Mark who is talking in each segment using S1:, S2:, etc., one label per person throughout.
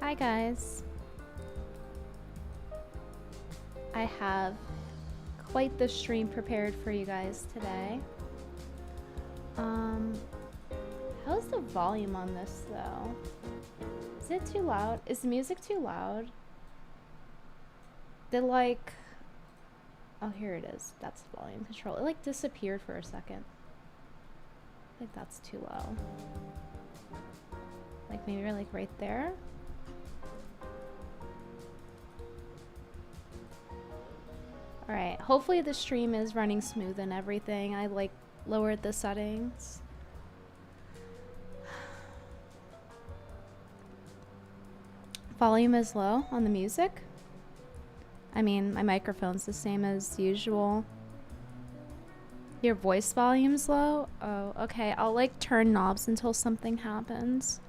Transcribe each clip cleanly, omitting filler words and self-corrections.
S1: Hi guys. I have quite the stream prepared for you guys today. How's the volume on this though? Is it too loud? Is the music too loud? Did like... Oh, here it is. That's the volume control. It like disappeared for a second. I think that's too low. Like maybe like right there? Alright, hopefully the stream is running smooth and everything. I like lowered the settings. Volume is low on the music. I mean, my microphone's the same as usual. Your voice volume's low? Oh, okay. I'll like turn knobs until something happens.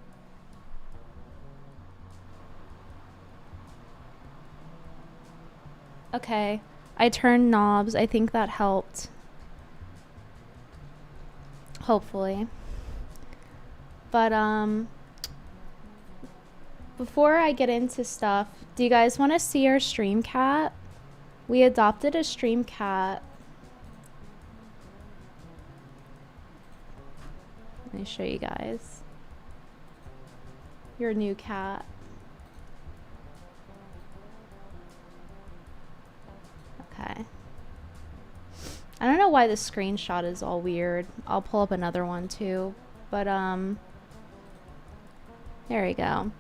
S1: Okay. I turned knobs. I think that helped. Hopefully. But, before I get into stuff, do you guys want to see our stream cat? We adopted a stream cat. Let me show you guys. Your new cat. Okay. I don't know why the screenshot is all weird. I'll pull up another one too. But, there we go.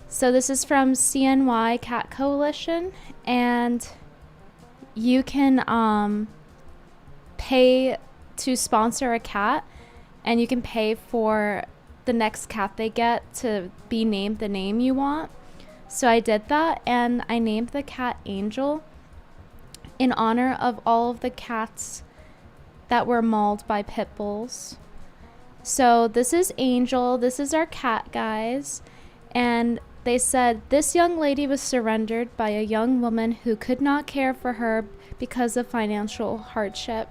S1: So this is from CNY Cat Coalition, and you can pay to sponsor a cat, and you can pay for the next cat they get to be named the name you want. So I did that, and I named the cat Angel in honor of all of the cats that were mauled by pit bulls. So this is Angel. This is our cat, guys. And they said, this young lady was surrendered by a young woman who could not care for her because of financial hardship.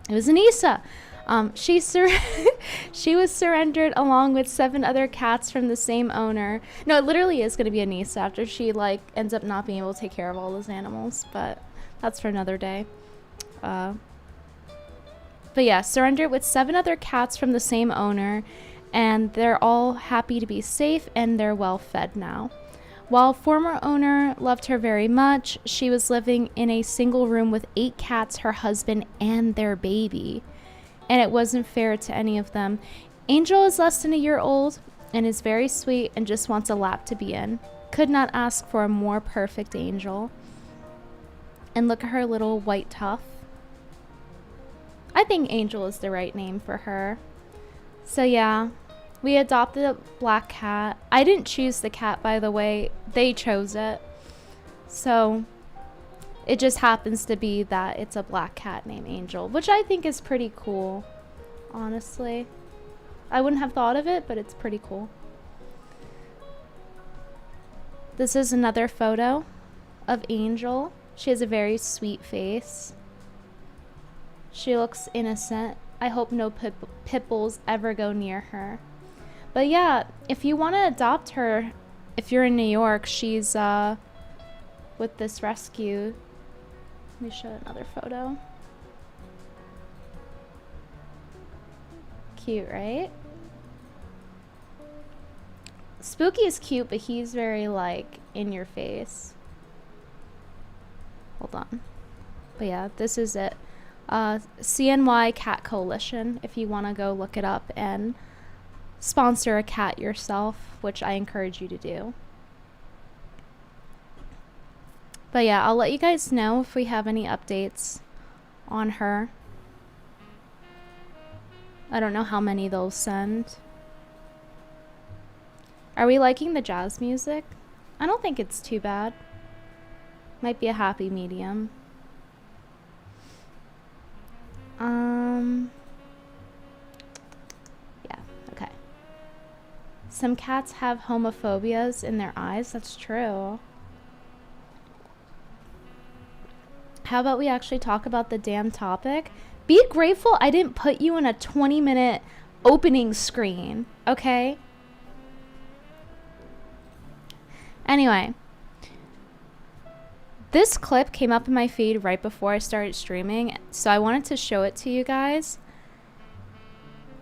S1: It was Anissa. She was surrendered along with 7 other cats from the same owner. No, it literally is going to be Anissa after she like ends up not being able to take care of all those animals, but that's for another day. But yeah, surrendered with 7 other cats from the same owner, and they're all happy to be safe and they're well fed now. While former owner loved her very much, she was living in a single room with 8 cats, her husband, and their baby. And it wasn't fair to any of them. Angel is less than a year old and is very sweet and just wants a lap to be in. Could not ask for a more perfect angel. And look at her little white tuff. I think Angel is the right name for her. So yeah, we adopted a black cat. I didn't choose the cat, by the way. They chose it. So it just happens to be that it's a black cat named Angel, which I think is pretty cool, honestly. I wouldn't have thought of it, but it's pretty cool. This is another photo of Angel. She has a very sweet face. She looks innocent. I hope no pit bulls ever go near her. But yeah, if you want to adopt her, if you're in New York, she's with this rescue. Let me show another photo. Cute, right? Spooky is cute, but he's very like in your face. Hold on. But yeah, this is it. CNY Cat Coalition, if you want to go look it up and sponsor a cat yourself, which I encourage you to do. But yeah, I'll let you guys know if we have any updates on her. I don't know how many they'll send. Are we liking the jazz music? I don't think it's too bad. Might be a happy medium. Yeah, okay. Some cats have homophobias in their eyes. That's true. How about we actually talk about the damn topic? Be grateful I didn't put you in a 20-minute opening screen, okay? Anyway, this clip came up in my feed right before I started streaming, so I wanted to show it to you guys.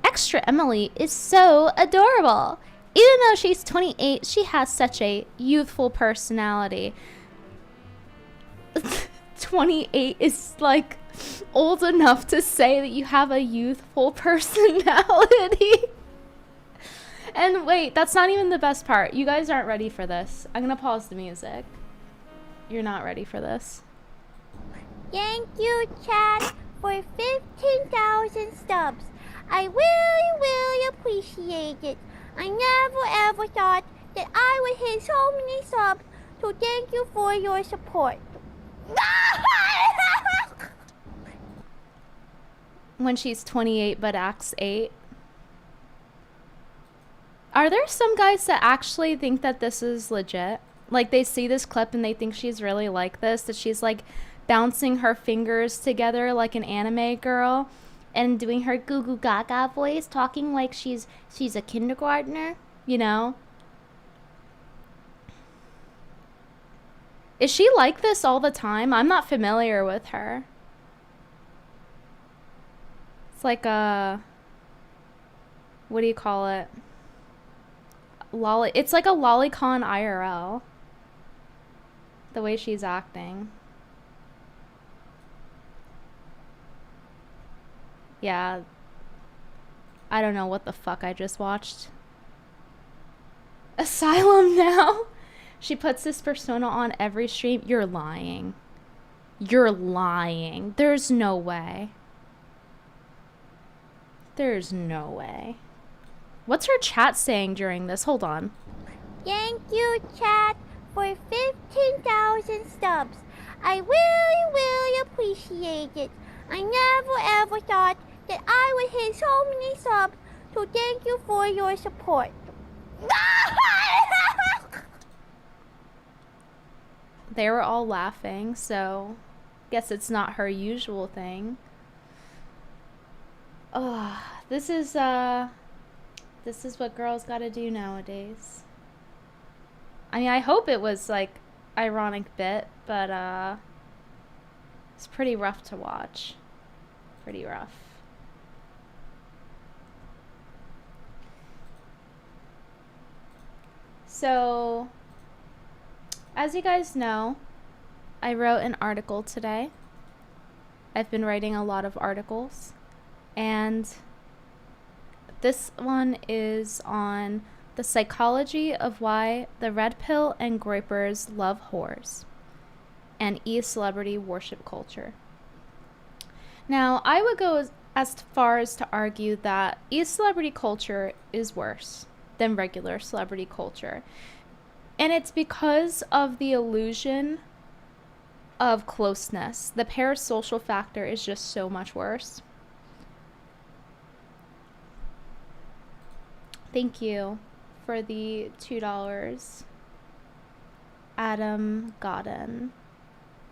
S1: Extra Emily is so adorable. Even though she's 28, she has such a youthful personality. 28 is like old enough to say that you have a youthful personality. And wait, that's not even the best part. You guys aren't ready for this. I'm gonna pause the music. You're not ready for this.
S2: Thank you, chat, for 15,000 subs. I really, really appreciate it. I never ever thought that I would hit so many subs, so thank you for your support.
S1: When she's 28 but acts 8. Are there some guys that actually think that this is legit? Like they see this clip and they think she's really like this, that she's like bouncing her fingers together like an anime girl and doing her goo goo gaga voice, talking like she's a kindergartner, you know? Is she like this all the time? I'm not familiar with her. It's like a, what do you call it? It's like a lolicon IRL. The way she's acting. Yeah. I don't know what the fuck I just watched. Asylum Now? She puts this persona on every stream. You're lying. You're lying. There's no way. There's no way. What's her chat saying during this? Hold on.
S2: Thank you, chat, for 15,000 subs. I really, really appreciate it. I never ever thought that I would hit so many subs, so thank you for your support.
S1: They were all laughing, so guess it's not her usual thing. Oh, this is what girls gotta do nowadays. I mean, I hope it was like ironic bit, but it's pretty rough to watch. Pretty rough. So, as you guys know, I wrote an article today. I've been writing a lot of articles, and this one is on the psychology of why the red pill and groypers love whores and e-celebrity worship culture. Now, I would go as far as to argue that e-celebrity culture is worse than regular celebrity culture. And it's because of the illusion of closeness. The parasocial factor is just so much worse. Thank you for the $2. Adam Godden.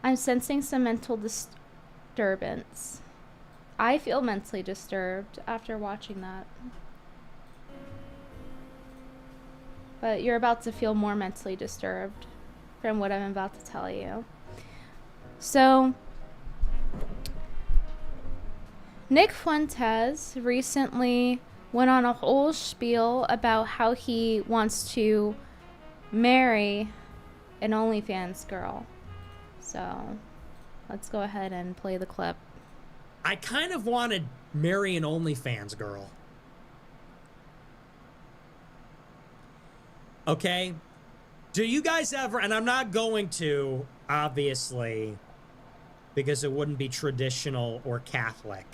S1: I'm sensing some mental disturbance. I feel mentally disturbed after watching that. But you're about to feel more mentally disturbed from what I'm about to tell you. So, Nick Fuentes recently went on a whole spiel about how he wants to marry an OnlyFans girl. So, let's go ahead and play the clip.
S3: I kind of want to marry an OnlyFans girl. Okay? Do you guys ever, and I'm not going to, obviously, because it wouldn't be traditional or Catholic.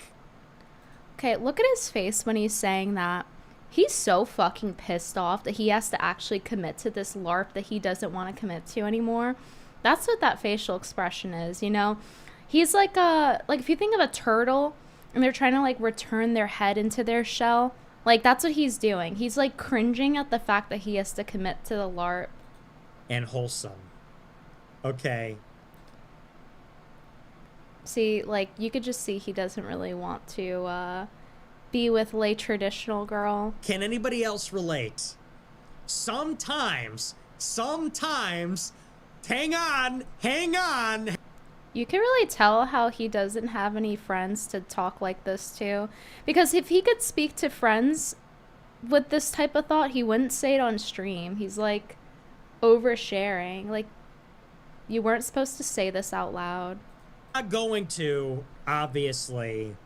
S1: Okay, look at his face when he's saying that. He's so fucking pissed off that he has to actually commit to this LARP that he doesn't want to commit to anymore. That's what that facial expression is, you know? He's like if you think of a turtle and they're trying to like return their head into their shell, like that's what he's doing. He's like cringing at the fact that he has to commit to the LARP.
S3: And wholesome. Okay.
S1: See, like you could just see he doesn't really want to be with lay traditional girl.
S3: Can anybody else relate? Sometimes, hang on.
S1: You can really tell how he doesn't have any friends to talk like this to. Because if he could speak to friends with this type of thought, he wouldn't say it on stream. He's like oversharing. Like, you weren't supposed to say this out loud.
S3: Not going to, obviously.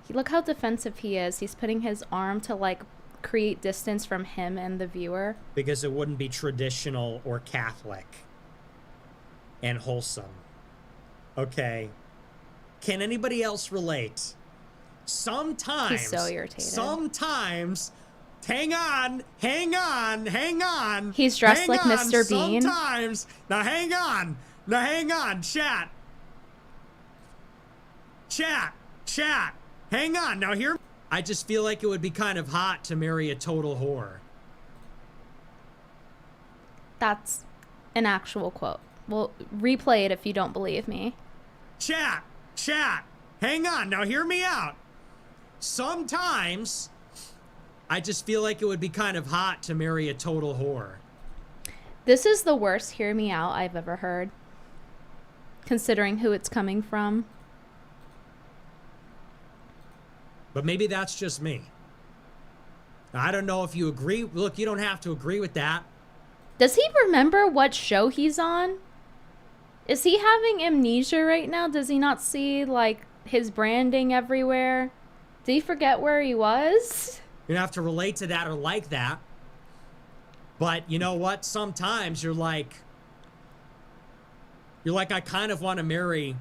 S1: Look how defensive he is. He's putting his arm to like create distance from him and the viewer.
S3: Because it wouldn't be traditional or Catholic and wholesome. Okay. Can anybody else relate? Sometimes.
S1: He's so irritated.
S3: Sometimes. Hang on.
S1: He's dressed like Mr. Bean.
S3: Sometimes. Now hang on. Chat. Hang on. Now here. I just feel like it would be kind of hot to marry a total whore.
S1: That's an actual quote. Well, replay it if you don't believe me.
S3: Chat. Hang on. Now hear me out. Sometimes I just feel like it would be kind of hot to marry a total whore.
S1: This is the worst hear me out I've ever heard, considering who it's coming from.
S3: But maybe that's just me. I don't know if you agree. Look, you don't have to agree with that.
S1: Does he remember what show he's on? Is he having amnesia right now? Does he not see, like, his branding everywhere? Did he forget where he was?
S3: You don't have to relate to that or like that. But you know what? Sometimes you're like, I kind of want to marry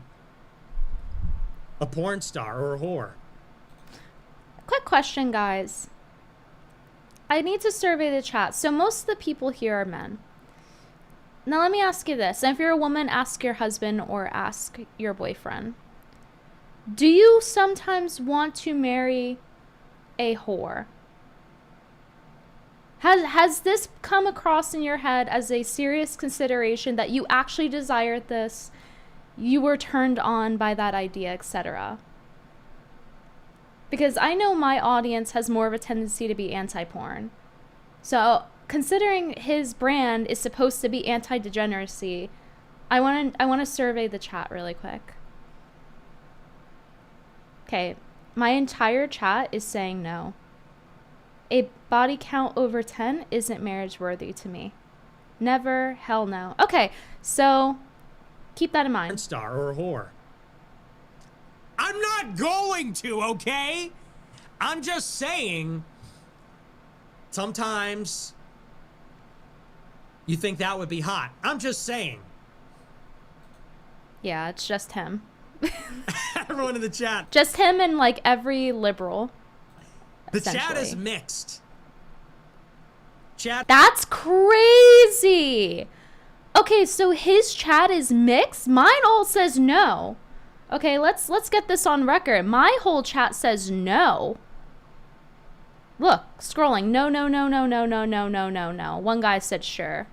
S3: a porn star or a whore.
S1: Quick question, guys. I need to survey the chat. So most of the people here are men. Now let me ask you this. And if you're a woman, ask your husband or ask your boyfriend. Do you sometimes want to marry a whore? Has this come across in your head as a serious consideration that you actually desired this, you were turned on by that idea, etc.? Because I know my audience has more of a tendency to be anti-porn. So, considering his brand is supposed to be anti-degeneracy, I want to survey the chat really quick. Okay, my entire chat is saying no. A body count over 10 isn't marriage worthy to me. Never, hell no. Okay, so keep that in mind.
S3: Star or a whore. I'm not going to, okay? I'm just saying, sometimes you think that would be hot. I'm just saying.
S1: Yeah, it's just him.
S3: Everyone in the chat.
S1: Just him and like every liberal.
S3: The chat is mixed. Chat.
S1: That's crazy. Okay, so his chat is mixed. Mine all says no. Okay, let's get this on record. My whole chat says no. Look, scrolling. No. One guy said sure.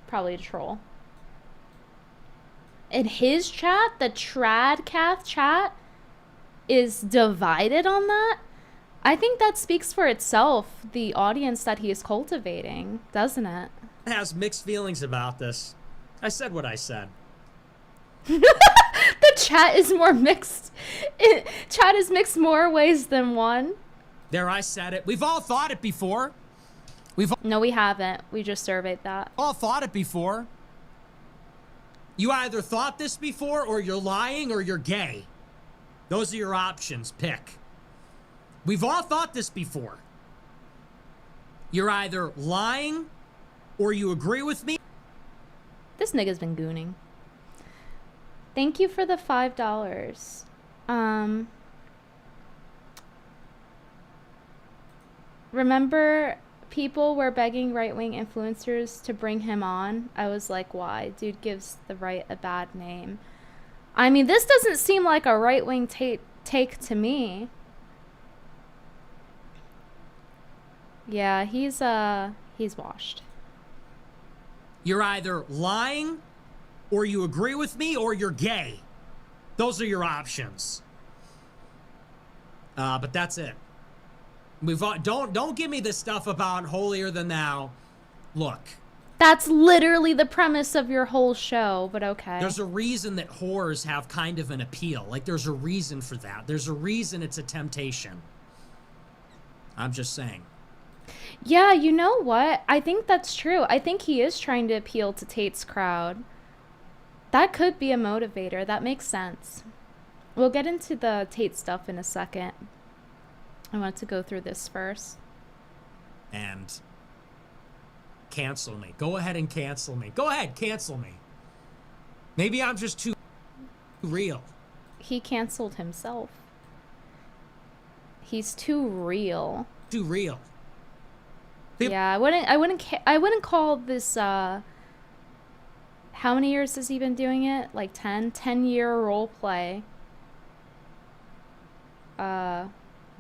S1: Probably a troll. In his chat, the Tradcath chat is divided on that. I think that speaks for itself, the audience that he is cultivating, doesn't it?
S3: Has mixed feelings about this. I said what I said.
S1: The chat is more mixed. Chat is mixed more ways than one.
S3: There, I said it. We've all thought it before.
S1: No, we haven't. We just surveyed that.
S3: All thought it before. You either thought this before, or you're lying, or you're gay. Those are your options. Pick. We've all thought this before. You're either lying, or you agree with me.
S1: This nigga's been gooning. Thank you for the $5. Remember, people were begging right-wing influencers to bring him on. I was like, why? Dude gives the right a bad name. I mean, this doesn't seem like a right-wing take to me. Yeah, he's washed.
S3: You're either lying, or you agree with me, or you're gay. Those are your options. But that's it. Don't give me this stuff about holier than thou. Look.
S1: That's literally the premise of your whole show, but okay.
S3: There's a reason that whores have kind of an appeal. Like, there's a reason for that. There's a reason it's a temptation. I'm just saying.
S1: Yeah, you know what? I think that's true. I think he is trying to appeal to Tate's crowd. That could be a motivator. That makes sense. We'll get into the Tate stuff in a second. I want to go through this first.
S3: And cancel me. Go ahead and cancel me. Go ahead, cancel me. Maybe I'm just too real.
S1: He canceled himself. He's too real.
S3: Too real.
S1: Yeah, I wouldn't call this how many years has he been doing it? Like 10-year role play.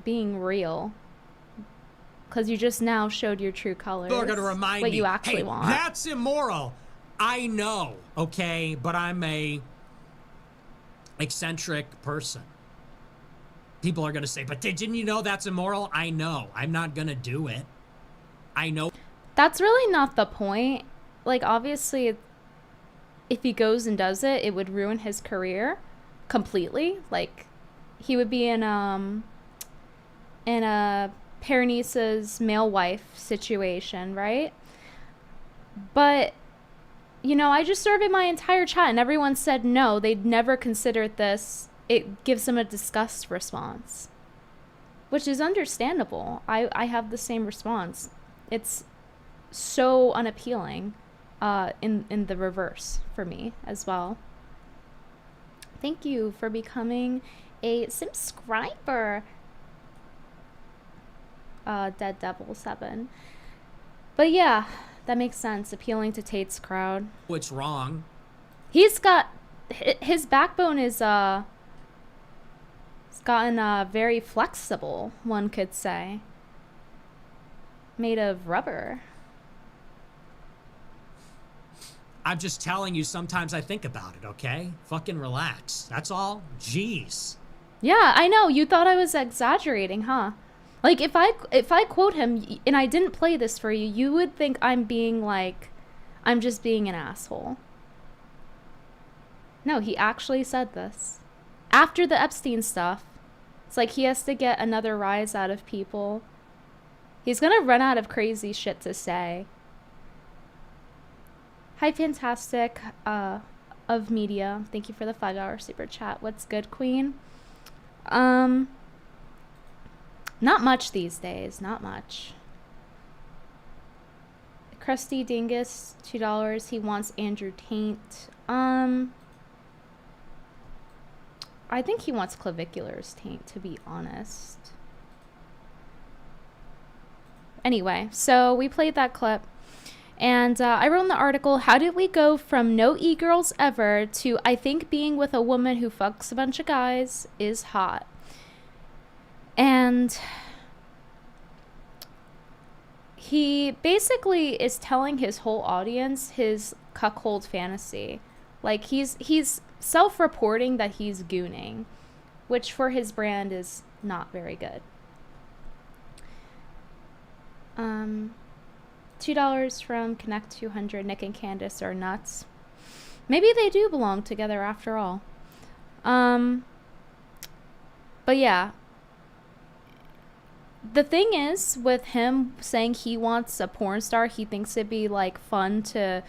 S1: Being real. Because you just now showed your true colors.
S3: You're going to remind
S1: what
S3: me,
S1: you actually
S3: hey,
S1: want.
S3: That's immoral. I know, okay? But I'm a eccentric person. People are going to say, but didn't you know that's immoral? I know. I'm not going to do it. I know.
S1: That's really not the point. Like, obviously, if he goes and does it, it would ruin his career completely. Like, he would be in a Paranisa's male wife situation, right? But, you know, I just surveyed my entire chat and everyone said no, they'd never considered this. It gives them a disgust response, which is understandable. I have the same response. It's so unappealing in the reverse for me as well. Thank you for becoming a subscriber. Dead Devil 7. But yeah, that makes sense. Appealing to Tate's crowd.
S3: What's wrong?
S1: He's got his backbone is it's gotten very flexible, one could say. Made of rubber.
S3: I'm just telling you, sometimes I think about it, okay? Fucking relax. That's all. Jeez.
S1: Yeah, I know. You thought I was exaggerating, huh? Like, if I quote him, and I didn't play this for you, you would think I'm just being an asshole. No, he actually said this. After the Epstein stuff, it's like he has to get another rise out of people. He's gonna run out of crazy shit to say. Hi, Fantastic of Media. Thank you for the $5 super chat. What's good, Queen? Not much these days. Not much. Krusty Dingus, $2. He wants Andrew Taint. I think he wants Clavicular's Taint, to be honest. Anyway, so we played that clip. And I wrote in the article, how did we go from no e-girls ever to I think being with a woman who fucks a bunch of guys is hot. And he basically is telling his whole audience his cuckold fantasy. Like, he's self-reporting that he's gooning, which for his brand is not very good. $2 from Connect 200. Nick and Candace are nuts. Maybe they do belong together after all. But yeah. The thing is, with him saying he wants a porn star, he thinks it'd be, like, fun to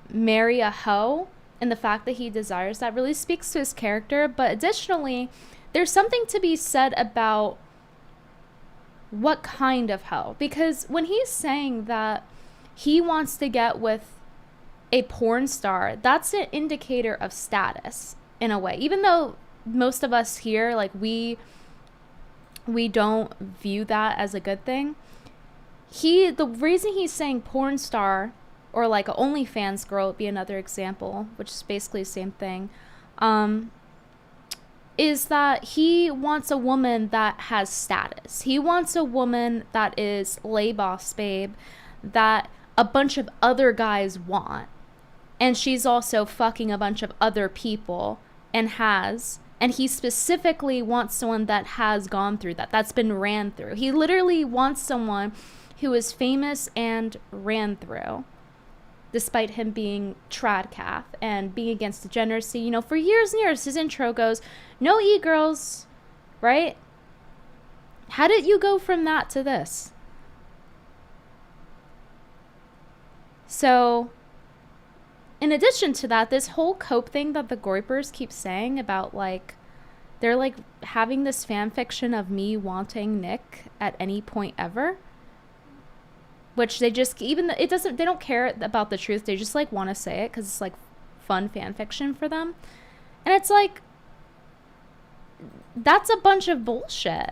S1: marry a hoe, and the fact that he desires that really speaks to his character. But additionally, there's something to be said about what kind of hoe. Because when he's saying that he wants to get with a porn star, that's an indicator of status, in a way. Even though most of us here, like, we don't view that as a good thing. The reason he's saying porn star, or like an OnlyFans girl would be another example, which is basically the same thing, is that he wants a woman that has status. He wants a woman that is lay boss babe, that a bunch of other guys want. And she's also fucking a bunch of other people and And he specifically wants someone that has gone through that, that's been ran through. He literally wants someone who is famous and ran through, despite him being tradcath and being against degeneracy. You know, for years and years, his intro goes, no e-girls, right? How did you go from that to this? So, in addition to that, this whole cope thing that the Goipers keep saying about, like, they're, like, having this fan fiction of me wanting Nick at any point ever. Which they just, even, it doesn't, they don't care about the truth. They just, like, want to say it because it's, like, fun fan fiction for them. And it's, like, that's a bunch of bullshit.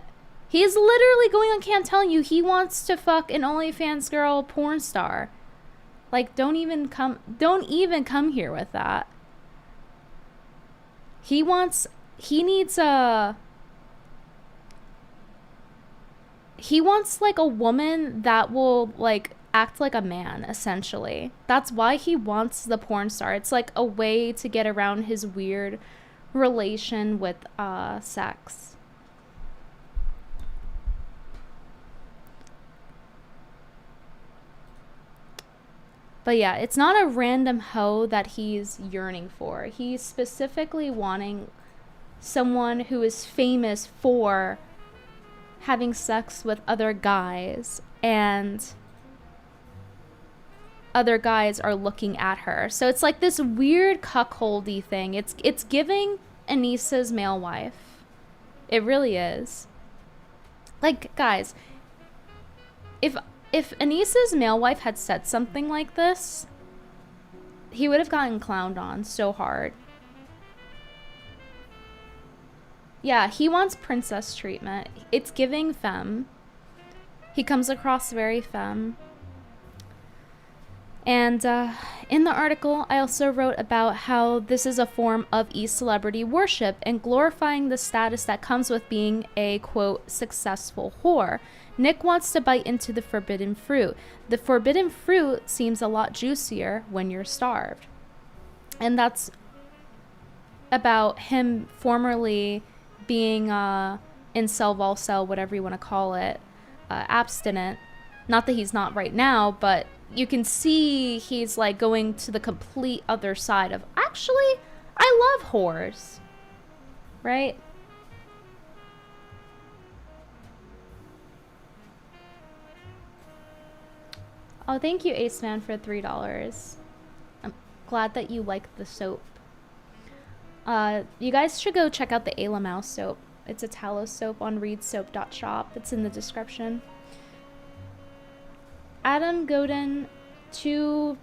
S1: He's literally going on cam telling you he wants to fuck an OnlyFans girl porn star. Like, don't even come here with that. He wants like a woman that will, like, act like a man, essentially. That's why he wants the porn star. It's like a way to get around his weird relation with sex. But yeah, it's not a random hoe that he's yearning for. He's specifically wanting someone who is famous for having sex with other guys, and other guys are looking at her. So it's like this weird cuckoldy thing. It's giving Anissa's male wife. It really is. Like, guys, if Anissa's male wife had said something like this, he would have gotten clowned on so hard. Yeah, he wants princess treatment. It's giving femme. He comes across very femme. And in the article, I also wrote about how this is a form of e-celebrity worship and glorifying the status that comes with being a, quote, successful whore. Nick wants to bite into the forbidden fruit. The forbidden fruit seems a lot juicier when you're starved. And that's about him formerly being incel, volcel, whatever you want to call it, abstinent. Not that he's not right now, but you can see he's like going to the complete other side of, actually, I love whores, right? Oh, thank you, Ace Man, for $3. I'm glad that you like the soap. You guys should go check out the Ayla Mouse soap. It's a tallow soap on reidsoap.shop. It's in the description. Adam Godin, $2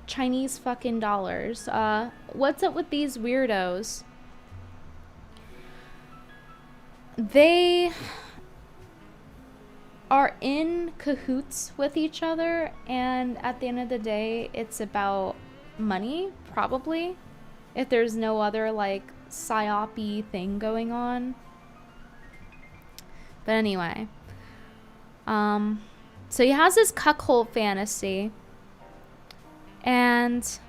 S1: Chinese fucking dollars. What's up with these weirdos? They are in cahoots with each other, and at the end of the day, it's about money, probably. If there's no other, like, psyop-y thing going on. But anyway. So he has this cuckold fantasy. And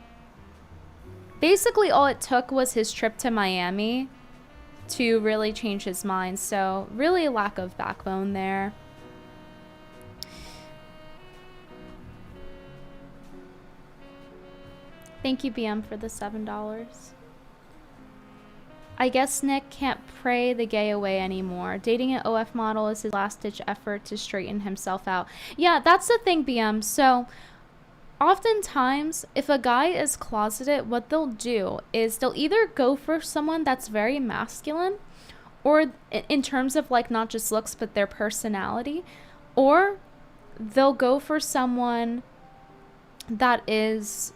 S1: basically all it took was his trip to Miami to really change his mind. So really a lack of backbone there. Thank you, BM, for the $7. I guess Nick can't pray the gay away anymore. Dating an OF model is his last-ditch effort to straighten himself out. Yeah, that's the thing, BM. So, oftentimes, if a guy is closeted, what they'll do is they'll either go for someone that's very masculine, or in terms of, like, not just looks, but their personality, or they'll go for someone that is,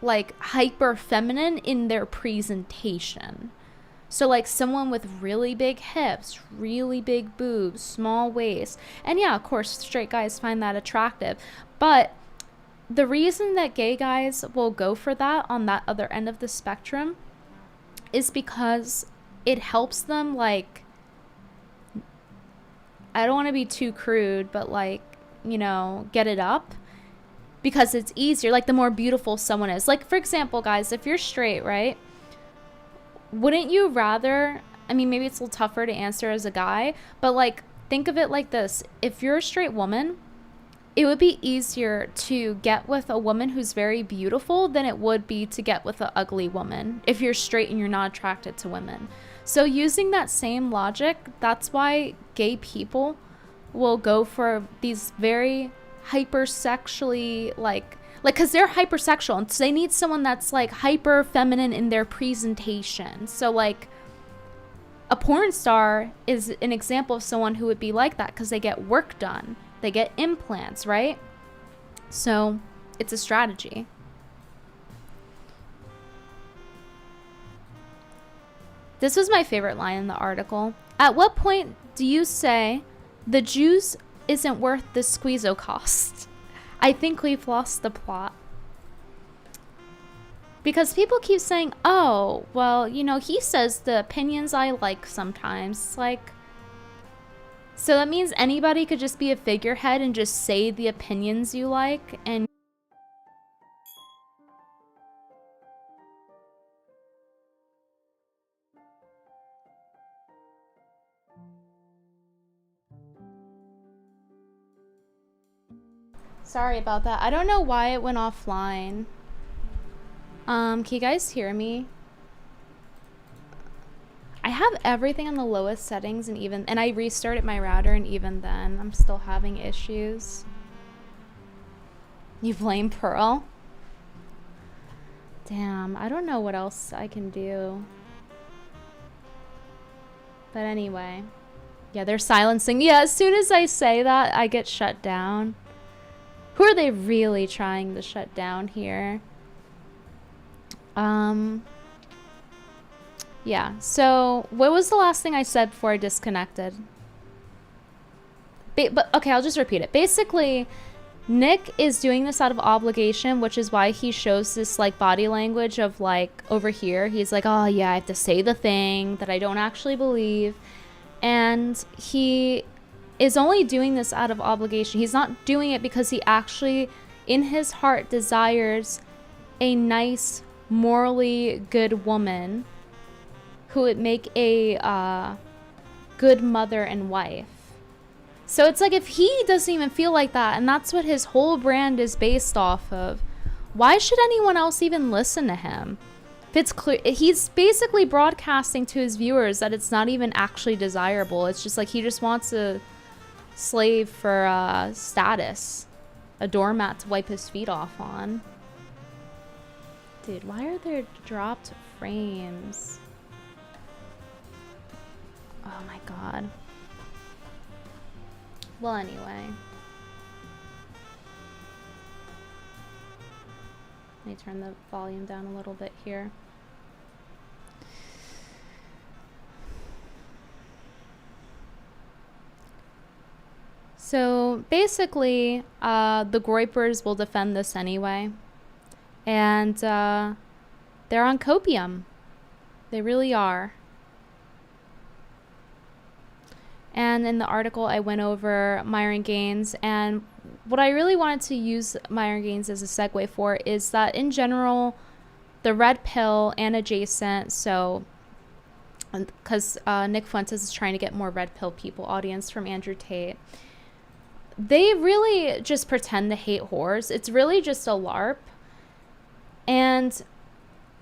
S1: like, hyper feminine in their presentation. So, like, someone with really big hips, really big boobs, small waist. And yeah, of course, straight guys find that attractive. But the reason that gay guys will go for that on that other end of the spectrum is because it helps them, like, I don't want to be too crude, but, like, you know, get it up. Because it's easier, like, the more beautiful someone is. Like, for example, guys, if you're straight, right? Wouldn't you rather I mean, maybe it's a little tougher to answer as a guy, but like, think of it like this. If you're a straight woman, it would be easier to get with a woman who's very beautiful than it would be to get with an ugly woman if you're straight and you're not attracted to women. So using that same logic, that's why gay people will go for these very hypersexually, like, because they're hypersexual, and so they need someone that's like hyper feminine in their presentation. So like a porn star is an example of someone who would be like that because they get work done. They get implants, right? So it's a strategy. This was my favorite line in the article. At what point do you say the juice isn't worth the squeezo cost? I think we've lost the plot. Because people keep saying, oh, well, you know, he says the opinions I like sometimes. It's like, so that means anybody could just be a figurehead and just say the opinions you like, and sorry about that. I don't know why it went offline. Can you guys hear me? I have everything on the lowest settings, and I restarted my router, and even then I'm still having issues. You blame Pearl? Damn, I don't know what else I can do. But anyway. Yeah, they're silencing. Yeah, as soon as I say that, I get shut down. Who are they really trying to shut down here? Yeah, so what was the last thing I said before I disconnected? But okay, I'll just repeat it. Basically, Nick is doing this out of obligation, which is why he shows this like body language of like over here. He's like, oh yeah, I have to say the thing that I don't actually believe. And he is only doing this out of obligation. He's not doing it because he actually, in his heart, desires a nice, morally good woman who would make a good mother and wife. So it's like, if he doesn't even feel like that, and that's what his whole brand is based off of, why should anyone else even listen to him? If it's clear, he's basically broadcasting to his viewers that it's not even actually desirable. It's just like he just wants a slave for status, a doormat to wipe his feet off on. Dude, why are there dropped frames? Oh my god. Well, anyway. Let me turn the volume down a little bit here. So basically, the Groypers will defend this anyway. And they're on copium. They really are. And in the article, I went over Myron Gaines. And what I really wanted to use Myron Gaines as a segue for is that in general, the red pill and adjacent, so because Nick Fuentes is trying to get more red pill people audience from Andrew Tate, they really just pretend to hate whores. It's really just a LARP. And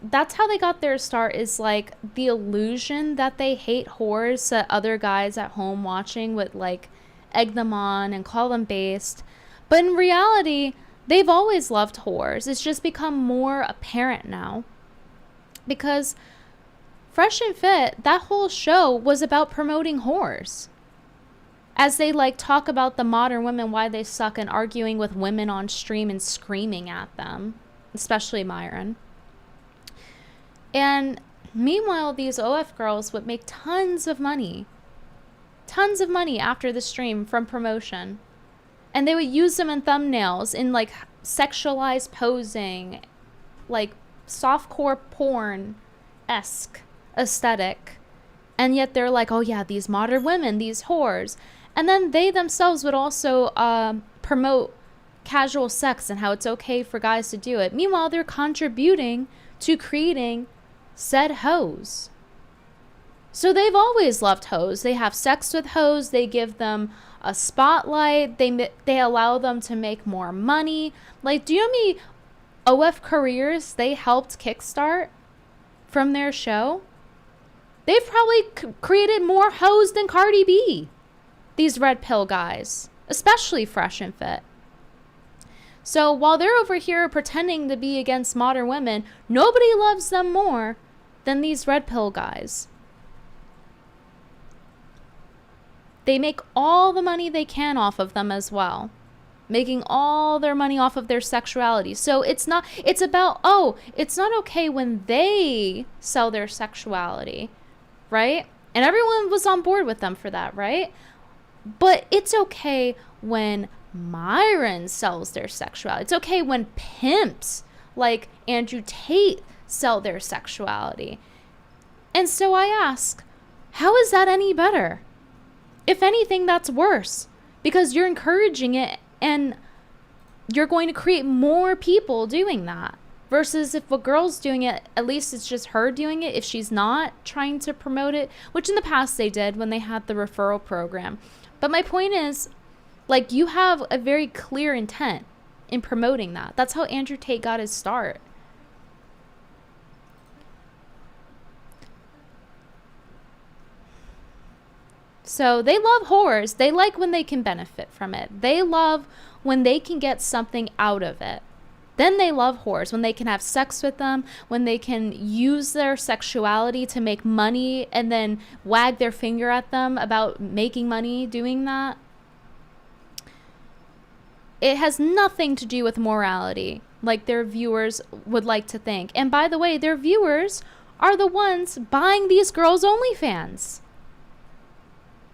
S1: that's how they got their start, is like the illusion that they hate whores that other guys at home watching would like egg them on and call them based. But in reality, they've always loved whores. It's just become more apparent now. Because Fresh and Fit, that whole show was about promoting whores. As they like talk about the modern women, why they suck, and arguing with women on stream and screaming at them, especially Myron. And meanwhile, these OF girls would make tons of money after the stream from promotion. And they would use them in thumbnails in like sexualized posing, like softcore porn-esque aesthetic. And yet they're like, oh yeah, these modern women, these whores. And then they themselves would also promote casual sex and how it's okay for guys to do it. Meanwhile, they're contributing to creating said hoes. So they've always loved hoes. They have sex with hoes. They give them a spotlight. They allow them to make more money. Like, do you know how many OF careers they helped kickstart from their show? They've probably created more hoes than Cardi B. These red pill guys, especially Fresh and Fit. So while they're over here pretending to be against modern women, nobody loves them more than these red pill guys. They make all the money they can off of them as well. Making all their money off of their sexuality. So it's not okay when they sell their sexuality, right? And everyone was on board with them for that, right? But it's okay when Myron sells their sexuality. It's okay when pimps like Andrew Tate sell their sexuality. And so I ask, how is that any better? If anything, that's worse, because you're encouraging it and you're going to create more people doing that. Versus if a girl's doing it, at least it's just her doing it if she's not trying to promote it, which in the past they did when they had the referral program. But my point is, like, you have a very clear intent in promoting that. That's how Andrew Tate got his start. So they love whores. They like when they can benefit from it. They love when they can get something out of it. Then they love whores, when they can have sex with them, when they can use their sexuality to make money and then wag their finger at them about making money doing that. It has nothing to do with morality, like their viewers would like to think. And by the way, their viewers are the ones buying these girls' OnlyFans.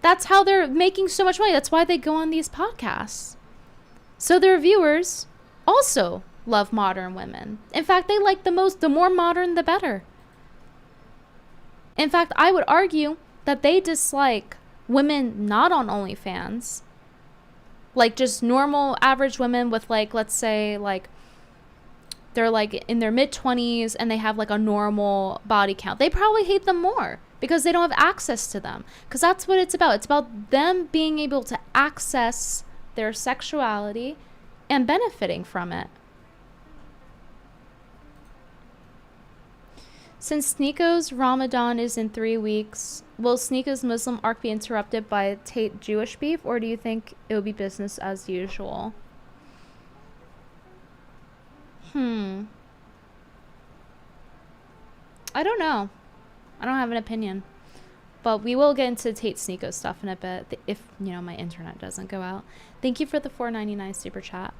S1: That's how they're making so much money. That's why they go on these podcasts. So their viewers also love modern women. In fact, they like the more modern, the better. In fact, I would argue that they dislike women not on OnlyFans. Like just normal average women with, like, let's say, like, they're like in their mid-20s and they have like a normal body count. They probably hate them more because they don't have access to them. Because that's what it's about. It's about them being able to access their sexuality and benefiting from it. Since Sneako's Ramadan is in 3 weeks, will Sneako's Muslim arc be interrupted by Tate Jewish beef, or do you think it will be business as usual? I don't know. I don't have an opinion. But we will get into Tate Sneeko stuff in a bit if, my internet doesn't go out. Thank you for the $4.99 super chat.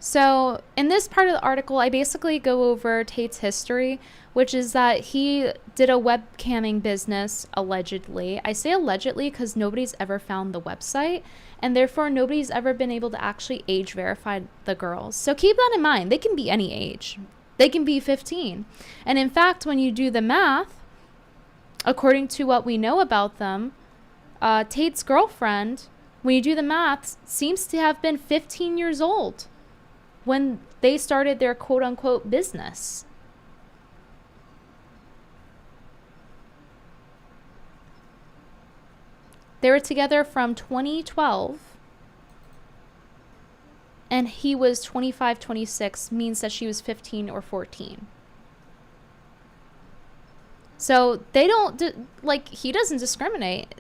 S1: So in this part of the article, I basically go over Tate's history, which is that he did a webcamming business, allegedly. I say allegedly because nobody's ever found the website, and therefore nobody's ever been able to actually age verify the girls. So keep that in mind. They can be any age. They can be 15. And in fact, when you do the math, according to what we know about them, Tate's girlfriend, when you do the math, seems to have been 15 years old when they started their quote-unquote business. They were together from 2012, and he was 25, 26, means that she was 15 or 14. So they don't, he doesn't discriminate.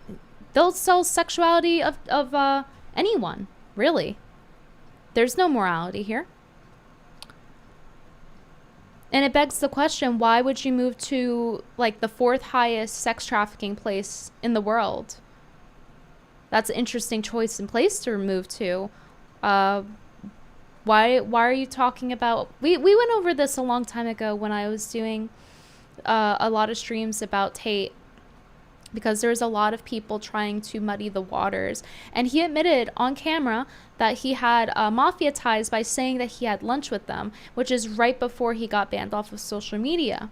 S1: They'll sell sexuality of anyone, really. There's no morality here. And it begs the question, why would you move to, the 4th highest sex trafficking place in the world? That's an interesting choice and place to move to. Why are you talking about... We went over this a long time ago when I was doing a lot of streams about Tate, because there's a lot of people trying to muddy the waters. And he admitted on camera that he had mafia ties by saying that he had lunch with them, which is right before he got banned off of social media.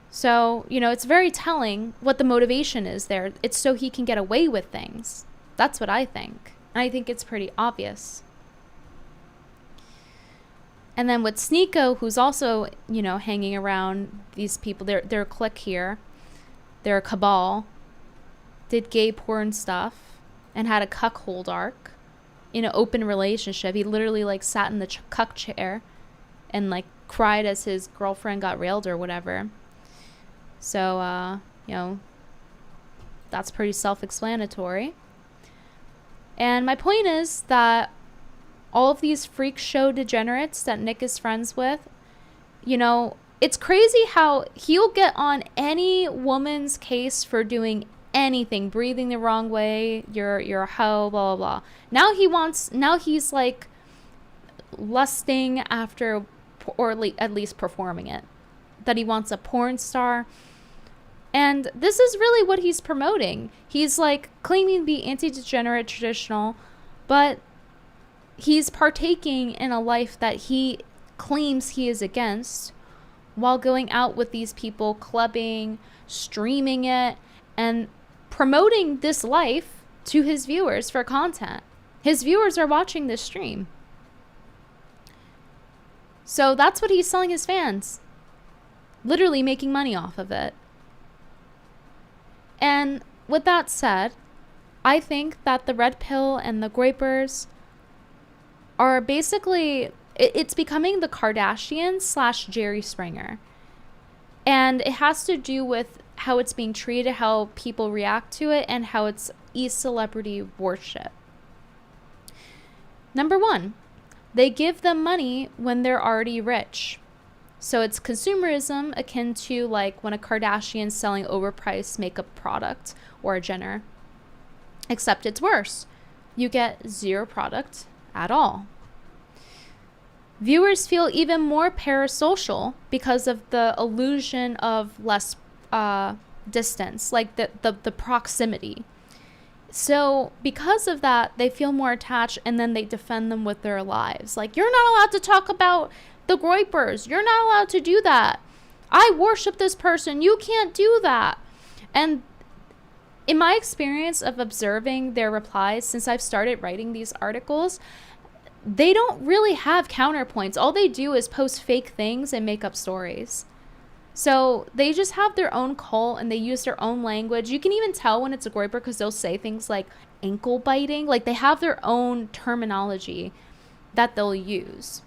S1: So, it's very telling what the motivation is there. It's so he can get away with things. That's what I think. And I think it's pretty obvious. And then with Sneeko, who's also, you know, hanging around these people, they're a clique here. They're a cabal. Did gay porn stuff and had a cuckold arc in an open relationship. He literally like sat in the cuck chair and like cried as his girlfriend got railed or whatever. So, you know, that's pretty self-explanatory. And my point is that all of these freak show degenerates that Nick is friends with, you know, it's crazy how he'll get on any woman's case for doing anything, breathing the wrong way, you're a hoe, blah, blah, blah. Now he's like lusting after, or at least performing it, that he wants a porn star. And this is really what he's promoting. He's like claiming to be anti-degenerate, traditional, but he's partaking in a life that he claims he is against while going out with these people, clubbing, streaming it, and promoting this life to his viewers for content. His viewers are watching this stream. So that's what he's selling his fans. Literally making money off of it. And with that said, I think that the red pill and the groypers are basically, it's becoming the Kardashians / Jerry Springer. And it has to do with how it's being treated, how people react to it, and how it's e-celebrity worship. Number one, they give them money when they're already rich. So it's consumerism akin to like when a Kardashian's selling overpriced makeup product or a Jenner. Except it's worse. You get zero product at all. Viewers feel even more parasocial because of the illusion of less distance, like the proximity. So because of that, they feel more attached, and then they defend them with their lives. Like, you're not allowed to talk about the groypers. You're not allowed to do that. I worship this person. You can't do that. And in my experience of observing their replies since I've started writing these articles, they don't really have counterpoints. All they do is post fake things and make up stories. So they just have their own cult and they use their own language. You can even tell when it's a groyper because they'll say things like ankle biting. Like, they have their own terminology that they'll use.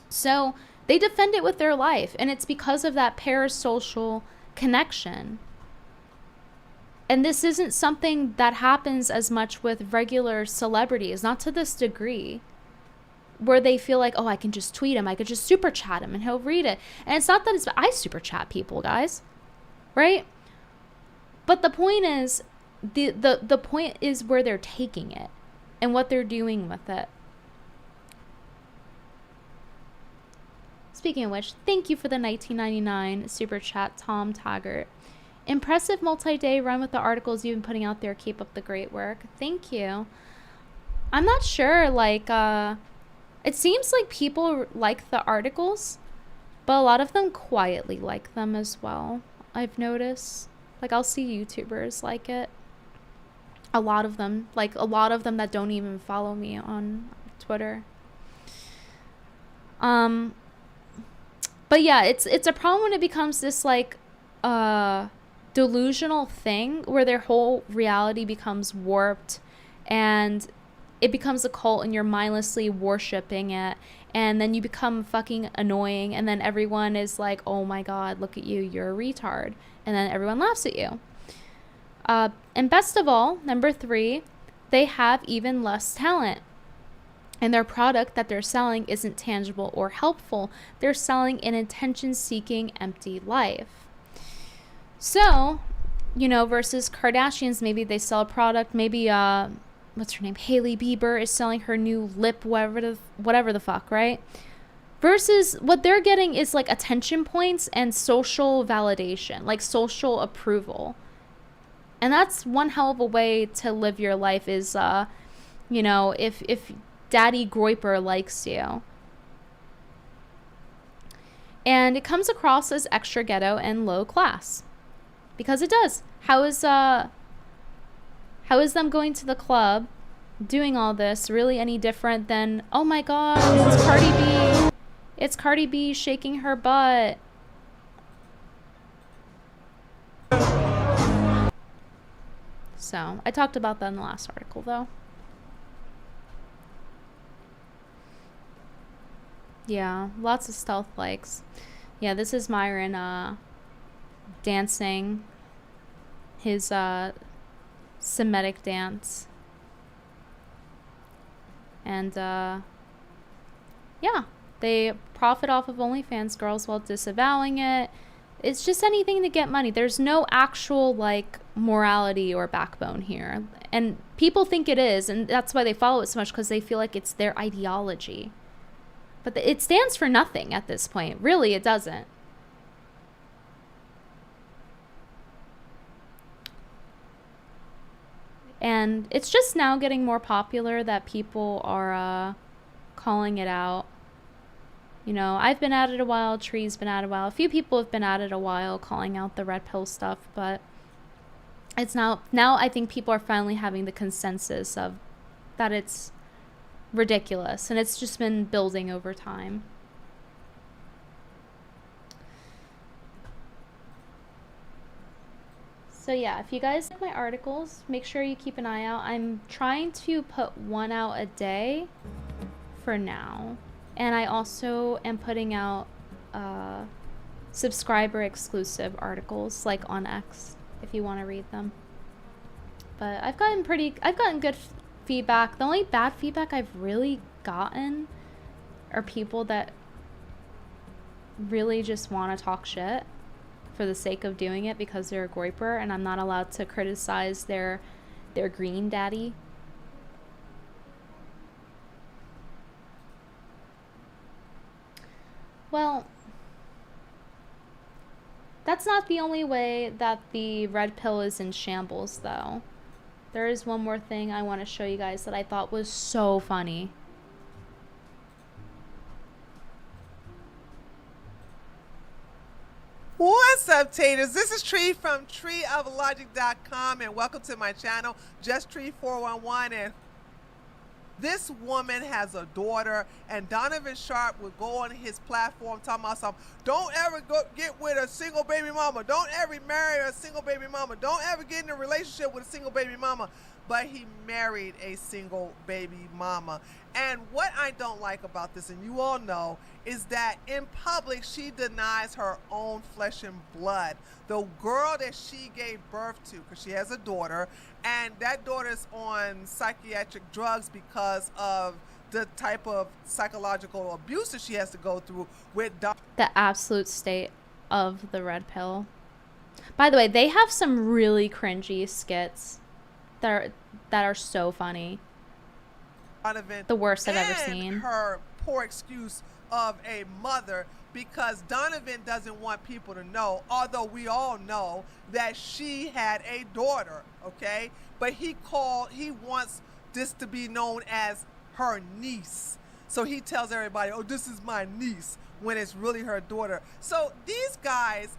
S1: So they defend it with their life, and it's because of that parasocial connection. And this isn't something that happens as much with regular celebrities, not to this degree, where they feel like, oh, I can just tweet him, I could just super chat him and he'll read it. And it's not that I super chat people, guys, right? But the point is, the point is where they're taking it and what they're doing with it. Speaking of which, thank you for the 1999 super chat, Tom Taggart. Impressive multi-day run with the articles you've been putting out there. Keep up the great work. Thank you. I'm not sure, like, it seems like people like the articles, but a lot of them quietly like them as well. I've noticed. Like, I'll see YouTubers like it. A lot of them that don't even follow me on Twitter. But yeah, it's a problem when it becomes this like delusional thing where their whole reality becomes warped and it becomes a cult and you're mindlessly worshiping it, and then you become fucking annoying, and then everyone is like, oh my god, look at you, you're a retard, and then everyone laughs at you. And best of all, number 3, they have even less talent. And their product that they're selling isn't tangible or helpful. They're selling an attention-seeking, empty life. So, you know, versus Kardashians, maybe they sell a product. Maybe, what's her name? Hailey Bieber is selling her new lip, whatever the fuck, right? Versus what they're getting is like attention points and social validation, like social approval. And that's one hell of a way to live your life is, you know, if Daddy Groyper likes you. And it comes across as extra ghetto and low class. Because it does. How is them going to the club, doing all this, really any different than, oh my god, it's Cardi B, It's Cardi B shaking her butt. So, I talked about that in the last article, though. Yeah, lots of stealth likes. Yeah, this is Myron, dancing his, Semitic dance. And, yeah, they profit off of OnlyFans girls while disavowing it. It's just anything to get money. There's no actual, like, morality or backbone here. And people think it is, and that's why they follow it so much, because they feel like it's their ideology. But it stands for nothing at this point. Really, it doesn't. And it's just now getting more popular that people are calling it out. You know, I've been at it a while, Tree's been at it a while. A few people have been at it a while calling out the red pill stuff, but it's now I think people are finally having the consensus of that it's ridiculous, and it's just been building over time. So yeah, if you guys like my articles, make sure you keep an eye out. I'm trying to put one out a day for now. And I also am putting out subscriber exclusive articles, like on X, if you want to read them. But I've gotten good feedback. The only bad feedback I've really gotten are people that really just want to talk shit for the sake of doing it because they're a groiper, and I'm not allowed to criticize their green daddy. Well, that's not the only way that the red pill is in shambles, though. There is one more thing I want to show you guys that I thought was so funny.
S4: What's up, taters? This is Tree from treeoflogic.com, and welcome to my channel, Just Tree 411. And this woman has a daughter, and Donovan Sharp would go on his platform talking about something. Don't ever get with a single baby mama. Don't ever marry a single baby mama. Don't ever get in a relationship with a single baby mama. But he married a single baby mama. And what I don't like about this, and you all know, is that in public she denies her own flesh and blood. The girl that she gave birth to, because she has a daughter, and that daughter's on psychiatric drugs because of the type of psychological abuse that she has to go through with
S1: the absolute state of the red pill. By the way, they have some really cringy skits that are so funny.
S4: Donovan,
S1: the worst I've ever seen.
S4: Her poor excuse of a mother, because Donovan doesn't want people to know, although we all know that she had a daughter, okay? But he wants this to be known as her niece. So he tells everybody, oh, this is my niece, when it's really her daughter. So these guys...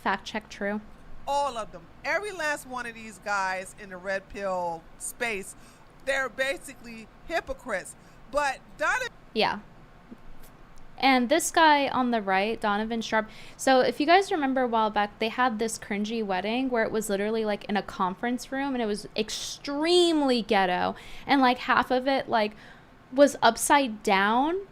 S1: Fact check true.
S4: All of them. Every last one of these guys in the red pill space, they're basically hypocrites. But Donovan...
S1: Yeah. And this guy on the right, Donovan Sharp. So if you guys remember a while back, they had this cringy wedding where it was literally like in a conference room, and it was extremely ghetto. And like half of it like was upside down.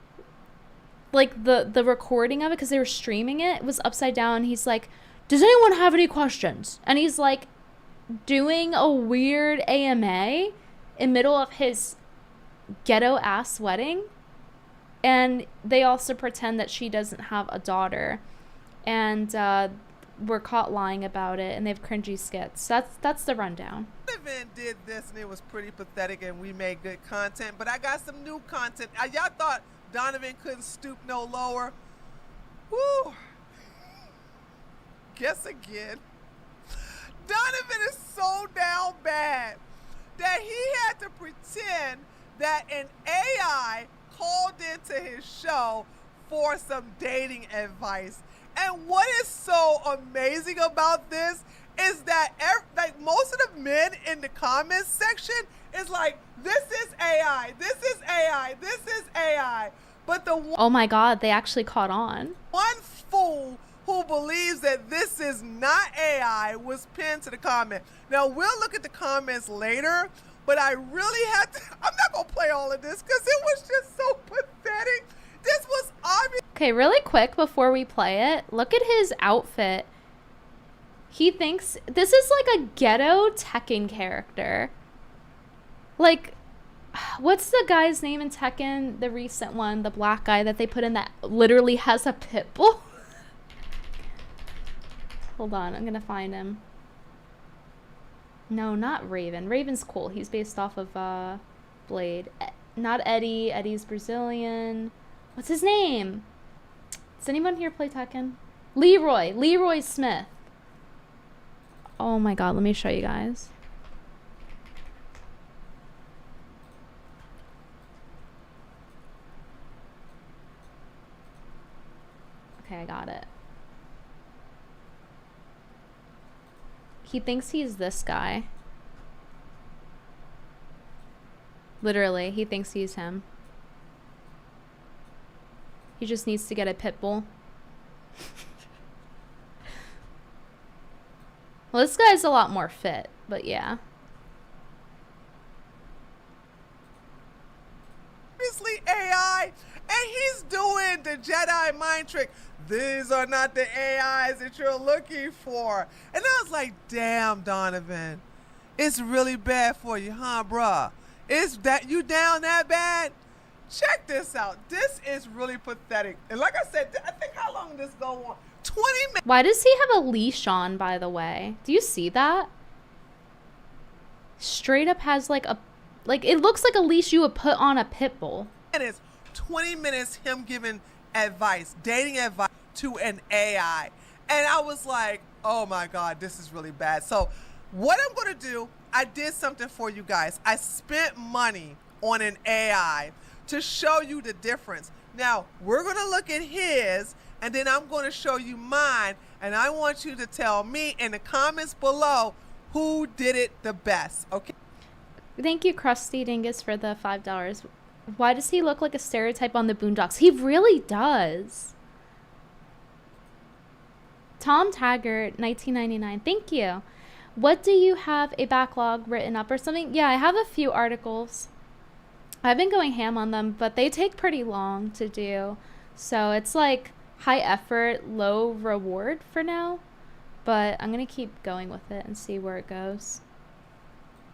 S1: Like the recording of it, because they were streaming it, was upside down. He's like, does anyone have any questions? And he's like doing a weird AMA in middle of his ghetto ass wedding. And they also pretend that she doesn't have a daughter, and we're caught lying about it, and they have cringy skits. That's the rundown.
S4: Donovan did this, and it was pretty pathetic, and we made good content. But I got some new content. Y'all thought Donovan couldn't stoop no lower? Woo! Guess again. Donovan is so down bad that he had to pretend that an AI called into his show for some dating advice. And what is so amazing about this is that like most of the men in the comments section is like, this is AI, this is AI, this is AI. But the
S1: Oh my God, they actually caught on.
S4: one fool who believes that this is not AI was pinned to the comment. Now, we'll look at the comments later, but I really had to, I'm not going to play all of this because it was just so pathetic. This was obvious.
S1: Okay, really quick before we play it, look at his outfit. He thinks this is like a ghetto Tekken character. Like, what's the guy's name in Tekken? The recent one, the black guy that they put in that literally has a pit bull. Hold on, I'm gonna find him. No, not Raven. Raven's cool. He's based off of Blade. Not Eddie. Eddie's Brazilian. What's his name? Does anyone here play Tekken? Leroy. Leroy Smith. Oh my God, let me show you guys. Okay, I got it. He thinks he's this guy. Literally, he thinks he's him. He just needs to get a pit bull. Well, this guy's a lot more fit, but yeah.
S4: Obviously AI, and he's doing the Jedi mind trick. These are not the AIs that you're looking for. And I was like, damn, Donovan, it's really bad for you, huh, bruh? Is that you down that bad? Check this out. This is really pathetic. And like I said, I think how long this go on? 20 minutes.
S1: Why does he have a leash on, by the way? Do you see that? Straight up has like a, like, it looks like a leash you would put on a pit bull.
S4: 20 minutes him giving advice, dating advice to an AI. And I was like, oh my God, this is really bad. So what I'm going to do, I did something for you guys. I spent money on an AI to show you the difference. Now, we're going to look at his, and then I'm going to show you mine, and I want you to tell me in the comments below who did it the best, okay?
S1: Thank you, Krusty Dingus, for the $5. Why does he look like a stereotype on the Boondocks? He really does. Tom Taggart, 1999. Thank you. What do you have a backlog written up or something? Yeah, I have a few articles. I've been going ham on them, but they take pretty long to do. So it's like high effort, low reward for now. But I'm going to keep going with it and see where it goes.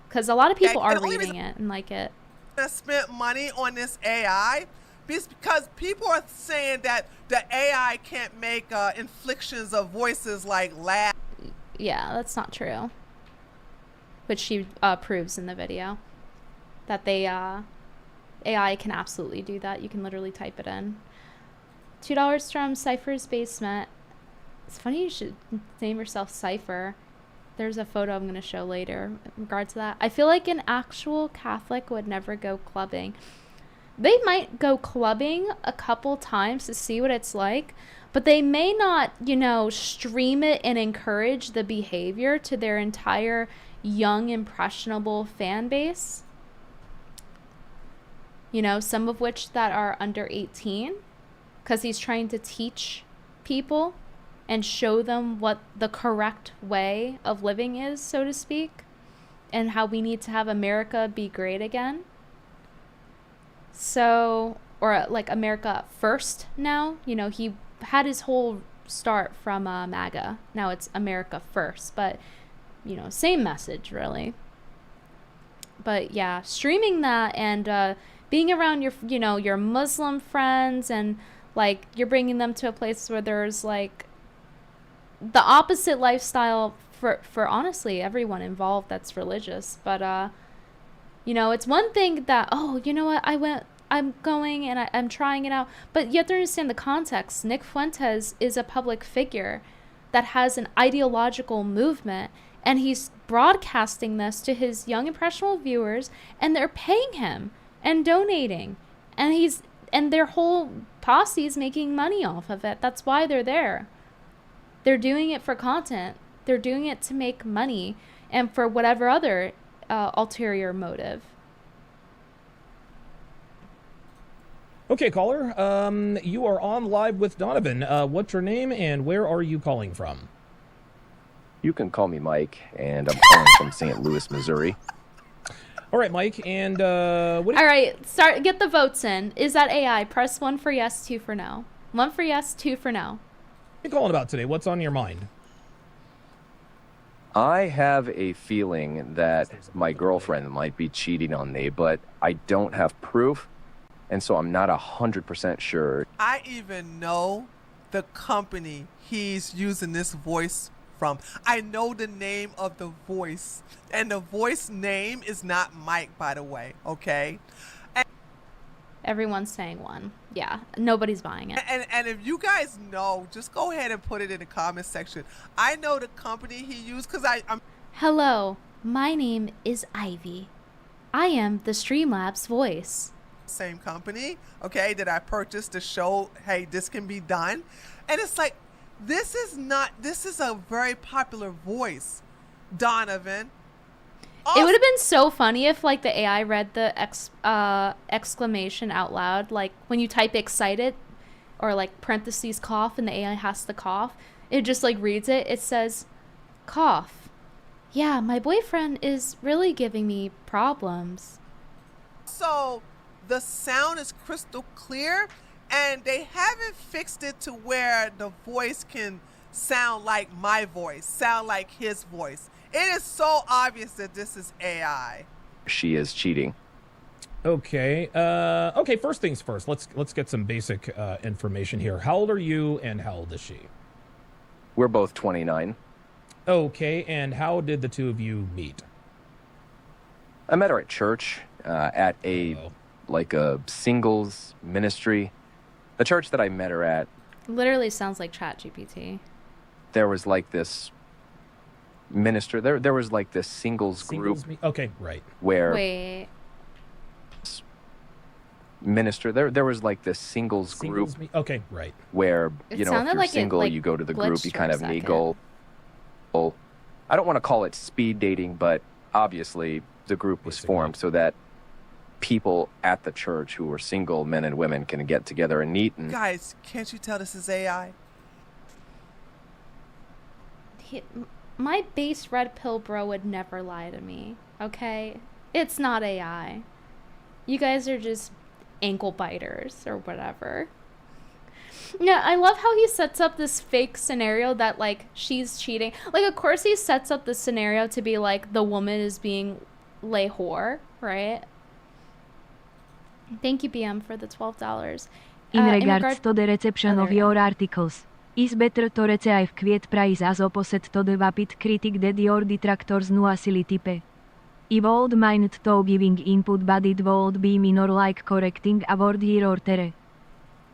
S1: Because a lot of people are reading it and like it.
S4: I spent money on this AI because people are saying that the AI can't make inflections of voices like laugh.
S1: Yeah, that's not true. Which she proves in the video. That they, AI can absolutely do that. You can literally type it in. $2 from Cypher's Basement. It's funny you should name yourself Cypher. There's a photo I'm going to show later in regards to that. I feel like an actual Catholic would never go clubbing. They might go clubbing a couple times to see what it's like, but they may not, you know, stream it and encourage the behavior to their entire young, impressionable fan base. You know, some of which that are under 18, because he's trying to teach people and show them what the correct way of living is, so to speak, and how we need to have America be great again. So, or like America first now. You know, he had his whole start from MAGA. Now it's America first, but, you know, same message, really. But yeah, streaming that and being around your, you know, your Muslim friends, and like you're bringing them to a place where there's like the opposite lifestyle for honestly everyone involved that's religious. But you know, it's one thing that, oh, you know what, I'm going and I'm trying it out, but you have to understand the context. Nick Fuentes is a public figure that has an ideological movement, and he's broadcasting this to his young impressionable viewers, and they're paying him and donating, and their whole posse is making money off of it. That's why they're there. They're doing it for content. They're doing it to make money and for whatever other ulterior motive.
S5: Okay, caller. You are on live with Donovan. What's your name and where are you calling from?
S6: You can call me Mike, and I'm calling from St. Louis, Missouri.
S5: All right, Mike, and what?
S1: All right, get the votes in. Is that AI? Press 1 for yes, 2 for no. 1 for yes, 2 for no.
S5: What are you calling about today? What's on your mind?
S6: I have a feeling that my girlfriend might be cheating on me, but I don't have proof, and so I'm not 100% sure.
S4: I even know the company he's using this voice from. I know the name of the voice, and the voice name is not Mike, by the way, okay?
S1: Everyone's saying 1. Yeah, nobody's buying it.
S4: And if you guys know, just go ahead and put it in the comment section. I know the company he used because I'm...
S1: Hello, my name is Ivy. I am the Streamlabs voice.
S4: Same company, okay, that I purchased to show, hey, this can be done. And it's like, this is a very popular voice, Donovan.
S1: It would have been so funny if, like, the AI read the exclamation out loud. Like, when you type excited or, like, parentheses cough and the AI has to cough, it just, like, reads it. It says, cough. Yeah, my boyfriend is really giving me problems.
S4: So the sound is crystal clear, and they haven't fixed it to where the voice can sound like my voice, sound like his voice. It is so obvious that this is AI.
S6: She is cheating.
S5: Okay. Okay, first things first. Let's get some basic information here. How old are you and how old is she?
S6: We're both 29.
S5: Okay, and how did the two of you meet?
S6: I met her at church, at a singles ministry. The church that I met her at.
S1: Literally sounds like ChatGPT.
S6: There was like this minister. There was like this singles group.
S5: Okay, right.
S6: Where
S1: Wait.
S6: Minister. There was like this singles group.
S5: Okay, right.
S6: Where you know, if you're
S1: like
S6: single, you go to the group. You kind of mingle. I don't want to call it speed dating, but obviously the group was formed so that people at the church who were single, men and women, can get together and meet. And
S4: guys, can't you tell this is AI?
S1: My base red pill bro would never lie to me, okay? It's not AI. You guys are just ankle biters or whatever. Yeah, I love how he sets up this fake scenario that, like, she's cheating. Like, of course he sets up the scenario to be, like, the woman is being lay whore, right? Thank you, BM, for the $12.
S7: In regards to the reception of your articles, is better to receive quiet price as opposite to the vapid critic that your detractors nuasili type. I would mind to giving input but it would be minor like correcting a word here or there.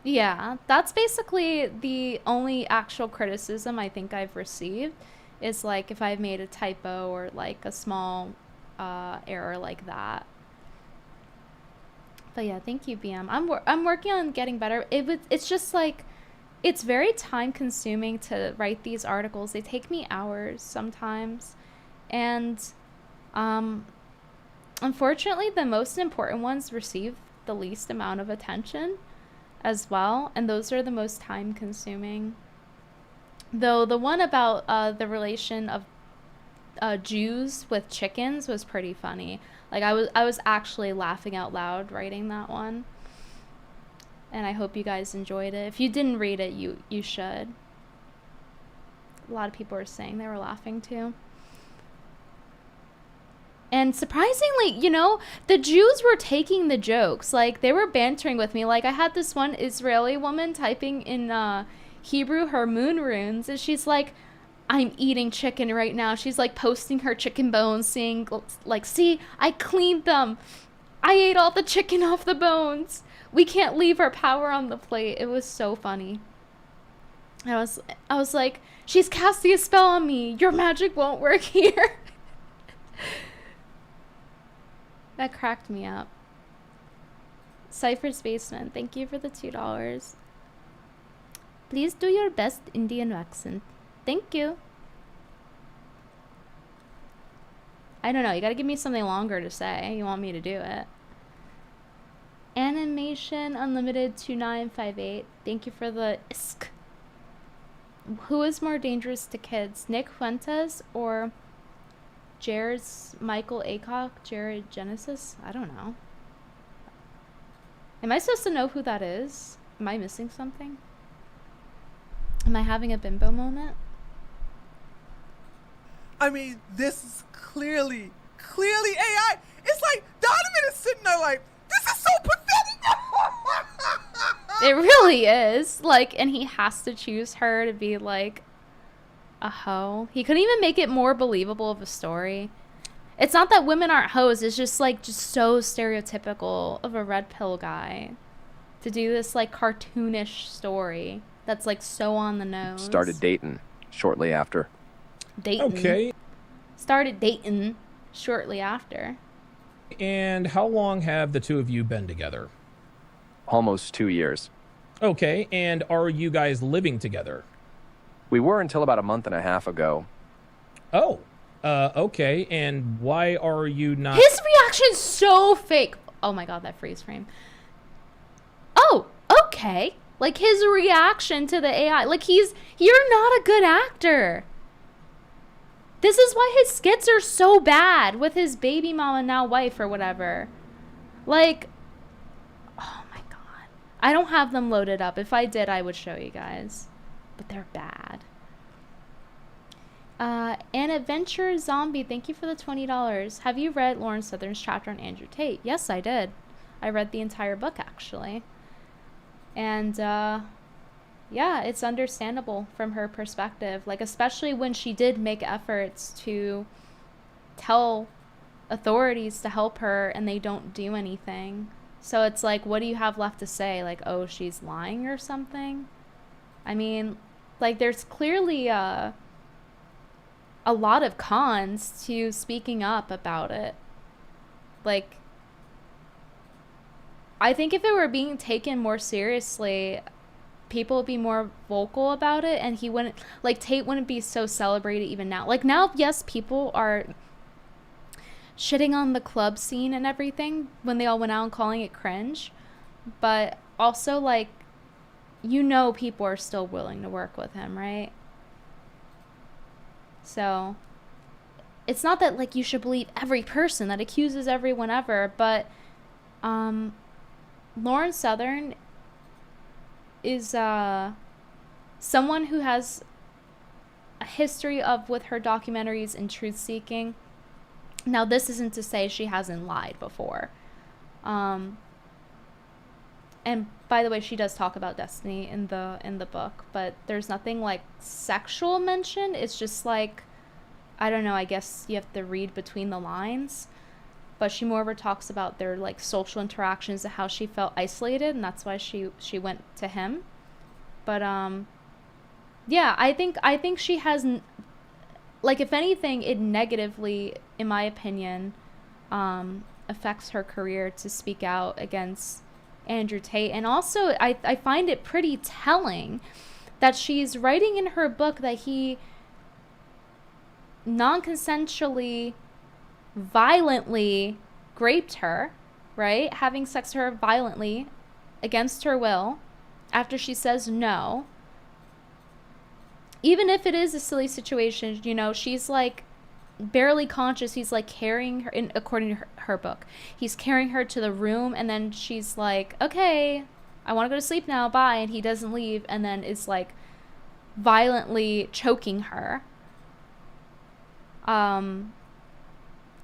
S1: Yeah, that's basically the only actual criticism I think I've received is, like, if I've made a typo or, like, a small error like that. But yeah, thank you, BM. I'm working on getting better. It's just, like, it's very time consuming to write these articles. They take me hours sometimes. And unfortunately, the most important ones receive the least amount of attention as well, and those are the most time consuming. Though the one about the relation of Jews with chickens was pretty funny. Like, I was actually laughing out loud writing that one, and I hope you guys enjoyed it. If you didn't read it, you should. A lot of people were saying they were laughing too. And surprisingly, you know, the Jews were taking the jokes. Like, they were bantering with me. Like, I had this one Israeli woman typing in Hebrew her moon runes, and she's like, I'm eating chicken right now. She's, like, posting her chicken bones, saying, like, see, I cleaned them. I ate all the chicken off the bones. We can't leave our power on the plate. It was so funny. I was like, she's casting a spell on me. Your magic won't work here. That cracked me up. Cypher's Basement, thank you for the $2. Please do your best Indian accent. Thank you. I don't know, you gotta give me something longer to say. You want me to do it. Animation Unlimited 2958. Thank you for the isk. Who is more dangerous to kids, Nick Fuentes or Jared's Michael Acock? Jared Genesis? I don't know. Am I supposed to know who that is? Am I missing something? Am I having a bimbo moment?
S4: I mean, this is clearly AI. It's like Donovan is sitting there like, this is so pathetic.
S1: It really is. Like, and he has to choose her to be like a hoe. He couldn't even make it more believable of a story. It's not that women aren't hoes. It's just like so stereotypical of a red pill guy to do this like cartoonish story that's like so on the nose.
S6: Started dating shortly after.
S5: Okay.
S1: Started dating shortly after.
S5: And how long have the two of you been together?
S6: Almost 2 years.
S5: Okay. And are you guys living together?
S6: We were until about a month and a half ago.
S5: Oh. Okay. And why are you not?
S1: His reaction's so fake. Oh my god, that freeze frame. Oh, okay. Like his reaction to the AI. Like you're not a good actor. This is why his skits are so bad with his baby mama, now wife or whatever. Like, oh my god. I don't have them loaded up. If I did, I would show you guys. But they're bad. An Adventure Zombie, thank you for the $20. Have you read Lauren Southern's chapter on Andrew Tate? Yes, I did. I read the entire book, actually. And, yeah, it's understandable from her perspective. Like, especially when she did make efforts to tell authorities to help her and they don't do anything. So it's like, what do you have left to say? Like, oh, she's lying or something? I mean, like, there's clearly a lot of cons to speaking up about it. Like, I think if it were being taken more seriously, people would be more vocal about it, and he wouldn't, like, Tate wouldn't be so celebrated even now. Like, now, yes, people are shitting on the club scene and everything when they all went out and calling it cringe, but also, like, you know, people are still willing to work with him, right? So it's not that, like, you should believe every person that accuses everyone ever, but Lauren Southern is someone who has a history of, with her documentaries and truth seeking. Now, this isn't to say she hasn't lied before. And by the way, she does talk about Destiny in the book, but there's nothing like sexual mention. It's just like, I don't know, I guess you have to read between the lines. But she moreover talks about their like social interactions and how she felt isolated, and that's why she went to him. But yeah, I think she has, like, if anything, it negatively, in my opinion, affects her career to speak out against Andrew Tate. And also, I find it pretty telling that she's writing in her book that he non-consensually, violently raped her, right? Having sex with her violently against her will after she says no. Even if it is a silly situation, you know, she's like barely conscious. He's like carrying her, according to her book, he's carrying her to the room, and then she's like, okay, I want to go to sleep now, bye, and he doesn't leave, and then is like violently choking her.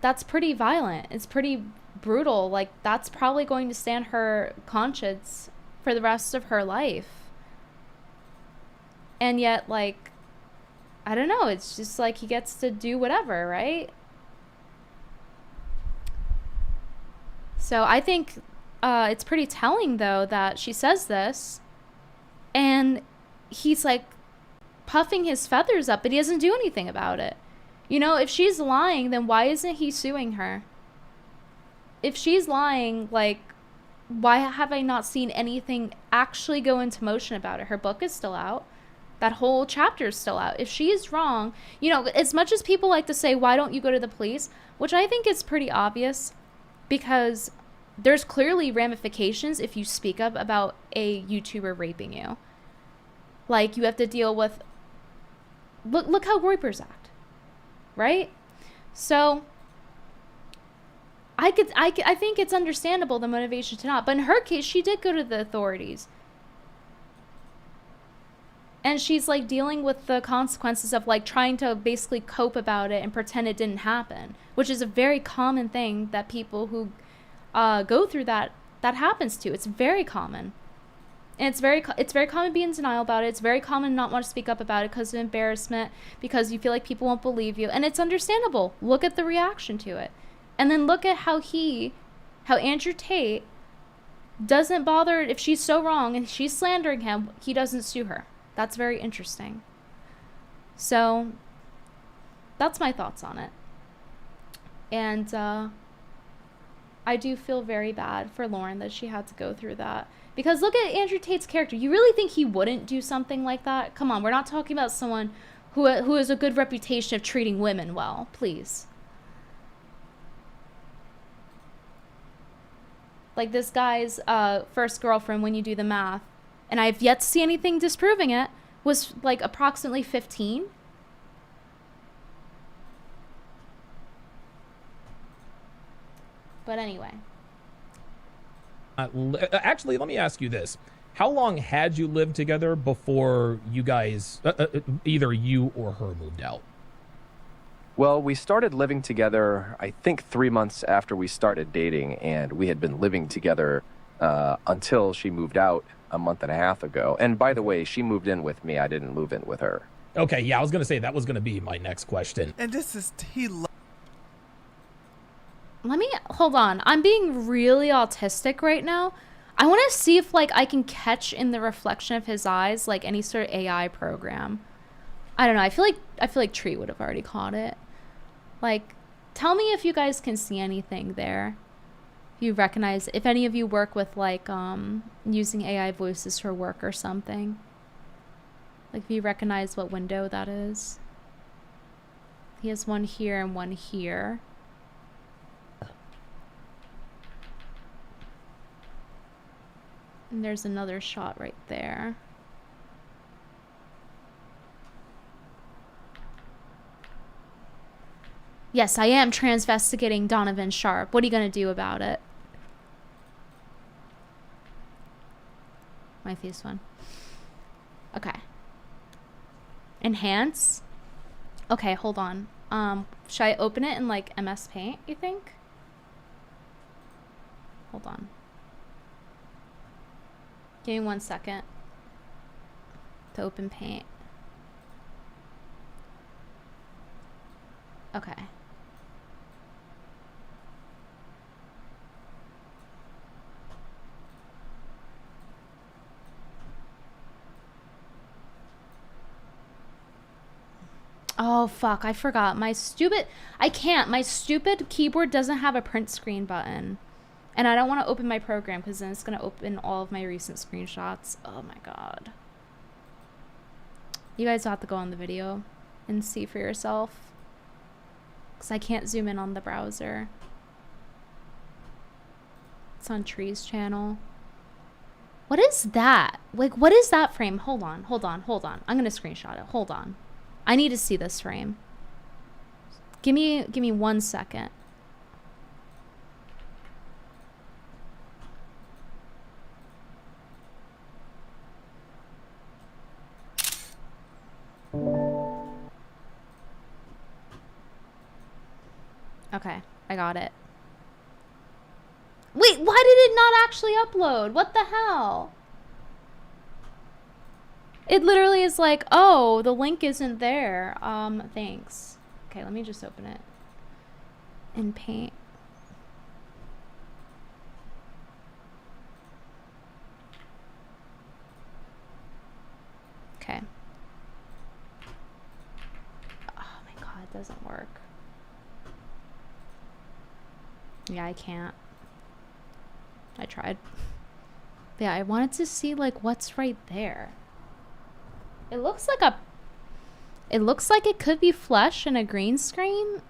S1: That's pretty violent. It's pretty brutal. Like, that's probably going to stand her conscience for the rest of her life. And yet, like, I don't know, it's just like he gets to do whatever, right? So I think it's pretty telling, though, that she says this and he's like puffing his feathers up, but he doesn't do anything about it. You know, if she's lying, then why isn't he suing her? If she's lying, like, why have I not seen anything actually go into motion about it? Her book is still out. That whole chapter is still out. If she's wrong, you know, as much as people like to say, why don't you go to the police? Which I think is pretty obvious, because there's clearly ramifications if you speak up about a YouTuber raping you. Like, you have to deal with, look how Reupers act, right? So I think it's understandable, the motivation to not. But in her case, she did go to the authorities. And she's like dealing with the consequences of like trying to basically cope about it and pretend it didn't happen, which is a very common thing that people who go through that happens to. It's very common. And it's very common to be in denial about it. It's very common to not want to speak up about it because of embarrassment, because you feel like people won't believe you. And it's understandable. Look at the reaction to it. And then look at how Andrew Tate doesn't bother, if she's so wrong and she's slandering him, he doesn't sue her. That's very interesting. So that's my thoughts on it. And I do feel very bad for Lauren that she had to go through that. Because look at Andrew Tate's character. You really think he wouldn't do something like that? Come on, we're not talking about someone who has a good reputation of treating women well. Please. Like this guy's first girlfriend, when you do the math, and I've yet to see anything disproving it, was like approximately 15. But anyway.
S5: Actually, let me ask you this. How long had you lived together before you guys, either you or her, moved out?
S6: Well, we started living together, I think 3 months after we started dating, and we had been living together until she moved out a month and a half ago. And by the way, she moved in with me. I didn't move in with her.
S5: Okay, yeah, I was going to say that was going to be my next question.
S4: And this is
S1: Let me hold on. I'm being really autistic right now. I want to see if like I can catch in the reflection of his eyes like any sort of AI program. I don't know. I feel like Tree would have already caught it. Like, tell me if you guys can see anything there. If you recognize, if any of you work with like using AI voices for work or something. Like if you recognize what window that is. He has one here and one here. And there's another shot right there. Yes, I am transvestigating Donovan Sharp. What are you going to do about it? My face one. Okay. Enhance. Okay, hold on. Should I open it in like MS Paint, you think? Hold on. Give me 1 second to open Paint. Okay. Oh, fuck. I forgot. My stupid keyboard doesn't have a print screen button. And I don't want to open my program because then it's going to open all of my recent screenshots. Oh my god. You guys will have to go on the video and see for yourself. Because I can't zoom in on the browser. It's on Tree's channel. What is that? Like, what is that frame? Hold on. I'm going to screenshot it. Hold on. I need to see this frame. Give me 1 second. Okay, I got it. Wait, why did it not actually upload? What the hell? It literally is like, oh, the link isn't there. Thanks. Okay, let me just open it in Paint. Okay. Oh my god, it doesn't work. Yeah, I can't. I tried. But yeah, I wanted to see like what's right there. It looks like it could be flesh and a green screen.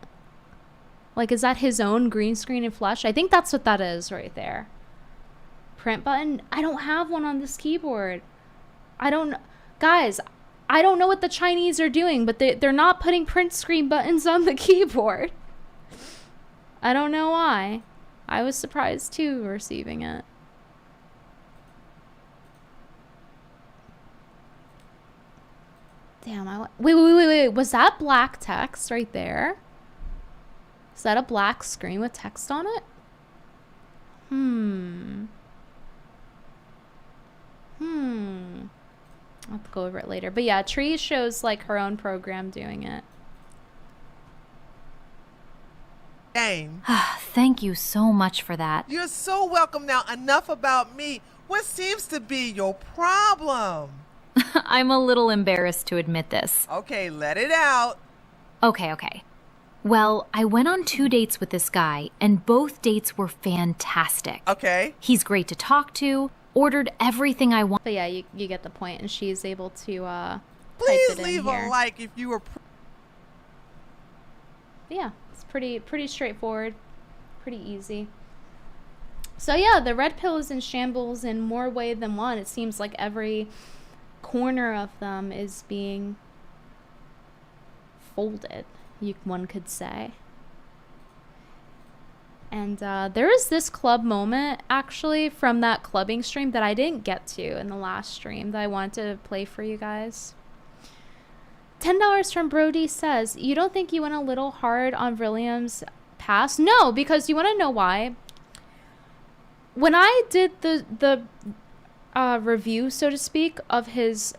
S1: Like, is that his own green screen and flesh? I think that's what that is right there. Print button. I don't have one on this keyboard. Guys, I don't know what the Chinese are doing, but they're not putting print screen buttons on the keyboard. I don't know why. I was surprised too receiving it. Damn, wait. Was that black text right there? Is that a black screen with text on it? I'll have to go over it later. But yeah, Tree shows like her own program doing it.
S4: Game.
S8: Thank you so much for that.
S4: You're so welcome. Now, enough about me. What seems to be your problem?
S8: I'm a little embarrassed to admit this.
S4: Okay, let it out.
S8: Okay. Well, I went on 2 dates with this guy, and both dates were fantastic.
S4: Okay.
S8: He's great to talk to, ordered everything I want.
S1: But yeah, you get the point, and she's able to type
S4: Please
S1: it in
S4: leave
S1: here.
S4: a like if you were.
S1: Yeah, it's pretty straightforward, pretty easy. So yeah, the red pill is in shambles in more way than one. It seems like every corner of them is being folded, one could say. And there is this club moment actually from that clubbing stream that I didn't get to in the last stream that I wanted to play for you guys. $10 from Brody says, you don't think you went a little hard on William's past? No, because you want to know why? When I did the review, so to speak, of his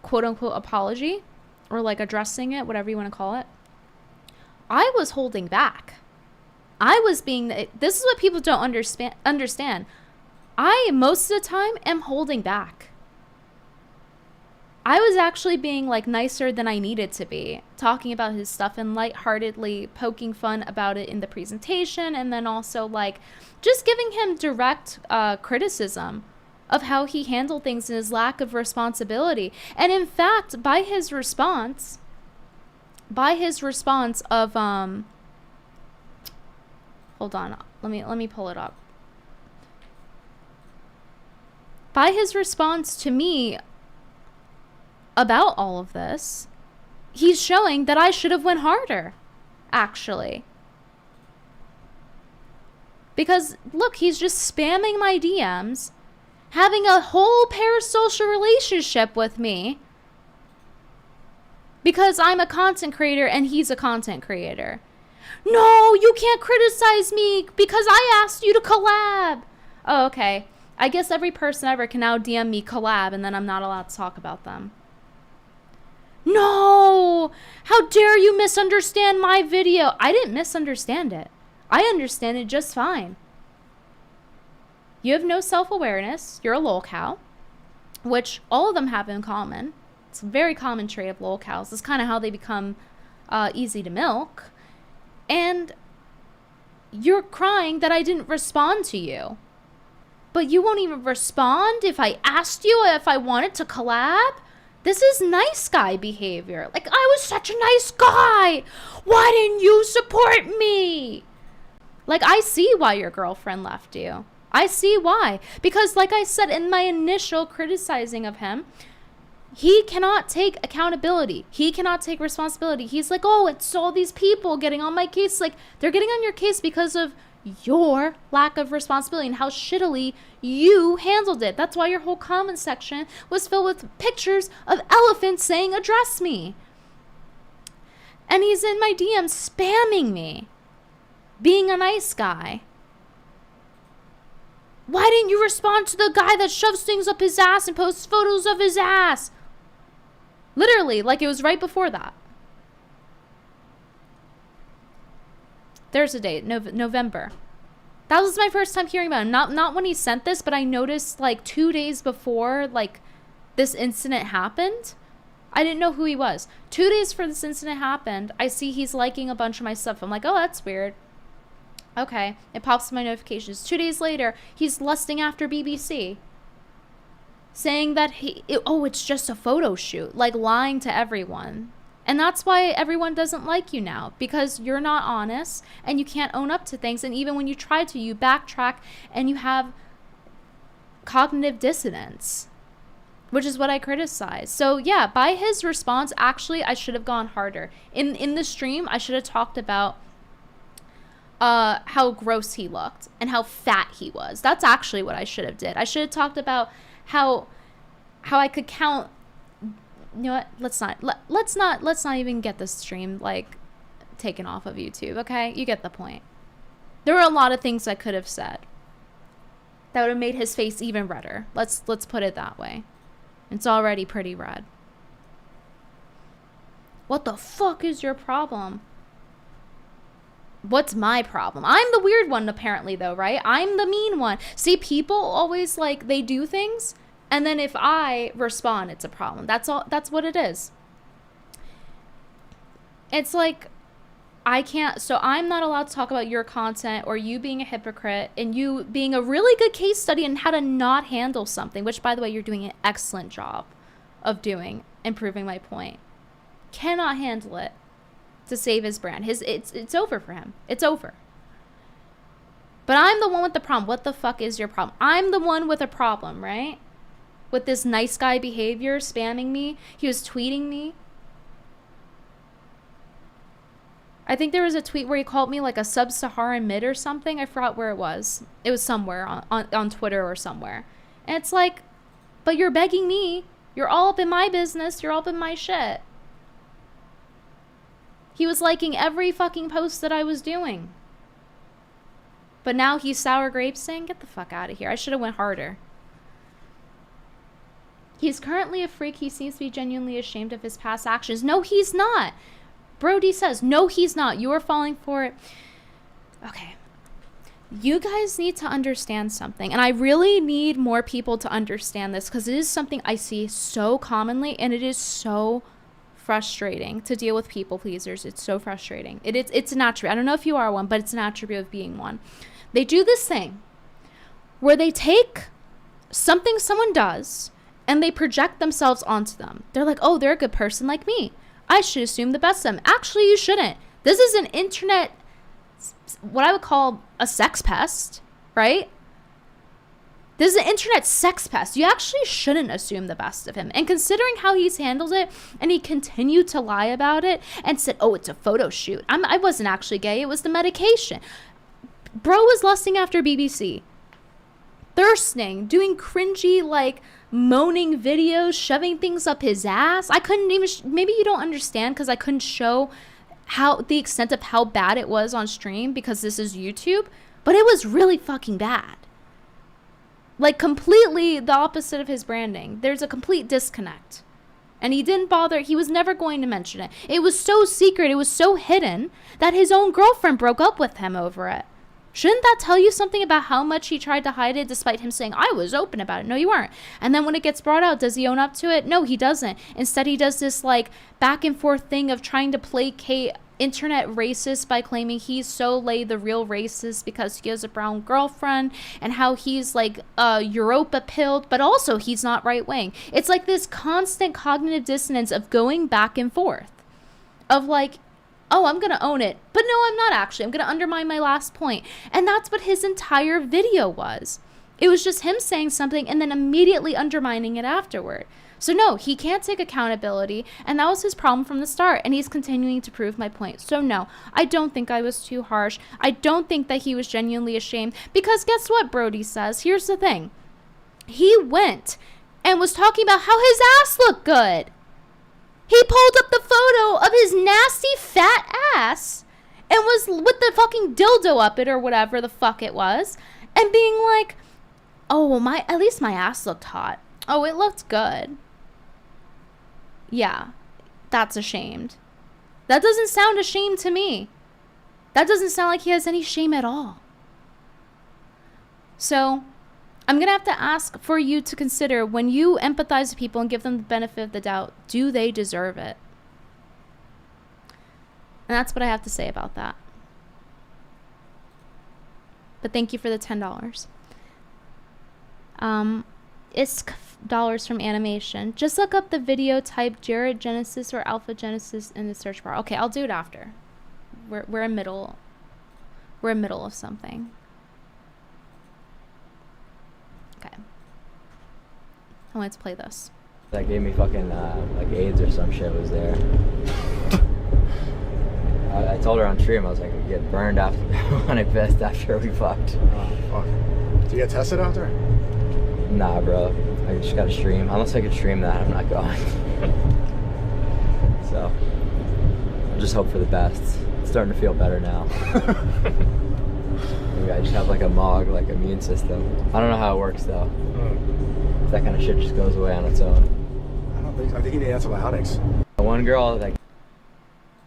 S1: quote-unquote apology, or like addressing it, whatever you want to call it, I was holding back. I was being... This is what people don't understand. I, most of the time, am holding back. I was actually being like nicer than I needed to be, talking about his stuff and lightheartedly poking fun about it in the presentation, and then also like just giving him direct criticism of how he handled things and his lack of responsibility. And in fact, by his response of hold on, let me pull it up. By his response to me about all of this, he's showing that I should have went harder, actually. Because, look, he's just spamming my DMs, having a whole parasocial relationship with me, because I'm a content creator and he's a content creator. No, you can't criticize me because I asked you to collab. Oh, okay. I guess every person ever can now DM me collab and then I'm not allowed to talk about them. No! How dare you misunderstand my video? I didn't misunderstand it. I understand it just fine. You have no self-awareness. You're a lolcow, which all of them have in common. It's a very common trait of lolcows. It's kind of how they become easy to milk. And you're crying that I didn't respond to you. But you won't even respond if I asked you if I wanted to collab? This is nice guy behavior. Like, I was such a nice guy. Why didn't you support me? Like, I see why your girlfriend left you. I see why. Because, like I said in my initial criticizing of him, he cannot take accountability. He cannot take responsibility. He's like, oh, it's all these people getting on my case. Like, they're getting on your case because of your lack of responsibility and how shittily you handled it. That's why your whole comment section was filled with pictures of elephants saying, address me. And he's in my DMs spamming me, being a nice guy. Why didn't you respond to the guy that shoves things up his ass and posts photos of his ass? Literally, like it was right before that. There's a date, November. That was my first time hearing about him. Not when he sent this, but I noticed like 2 days before like this incident happened. I didn't know who he was. 2 days before this incident happened, I see he's liking a bunch of my stuff. I'm like, oh, that's weird. Okay, it pops in my notifications. 2 days later, he's lusting after BBC. Saying that it's just a photo shoot. Like lying to everyone. And that's why everyone doesn't like you now, because you're not honest and you can't own up to things. And even when you try to, you backtrack and you have cognitive dissonance, which is what I criticize. So yeah, by his response, actually, I should have gone harder. In the stream, I should have talked about how gross he looked and how fat he was. That's actually what I should have did. I should have talked about how I could count. You know what? Let's not even get this stream like taken off of YouTube. Okay, you get the point. There were a lot of things I could have said that would have made his face even redder. Let's put it that way. It's already pretty red. What the fuck is your problem? What's my problem? I'm the weird one apparently though, right? I'm the mean one. See, people always like, they do things, and then if I respond, it's a problem. That's all. That's what it is. It's like, I can't, so I'm not allowed to talk about your content or you being a hypocrite and you being a really good case study in how to not handle something, which by the way, you're doing an excellent job of doing and proving my point. Cannot handle it to save his brand. It's over for him. It's over. But I'm the one with the problem. What the fuck is your problem? I'm the one with a problem, right? With this nice guy behavior, spamming me. He was tweeting me. I think there was a tweet where he called me like a sub-Saharan mid or something. I forgot where it was. It was somewhere on Twitter or somewhere. And it's like, but you're begging me. You're all up in my business. You're all up in my shit. He was liking every fucking post that I was doing. But now he's sour grapes saying, get the fuck out of here. I should have went harder. He's currently a freak. He seems to be genuinely ashamed of his past actions. No, he's not. Brody says, no, he's not. You are falling for it. Okay. You guys need to understand something. And I really need more people to understand this because it is something I see so commonly and it is so frustrating to deal with people pleasers. It's so frustrating. It's an attribute. I don't know if you are one, but it's an attribute of being one. They do this thing where they take something someone does and they project themselves onto them. They're like, oh, they're a good person like me. I should assume the best of them. Actually, you shouldn't. This is an internet, what I would call a sex pest, right? This is an internet sex pest. You actually shouldn't assume the best of him. And considering how he's handled it, and he continued to lie about it, and said, oh, it's a photo shoot. I wasn't actually gay. It was the medication. Bro was lusting after BBC. Thirsting, doing cringy, like, moaning videos, shoving things up his ass. I couldn't even, maybe you don't understand because I couldn't show the extent of how bad it was on stream because this is YouTube, but it was really fucking bad. Like completely the opposite of his branding. There's a complete disconnect. And he didn't bother, he was never going to mention it. It was so secret, it was so hidden that his own girlfriend broke up with him over it. Shouldn't that tell you something about how much he tried to hide it despite him saying, I was open about it? No, you weren't. And then when it gets brought out, does he own up to it? No, he doesn't. Instead, he does this like back and forth thing of trying to placate internet racist by claiming he's the real racist because he has a brown girlfriend and how he's like Europa pilled, but also he's not right wing. It's like this constant cognitive dissonance of going back and forth of like, oh, I'm going to own it. But no, I'm not actually. I'm going to undermine my last point. And that's what his entire video was. It was just him saying something and then immediately undermining it afterward. So no, he can't take accountability. And that was his problem from the start. And he's continuing to prove my point. So no, I don't think I was too harsh. I don't think that he was genuinely ashamed. Because guess what Brody says? Here's the thing. He went and was talking about how his ass looked good. He pulled up the photo of his nasty fat ass and was with the fucking dildo up it or whatever the fuck it was and being like, oh, well, at least my ass looked hot. Oh, it looked good. Yeah, that's ashamed. That doesn't sound ashamed to me. That doesn't sound like he has any shame at all. So I'm going to have to ask for you to consider when you empathize with people and give them the benefit of the doubt, do they deserve it? And that's what I have to say about that. But thank you for the $10. $5 from animation. Just look up the video, type Jared Genesis or Alpha Genesis in the search bar. Okay, I'll do it after. We're in middle of something. Okay. Let's play this.
S9: That gave me fucking like AIDS or some shit was there. I told her on stream, I was like, I get burned after when I pissed after we fucked.
S10: Oh, fuck. Did you get tested after?
S9: Nah, bro. I just got to stream. Unless I could stream that, I'm not going. So, I'll just hope for the best. It's starting to feel better now. Maybe I just have like a MOG, like immune system. I don't know how it works though. That kind of shit just goes away on its own.
S10: I think you need antibiotics.
S9: One girl that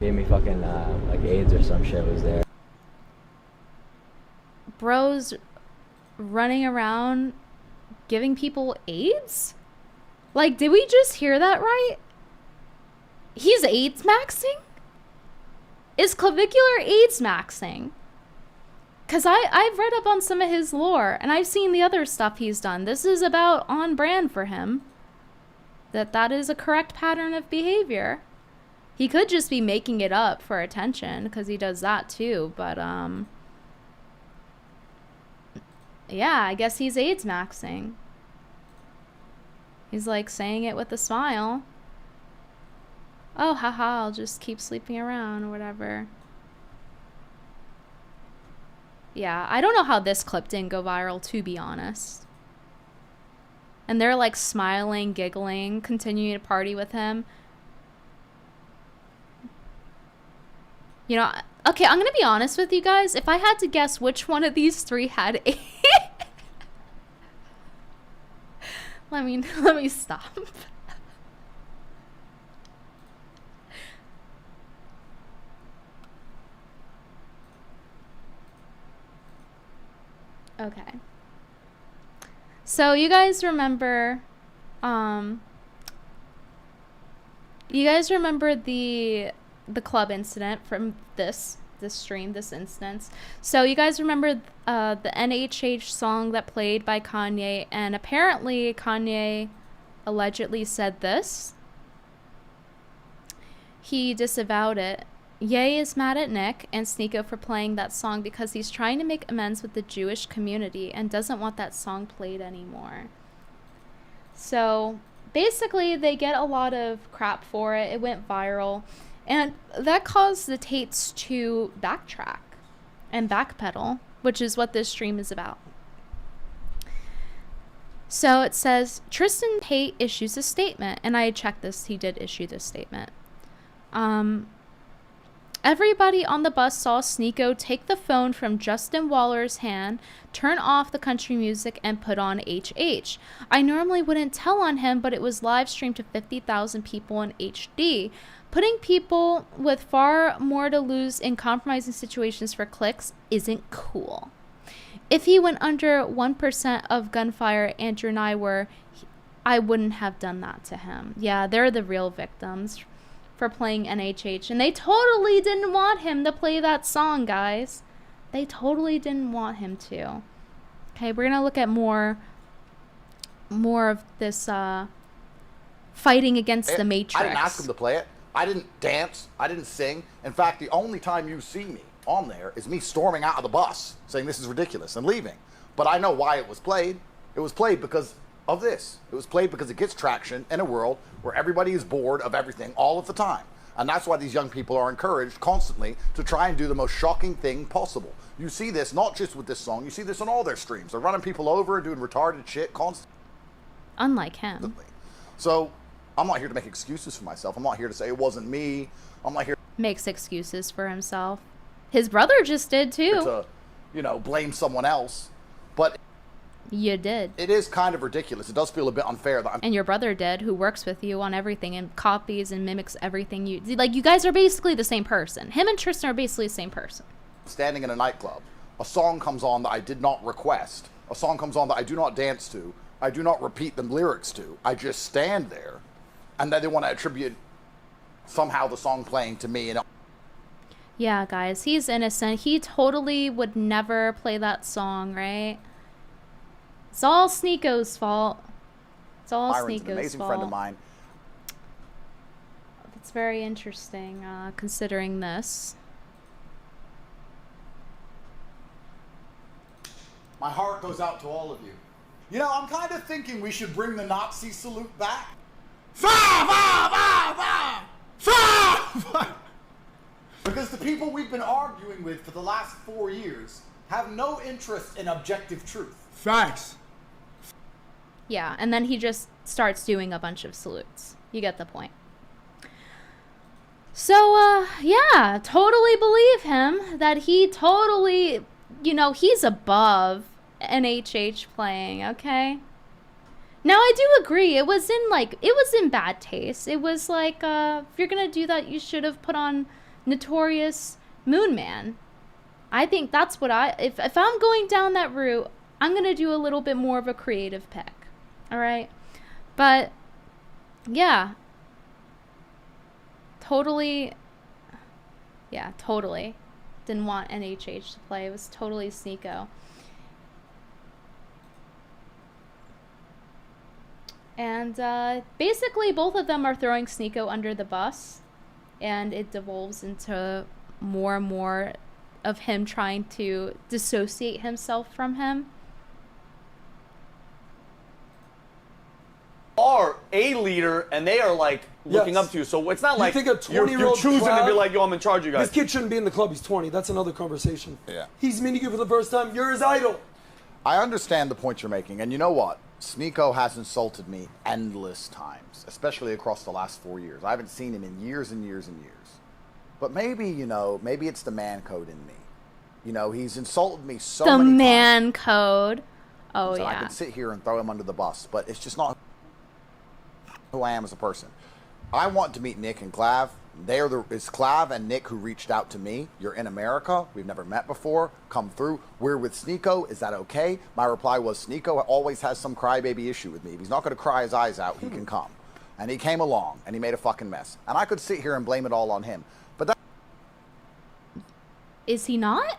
S9: gave me fucking like AIDS or some shit was there.
S1: Bro's running around giving people AIDS? Like, did we just hear that right? He's AIDS maxing? Is clavicular AIDS maxing? Because I've read up on some of his lore, and I've seen the other stuff he's done. This is about on brand for him. That is a correct pattern of behavior. He could just be making it up for attention, because he does that too, but, yeah, I guess he's AIDS maxing. He's like saying it with a smile. Oh, haha, I'll just keep sleeping around or whatever. Yeah, I don't know how this clip didn't go viral, to be honest. And they're like smiling, giggling, continuing to party with him. You know, okay, I'm gonna be honest with you guys. If I had to guess which one of these three had AIDS, let me stop. Okay. So you guys remember the club incident from this stream, this instance. So you guys remember the NHH song that played by Kanye, and apparently Kanye allegedly said this. He disavowed it. Ye is mad at Nick and Sneeko for playing that song because he's trying to make amends with the Jewish community and doesn't want that song played anymore. So basically they get a lot of crap for it. It went viral, and that caused the Tates to backtrack and backpedal, which is what this stream is about. So it says Tristan Tate issues a statement, and I checked this, he did issue this statement. Everybody on the bus saw Sneeko take the phone from Justin Waller's hand, turn off the country music, and put on HH. I normally wouldn't tell on him, but it was live streamed to 50,000 people in HD. Putting people with far more to lose in compromising situations for clicks isn't cool. If he went under 1% of gunfire, Andrew and I wouldn't have done that to him. Yeah, they're the real victims for playing NHH, and they totally didn't want him to play that song, guys. They totally didn't want him to. Okay, we're gonna look at more of this fighting against the Matrix.
S11: I didn't ask him to play it. I didn't dance. I didn't sing. In fact, the only time you see me on there is me storming out of the bus, saying this is ridiculous and leaving. But I know why it was played. It was played because of this. It was played because it gets traction in a world where everybody is bored of everything all of the time. And that's why these young people are encouraged constantly to try and do the most shocking thing possible. You see this not just with this song, you see this on all their streams. They're running people over and doing retarded shit constantly.
S1: Unlike him.
S11: So I'm not here to make excuses for myself. I'm not here to say it wasn't me. I'm not here
S1: makes excuses for himself. His brother just did too.
S11: To, you know, blame someone else. But
S1: you did.
S11: It is kind of ridiculous. It does feel a bit unfair that
S1: and your brother did, who works with you on everything and copies and mimics everything you like. You guys are basically the same person. Him and Tristan are basically the same person.
S11: Standing in a nightclub, a song comes on that I did not request. A song comes on that I do not dance to. I do not repeat the lyrics to. I just stand there, and then they want to attribute somehow the song playing to me.
S1: Yeah, guys, he's innocent. He totally would never play that song, right? It's all Sneeko's fault. It's all
S11: Byron's an
S1: Sneako's
S11: amazing
S1: fault.
S11: friend of mine.
S1: It's very interesting, considering this.
S11: My heart goes out to all of you. You know, I'm kind of thinking we should bring the Nazi salute back. Because the people we've been arguing with for the last 4 years have no interest in objective truth.
S10: Facts.
S1: Yeah, and then he just starts doing a bunch of salutes. You get the point. So, yeah, totally believe him that he totally, you know, he's above NHH playing, okay? Now, I do agree, it was in bad taste. It was like, if you're gonna do that, you should have put on Notorious Moon Man. I think that's what if I'm going down that route, I'm gonna do a little bit more of a creative pick. Alright? But, yeah. Totally. Didn't want NHH to play. It was totally Sneako. And basically both of them are throwing Sneako under the bus. And it devolves into more and more of him trying to dissociate himself from him.
S12: Are a leader and they are like looking up to you, so it's not like
S13: think a
S12: you're
S13: 20-year-old
S12: choosing to be
S13: crowd-
S12: like, yo, I'm in charge of you guys.
S13: This kid shouldn't be in the club. He's 20. That's another conversation.
S11: Yeah.
S13: He's meeting you for the first time. You're his idol.
S11: I understand the point you're making, and you know what? Sneako has insulted me endless times, especially across the last 4 years. I haven't seen him in years and years and years. But maybe, you know, maybe it's the man code in me. You know, he's insulted me so many times.
S1: The man code. Oh,
S11: So
S1: yeah.
S11: I could sit here and throw him under the bus, but it's just not who I am as a person. I want to meet Nick and Clav. It's Clav and Nick who reached out to me. You're in America. We've never met before. Come through. We're with Sneako. Is that okay? My reply was, Sneako always has some crybaby issue with me. If he's not going to cry his eyes out, he can come. And he came along, and he made a fucking mess. And I could sit here and blame it all on him. But that...
S1: Is he not?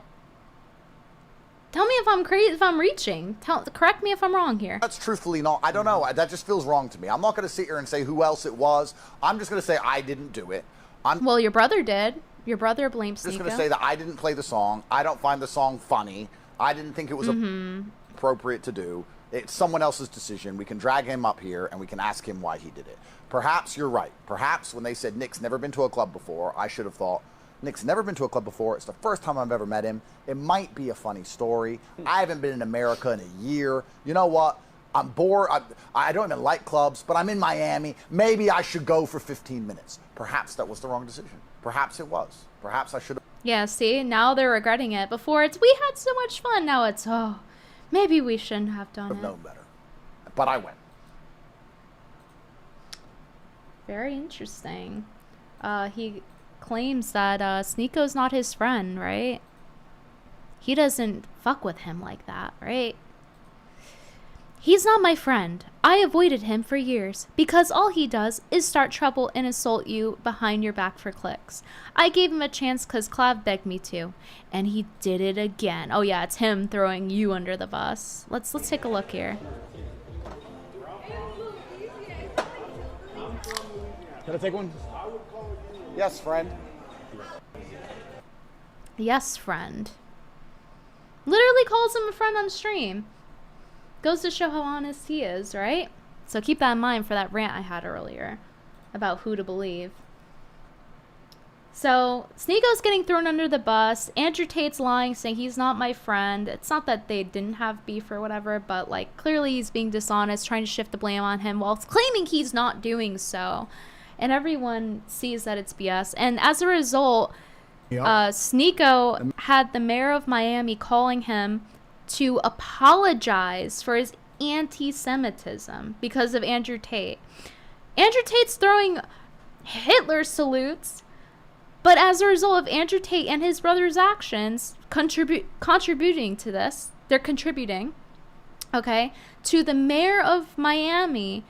S1: Tell me if I'm crazy, if I'm reaching. Correct me if I'm wrong here.
S11: That's truthfully not. I don't know. That just feels wrong to me. I'm not going to sit here and say who else it was. I'm just going to say I didn't do it.
S1: Well, your brother did. Your brother blamed Sneako.
S11: I'm just going to say that I didn't play the song. I don't find the song funny. I didn't think it was appropriate to do. It's someone else's decision. We can drag him up here and we can ask him why he did it. Perhaps you're right. Perhaps when they said Nick's never been to a club before, I should have thought, Nick's never been to a club before. It's the first time I've ever met him. It might be a funny story. I haven't been in America in a year. You know what? I'm bored. I don't even like clubs, but I'm in Miami. Maybe I should go for 15 minutes. Perhaps that was the wrong decision. Perhaps it was. Perhaps I should have.
S1: Yeah, see? Now they're regretting it. Before it's, we had so much fun. Now it's, oh, maybe we shouldn't have done it.
S11: Known better. But I went.
S1: Very interesting. He claims that Sneako's not his friend, right? He doesn't fuck with him like that, right? He's not my friend. I avoided him for years because all he does is start trouble and insult you behind your back for clicks. I gave him a chance because Clav begged me to, and he did it again. Oh yeah, it's him throwing you under the bus. Let's take a look here.
S10: Can I take one?
S11: Yes, friend.
S1: Yes, friend. Literally calls him a friend on stream. Goes to show how honest he is, right? So keep that in mind for that rant I had earlier about who to believe. So Sneako's getting thrown under the bus. Andrew Tate's lying, saying he's not my friend. It's not that they didn't have beef or whatever, but like clearly he's being dishonest, trying to shift the blame on him while claiming he's not doing so. And everyone sees that it's BS. And as a result, Sneako had the mayor of Miami calling him to apologize for his anti-Semitism because of Andrew Tate. Andrew Tate's throwing Hitler salutes, but as a result of Andrew Tate and his brother's actions contributing to this, they're contributing, okay, to the mayor of Miami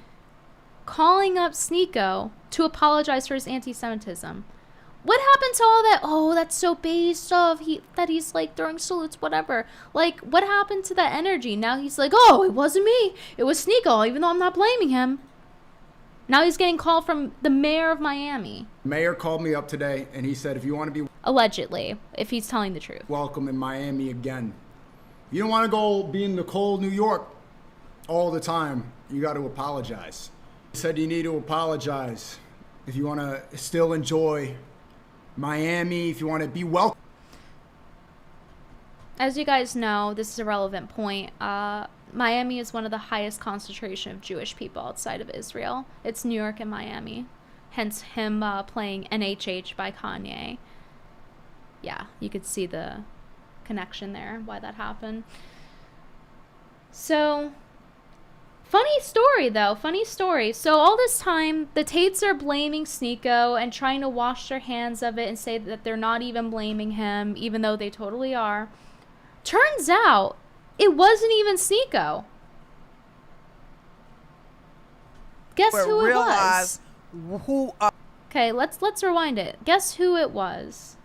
S1: calling up Sneako to apologize for his anti-Semitism. What happened to all that? Oh, that's so base stuff. That he's like throwing salutes, whatever. Like, what happened to that energy? Now he's like, oh, it wasn't me. It was Sneeko, even though I'm not blaming him. Now he's getting called from the mayor of Miami.
S10: Mayor called me up today and he said, if you want to be
S1: Allegedly, if he's telling the truth.
S10: welcome in Miami again, you don't want to go be in the cold New York all the time. You got to apologize. He said you need to apologize if you want to still enjoy Miami, if you want to be welcome.
S1: As you guys know, this is a relevant point. Miami is one of the highest concentration of Jewish people outside of Israel. It's New York and Miami. Hence him playing NHH by Kanye. Yeah, you could see the connection there, why that happened. So, funny story though, funny story. So all this time, the Tates are blaming Sneeko and trying to wash their hands of it and say that they're not even blaming him, even though they totally are. Turns out, it wasn't even Sneeko. Guess who it was? Okay, let's rewind it. Guess who it was?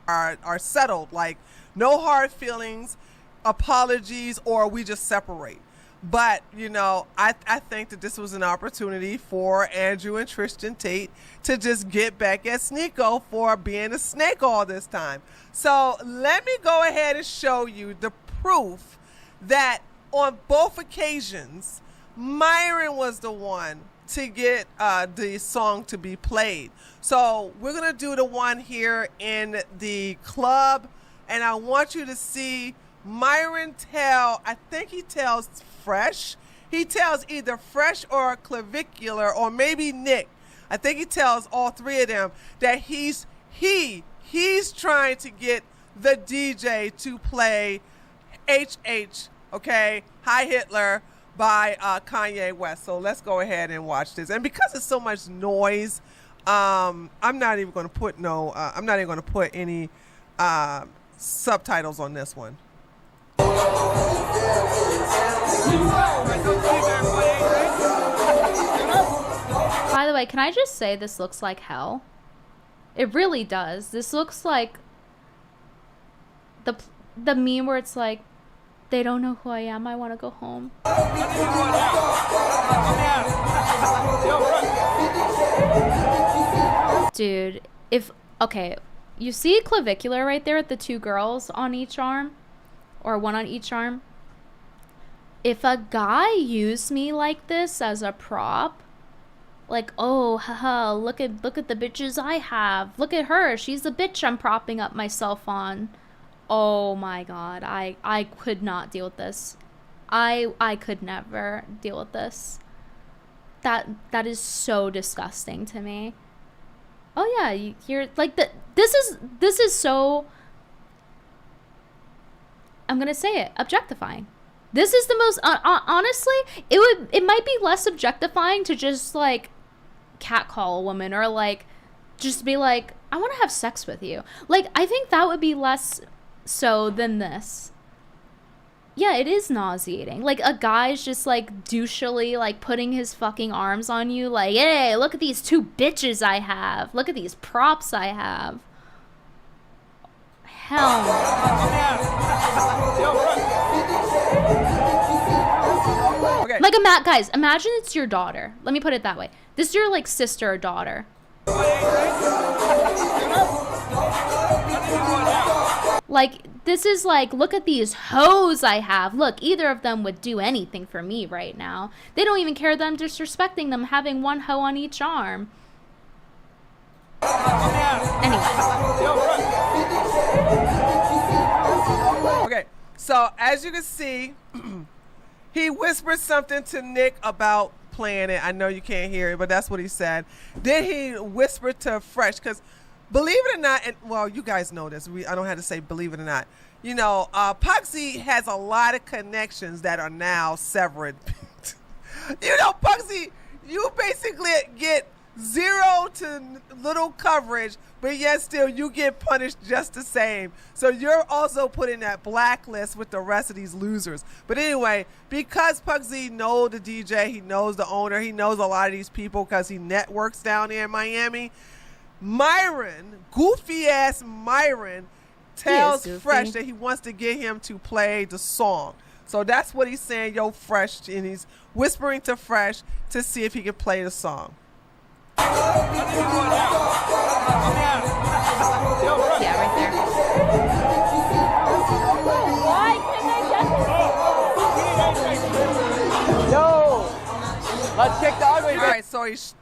S4: Are settled, like no hard feelings, apologies, or we just separate. But you know, I think that this was an opportunity for Andrew and Tristan Tate to just get back at Sneeko for being a snake all this time. So let me go ahead and show you the proof that on both occasions Myron was the one to get the song to be played. So we're gonna do the one here in the club, and I want you to see Myron tell, I think he tells Fresh. He tells either Fresh or Clavicular or maybe Nick. I think he tells all three of them that he's trying to get the DJ to play HH, okay, Hi Hitler by Kanye West. So let's go ahead and watch this. And because it's so much noise, I'm not even going to put I'm not even going to put any subtitles on this one.
S1: By the way, can I just say this looks like hell? It really does. This looks like the meme where it's like, they don't know who I am, I want to go home. Dude, okay, you see Clavicular right there with the two girls on each arm? Or one on each arm? If a guy used me like this as a prop, like, oh, haha, look at the bitches I have. Look at her, she's the bitch I'm propping up myself on. Oh my god, I could not deal with this. I could never deal with this. That is so disgusting to me. Oh yeah, you're like this is so, I'm gonna say it, objectifying. This is the most honestly, it might be less objectifying to just like catcall a woman or like just be like, I want to have sex with you. Like, I think that would be less so than this. Yeah, it is nauseating. Like, a guy's just like douchily like putting his fucking arms on you like, hey, look at these two bitches I have. Look at these props I have. Hell no.
S4: Okay.
S1: Like, guys, imagine it's your daughter. Let me put it that way. This is your like sister or daughter. Like, this is like, look at these hoes I have. Look, either of them would do anything for me right now. They don't even care that I'm disrespecting them having one hoe on each arm. Anyway.
S4: Okay, so as you can see, he whispered something to Nick about playing it. I know you can't hear it, but that's what he said. Then he whispered to Fresh, because believe it or not, and well, you guys know this. I don't have to say believe it or not. You know, Pugsy has a lot of connections that are now severed. You know, Pugsy, you basically get zero to little coverage, but yet still you get punished just the same. So you're also put in that blacklist with the rest of these losers. But anyway, because Pugsy knows the DJ, he knows the owner, he knows a lot of these people because he networks down there in Miami. Myron, goofy ass Myron, tells Fresh that he wants to get him to play the song. So that's what he's saying, yo, Fresh, and he's whispering to Fresh to see if he can play the song.
S1: Yeah, right there.
S12: Yo, let's kick the ugly.
S4: All right,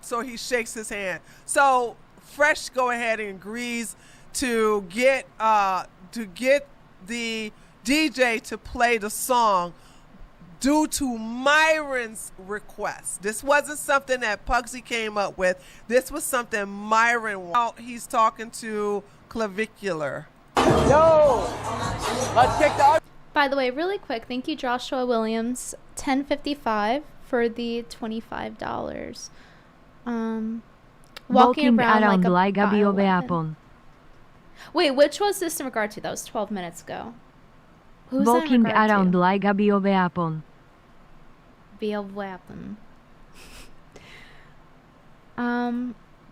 S4: so he shakes his hand. So Fresh go ahead and agrees to get the DJ to play the song due to Myron's request. This wasn't something that Pugsy came up with. This was something Myron wanted. He's talking to Clavicular.
S12: Yo, let's kick the.
S1: By the way, really quick, thank you, Joshua Williams, $10.55 for the $25. Walking around like a bioweapon. Wait, which was this in regard to? That was 12 minutes ago. Who's that in
S7: Walking
S1: regard to?
S7: around like a bioweapon.
S1: Bioweapon.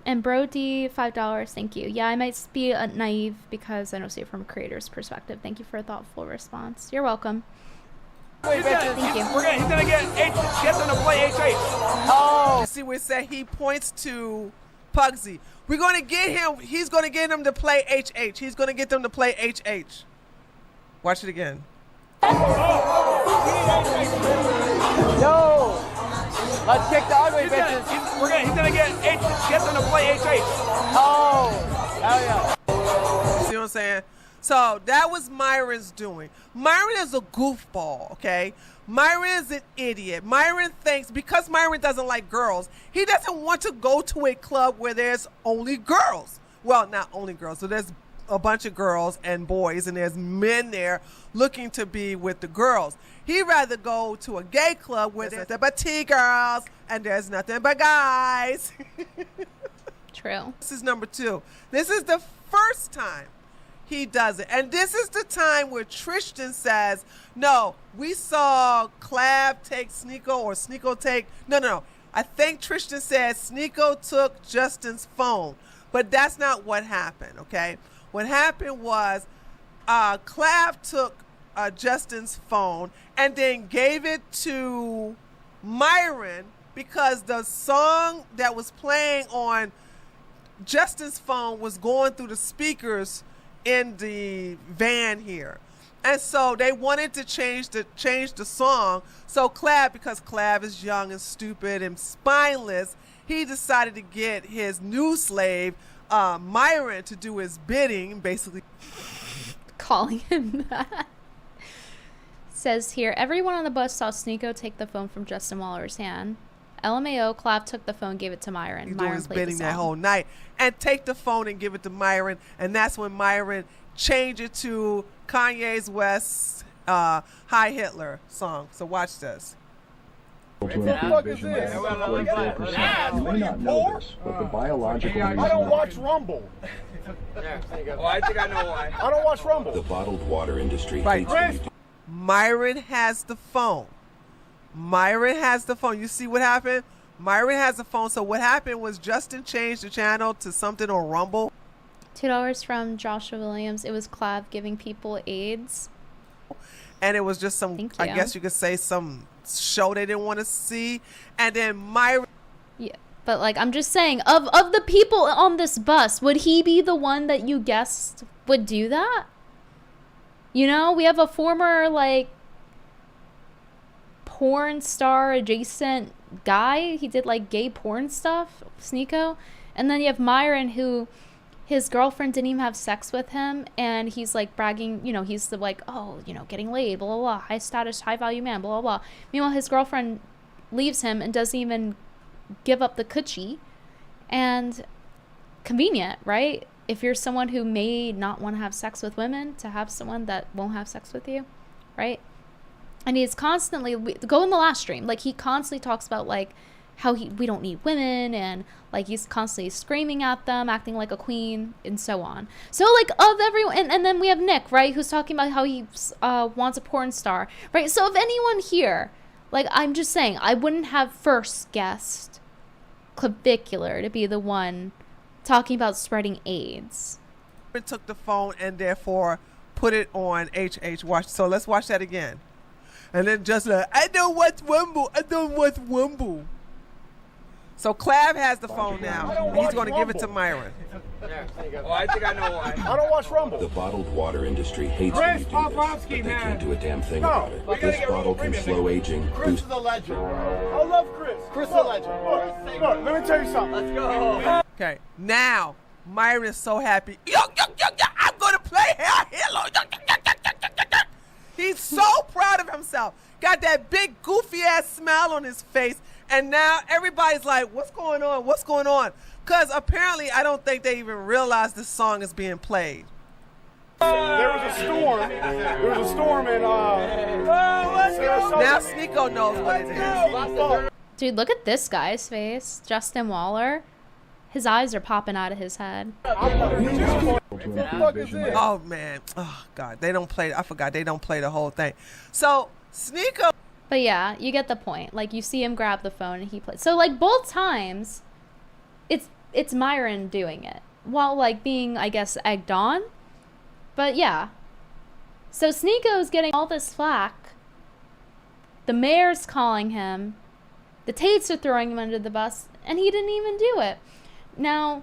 S1: And Brody, $5, thank you. Yeah, I might be naive because I don't see it from a creator's perspective. Thank you for a thoughtful response. You're welcome.
S12: Thank you.
S14: He's gonna get them to play HH.
S12: Oh.
S4: You see where it said he points to Pugsy. We're gonna get him. He's gonna get him to play HH. He's gonna get them to play HH. Watch it again.
S12: Yo, let's kick the ugly bitches.
S14: He's gonna get them to play HH.
S12: Oh, hell yeah.
S4: See what I'm saying? So that was Myron's doing. Myron is a goofball, okay? Myron is an idiot. Myron thinks, because Myron doesn't like girls, he doesn't want to go to a club where there's only girls. Well, not only girls. So there's a bunch of girls and boys, and there's men there looking to be with the girls. He'd rather go to a gay club where there's nothing but T-girls and there's nothing but guys.
S1: True.
S4: This is number 2. This is the first time he does it. And this is the time where Tristan says, no, we saw Clav take Sneeko or Sneeko take... No. I think Tristan said Sneeko took Justin's phone. But that's not what happened, okay? What happened was Clav took Justin's phone and then gave it to Myron because the song that was playing on Justin's phone was going through the speakers in the van here. And so they wanted to change the song. So Clav, because Clav is young and stupid and spineless, he decided to get his new slave, Myron, to do his bidding, basically.
S1: Calling him that. Says here, everyone on the bus saw Sneeko take the phone from Justin Waller's hand. LMAO, Clav took the phone, gave it to Myron.
S4: He
S1: Myron
S4: do his
S1: played
S4: bidding
S1: the
S4: that
S1: song.
S4: whole night. And take the phone and give it to Myron. And that's when Myron changed it to Kanye's West High Hitler song. So watch this.
S14: What the fuck is this?
S15: You may not know this, but the biological
S14: I don't watch Rumble.
S12: Oh, I think I know why.
S14: I don't watch Rumble.
S15: The bottled water industry.
S4: Right. Myron has the phone. Myron has the phone. You see what happened? Myron has the phone. So what happened was Justin changed the channel to something on Rumble.
S1: $2 from Joshua Williams. It was Clav giving people AIDS.
S4: And it was just some, I guess you could say, some show they didn't want to see. And then Myron.
S1: Yeah, but like I'm just saying, of the people on this bus, would he be the one that you guessed would do that? You know, we have a former like porn star adjacent guy. He did like gay porn stuff, Sneeko. And then you have Myron, who his girlfriend didn't even have sex with him, and he's like bragging, you know, he's the like, oh, you know, getting laid, blah, blah, blah, high status, high value man, blah, blah, blah. Meanwhile, his girlfriend leaves him and doesn't even give up the coochie. And convenient, right? If you're someone who may not want to have sex with women, to have someone that won't have sex with you, right? And he's constantly, go in the last stream, like he constantly talks about like how we don't need women, and like he's constantly screaming at them, acting like a queen, and so on. So like of everyone, and then we have Nick, right, who's talking about how he wants a porn star, right? So if anyone here, like I'm just saying, I wouldn't have first guessed Clavicular to be the one talking about spreading AIDS.
S4: Took the phone and therefore put it on HH. Watch. So let's watch that again. And then just like, I don't want Rumble. I don't want Rumble. So Clav has the phone now, and he's going to give it to Myron.
S14: Oh, I think I know why. I don't watch Rumble.
S16: The bottled water industry hates when you do this, but they can't do a damn thing about it.
S14: gotta
S16: This
S14: get
S16: bottle
S14: Rumble
S16: can
S14: Premium.
S16: slow aging,
S14: Chris
S16: boost
S14: is a legend. I love Chris. Chris is a legend. Look, let me tell you something. Let's go.
S4: Okay, now Myron is so happy. I'm going to play Halo. He's so proud of himself. Got that big goofy ass smile on his face. And now everybody's like, what's going on? What's going on? Because apparently I don't think they even realize this song is being played.
S14: There was a storm. There was a storm in
S4: Now Sneeko knows what it is.
S1: Dude, look at this guy's face. Justin Waller. His eyes are popping out of his head.
S4: Oh, man. Oh, God. They don't play. I forgot. They don't play the whole thing. So, Sneeko.
S1: But yeah, you get the point. Like, you see him grab the phone and he plays. So, like, both times, it's Myron doing it. While, like, being, I guess, egged on. But, yeah. So, Sneeko's getting all this flack. The mayor's calling him. The Tates are throwing him under the bus. And he didn't even do it. Now,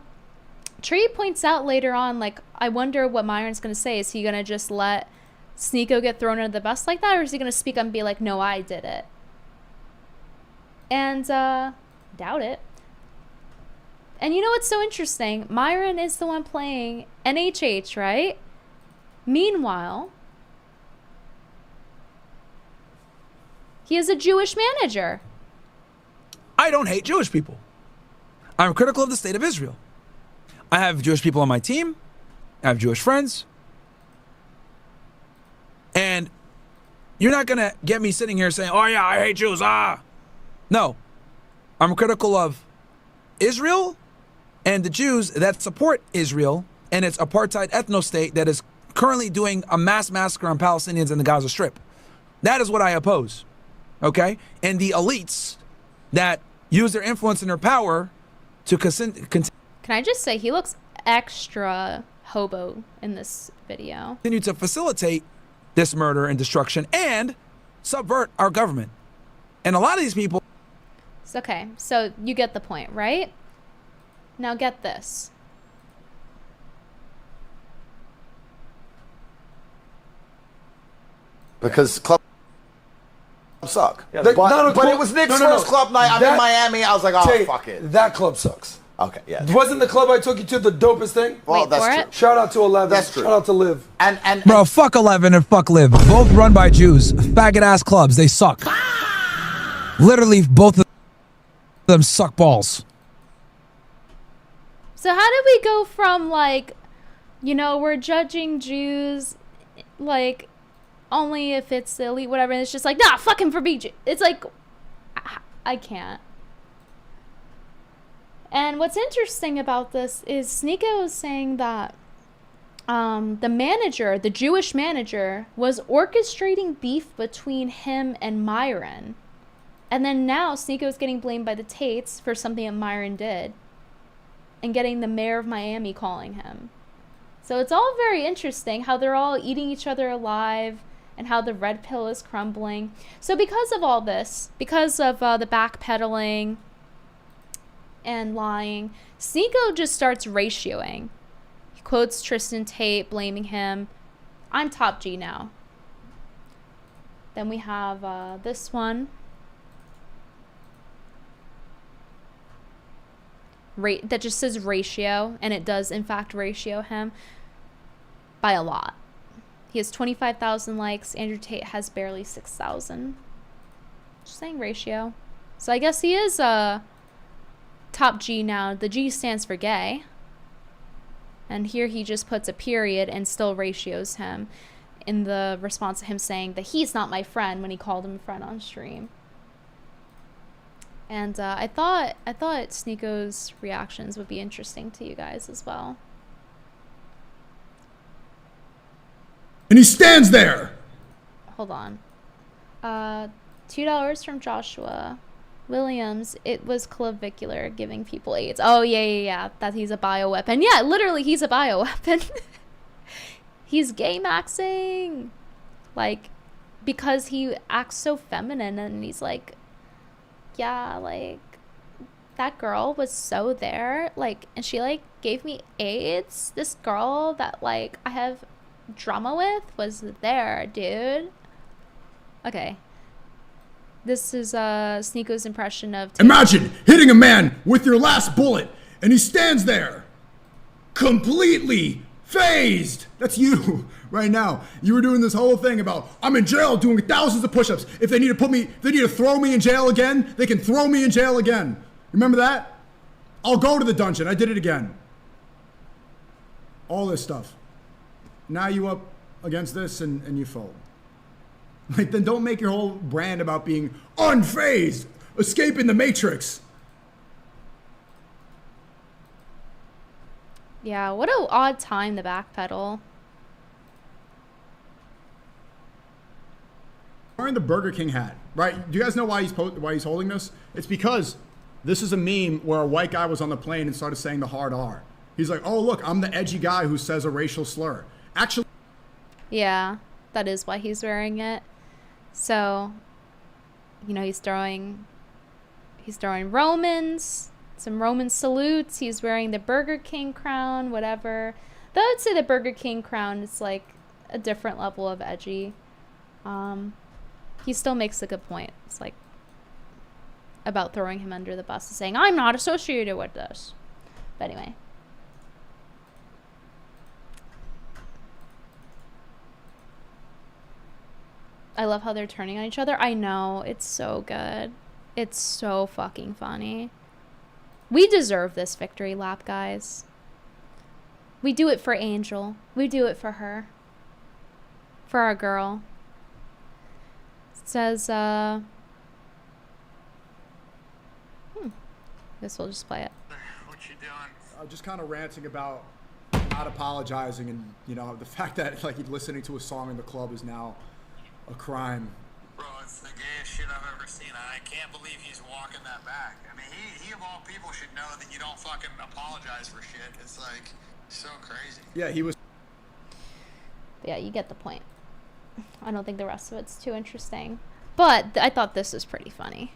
S1: Tree points out later on, like, I wonder what Myron's going to say. Is he going to just let Sneeko get thrown under the bus like that? Or is he going to speak up and be like, no, I did it? And, doubt it. And you know what's so interesting? Myron is the one playing NHH, right? Meanwhile, he is a Jewish manager.
S17: I don't hate Jewish people. I'm critical of the state of Israel. I have Jewish people on my team. I have Jewish friends. And you're not going to get me sitting here saying, oh yeah, I hate Jews, No. I'm critical of Israel and the Jews that support Israel and its apartheid ethno-state that is currently doing a mass massacre on Palestinians in the Gaza Strip. That is what I oppose. Okay? And the elites that use their influence and their power to
S1: Can I just say, he looks extra hobo in this video.
S17: continue to facilitate this murder and destruction and subvert our government. And a lot of these people...
S1: It's okay, so you get the point, right? Now get this.
S11: Because clubs suck.
S13: Yeah,
S11: but
S13: not a
S11: but
S13: club-
S11: it was Nick's
S13: no.
S11: first club night. I'm in Miami. I was like, oh,
S13: Tate,
S11: fuck it.
S13: That club sucks.
S11: Okay, yeah.
S13: Wasn't the club I took you to the dopest thing?
S11: Well, Wait, that's for true. it?
S13: Shout out to 11.
S11: That's true.
S13: Shout out to Liv.
S11: And
S17: Bro, fuck 11 and fuck Live. Both run by Jews. Faggot ass clubs. They suck. Literally, both of them suck balls.
S1: So how did we go from, like, you know, we're judging Jews, like, only if it's the elite, whatever, and it's just like, nah, fuck him for being Jew. It's like, I can't. And what's interesting about this is Sneeko is saying that the manager, the Jewish manager, was orchestrating beef between him and Myron. And then now Sneeko's getting blamed by the Tates for something that Myron did. And getting the mayor of Miami calling him. So it's all very interesting how they're all eating each other alive and how the red pill is crumbling. So because of all this, because of the backpedaling and lying, Sneeko just starts ratioing. He quotes Tristan Tate, blaming him. I'm top G now. Then we have this one. That just says ratio, and it does in fact ratio him by a lot. He has 25,000 likes. Andrew Tate has barely 6,000. Just saying ratio. So I guess he is top G now. The G stands for gay. And here he just puts a period and still ratios him in the response to him saying that he's not my friend when he called him a friend on stream. And I thought Sneeko's reactions would be interesting to you guys as well.
S10: And he stands there.
S1: Hold on. $2 from Joshua Williams. It was clavicular giving people AIDS. Oh yeah. That he's a bioweapon. Yeah, literally he's a bioweapon. He's gay maxing. Like, because he acts so feminine and he's like, yeah, like, that girl was so there, like, and she, like, gave me AIDS. This girl that, like, I have drama with was there, dude. Okay. This is, Sneeko's impression of...
S10: Imagine hitting a man with your last bullet, and he stands there, completely phased. That's you right now. You were doing this whole thing about, I'm in jail doing thousands of push-ups. If they need to throw me in jail again, they can throw me in jail again. Remember that? I'll go to the dungeon. I did it again. All this stuff. Now you up against this and you fold. Like, then don't make your whole brand about being unfazed, escaping the matrix.
S1: Yeah, what a odd time to backpedal.
S10: Wearing the Burger King hat, right? Do you guys know why he's holding this? It's because this is a meme where a white guy was on the plane and started saying the hard R. He's like, oh look, I'm the edgy guy who says a racial slur. Actually,
S1: yeah, that is why he's wearing it. So, you know, he's throwing Romans, some Roman salutes. He's wearing the Burger King crown, whatever. Though I would say the Burger King crown is like a different level of edgy. He still makes a good point. It's like about throwing him under the bus and saying, I'm not associated with this. But anyway. I love how they're turning on each other. I know. It's so good. It's so fucking funny. We deserve this victory lap, guys. We do it for Angel. We do it for her. For our girl. It says, Guess we'll just play it.
S10: What you doing? Just kind of ranting about not apologizing and, you know, the fact that, like, listening to a song in the club is now a crime.
S18: Bro, it's the gayest shit I've ever seen. I can't believe he's walking that back. I mean, he of all people should know that you don't fucking apologize for shit. It's like so crazy.
S10: Yeah, he was.
S1: Yeah, you get the point. I don't think the rest of it's too interesting. But I thought this was pretty funny.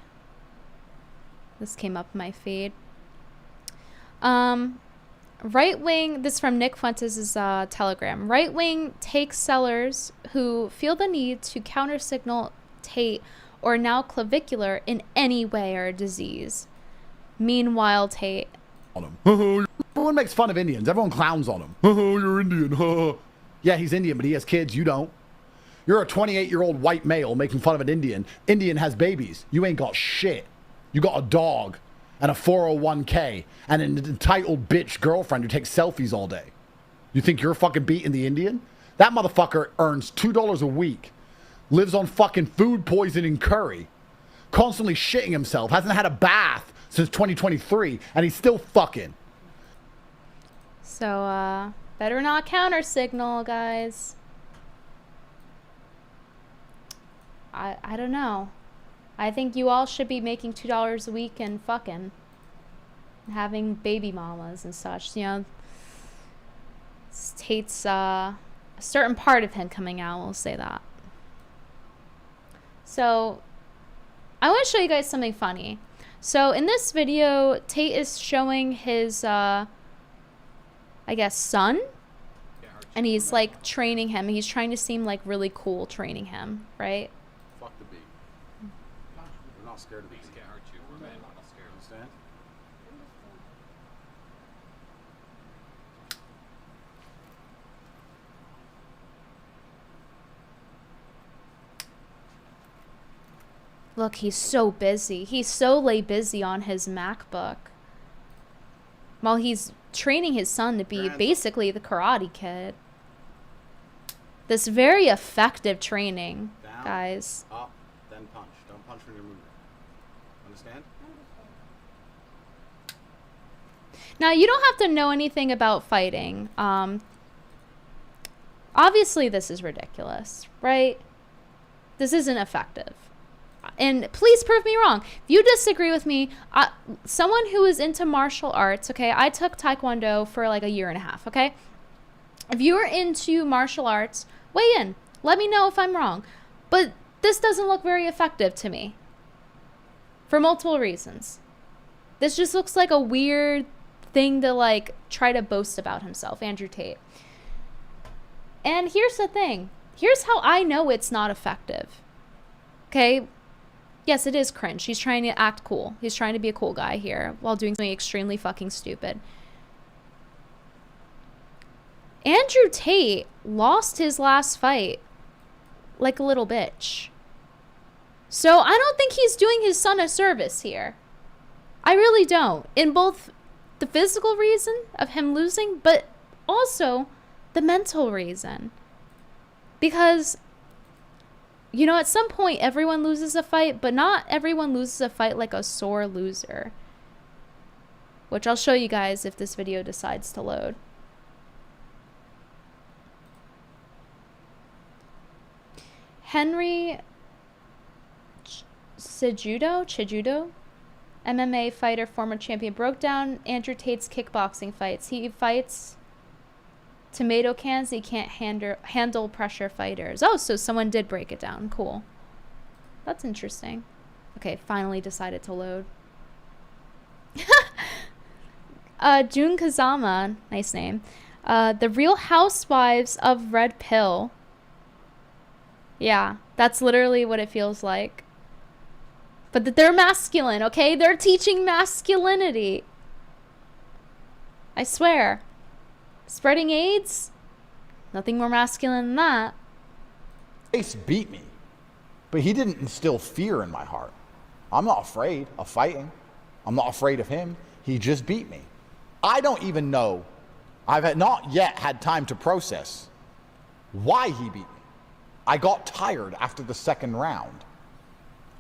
S1: This came up in my feed. Right wing, this is from Nick Fuentes' Telegram. Right wing takes sellers who feel the need to counter signal Tate or now clavicular in any way or disease. Meanwhile, Tate.
S11: On him. Everyone makes fun of Indians. Everyone clowns on him. You're Indian. Yeah, he's Indian, but he has kids. You don't. You're a 28-year-old white male making fun of an Indian. Indian has babies. You ain't got shit. You got a dog and a 401k and an entitled bitch girlfriend who takes selfies all day. You think you're fucking beating the Indian? That motherfucker earns $2 a week, lives on fucking food poisoning curry, constantly shitting himself, hasn't had a bath since 2023, and he's still fucking.
S1: So, better not counter signal, guys. I don't know. I think you all should be making $2 a week and fucking having baby mamas and such. You know, Tate's a certain part of him coming out. We'll say that. So I want to show you guys something funny. So in this video, Tate is showing his, I guess, son. And he's like training him. He's trying to seem like really cool training him, right?
S19: Fuck the beat. We're not scared of these. Can't hurt you. We're men. We're not scared. Understand?
S1: Look, he's so busy. He's so busy on his MacBook. While he's training his son to be basically the Karate Kid. This very effective training,
S11: Down,
S1: guys.
S11: up, then punch. Don't punch when you're moving.
S19: Understand?
S1: Now, you don't have to know anything about fighting. Obviously, this is ridiculous, right? This isn't effective. And please prove me wrong. If you disagree with me, someone who is into martial arts, okay, I took Taekwondo for like a year and a half, okay? If you are into martial arts, weigh in. Let me know if I'm wrong. But this doesn't look very effective to me. For multiple reasons. This just looks like a weird thing to like try to boast about himself, Andrew Tate. And here's the thing. Here's how I know it's not effective. Okay? Yes, it is cringe. He's trying to act cool. He's trying to be a cool guy here while doing something extremely fucking stupid. Andrew Tate lost his last fight like a little bitch. So I don't think he's doing his son a service here. I really don't. In both the physical reason of him losing, but also the mental reason. Because, you know, at some point everyone loses a fight, but not everyone loses a fight like a sore loser. Which I'll show you guys if this video decides to load. Henry Cejudo, MMA fighter, former champion, broke down Andrew Tate's kickboxing fights. He fights tomato cans. He can't handle pressure fighters. Oh, so someone did break it down. Cool. That's interesting. Okay, finally decided to load. Jun Kazama, nice name. The Real Housewives of Red Pill. Yeah, that's literally what it feels like. But they're masculine, okay? They're teaching masculinity. I swear. Spreading AIDS? Nothing more masculine than that.
S11: Ace beat me, but he didn't instill fear in my heart. I'm not afraid of fighting. I'm not afraid of him. He just beat me. I don't even know. I've not yet had time to process why he beat me. I got tired after the second round,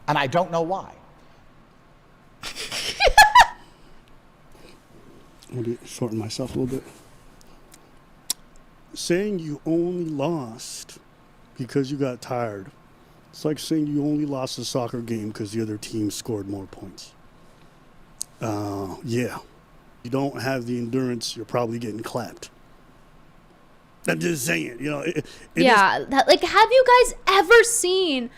S11: and I don't know why.
S20: I'm going to shorten myself a little bit. Saying you only lost because you got tired. It's like saying you only lost a soccer game because the other team scored more points. Yeah. You don't have the endurance, you're probably getting clapped. I'm just saying, you know.
S1: Yeah, like, have you guys ever seen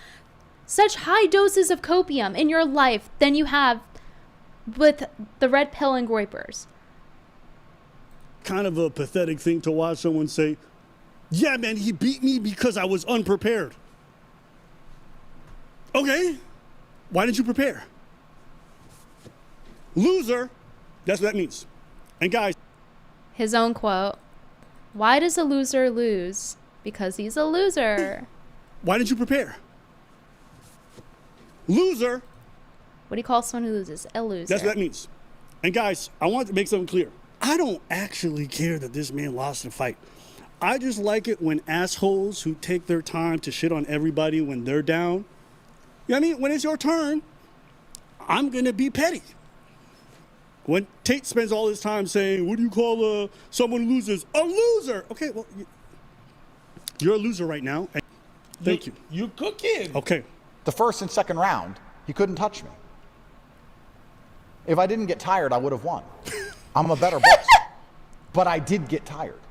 S1: such high doses of copium in your life than you have with the red pill and groypers?
S20: Kind of a pathetic thing to watch someone say, yeah, man, he beat me because I was unprepared. Okay, why didn't you prepare? Loser, that's what that means. And guys.
S1: His own quote. Why does a loser lose? Because he's a loser.
S20: Why didn't you prepare? Loser.
S1: What do you call someone who loses? A loser.
S20: That's what that means. And guys, I want to make something clear. I don't actually care that this man lost the fight. I just like it when assholes who take their time to shit on everybody when they're down. You know what I mean? When it's your turn, I'm going to be petty. When Tate spends all his time saying, what do you call someone who loses? A loser! Okay, well, you're a loser right now. Thank you.
S11: You cooking.
S20: Okay.
S11: The first and second round, he couldn't touch me. If I didn't get tired, I would have won. I'm a better boxer. But I did get tired.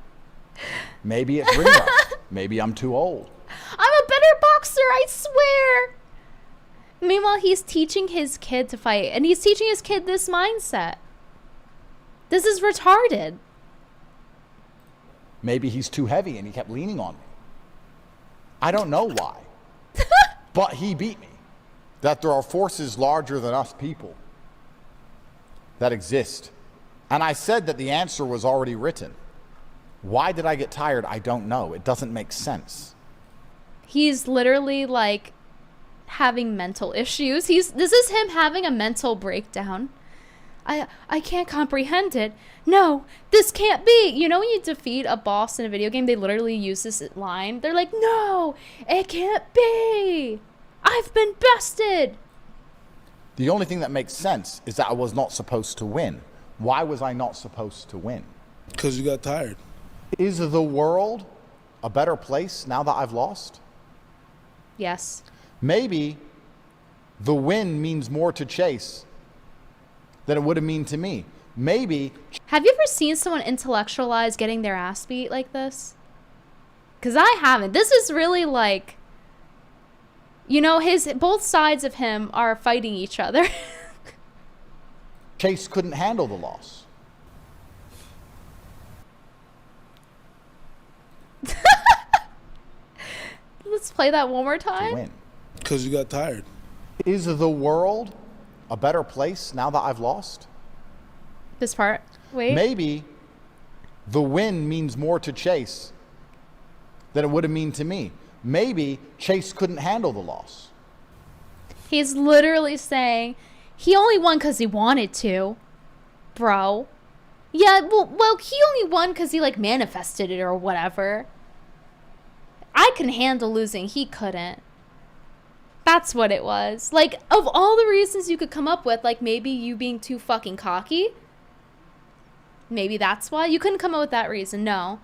S11: Maybe it's ring rust. Maybe I'm too old.
S1: I'm a better boxer, I swear. Meanwhile, he's teaching his kid to fight. And he's teaching his kid this mindset. This is retarded.
S11: Maybe he's too heavy and he kept leaning on me. I don't know why. But he beat me. That there are forces larger than us people that exist. And I said that the answer was already written. Why did I get tired? I don't know. It doesn't make sense.
S1: He's literally like having mental issues. This is him having a mental breakdown. I can't comprehend it. No, this can't be. You know when you defeat a boss in a video game, they literally use this line. They're like, no, it can't be. I've been bested.
S11: The only thing that makes sense is that I was not supposed to win. Why was I not supposed to win?
S13: Because you got tired.
S11: Is the world a better place now that I've lost?
S1: Yes.
S11: Maybe the win means more to Chase than it would have mean to me. Maybe.
S1: Have you ever seen someone intellectualize getting their ass beat like this? Because I haven't. This is really like, you know, both sides of him are fighting each other.
S11: Chase couldn't handle the loss.
S1: Let's play that one more time.
S11: To win.
S13: Because you got tired.
S11: Is the world a better place now that I've lost?
S1: This part. Wait.
S11: Maybe the win means more to Chase than it would have mean to me. Maybe Chase couldn't handle the loss.
S1: He's literally saying he only won because he wanted to, bro. Yeah, well, he only won because he like manifested it or whatever. I can handle losing. He couldn't. That's what it was. Like, of all the reasons you could come up with, like maybe you being too fucking cocky. Maybe that's why you couldn't come up with that reason. No,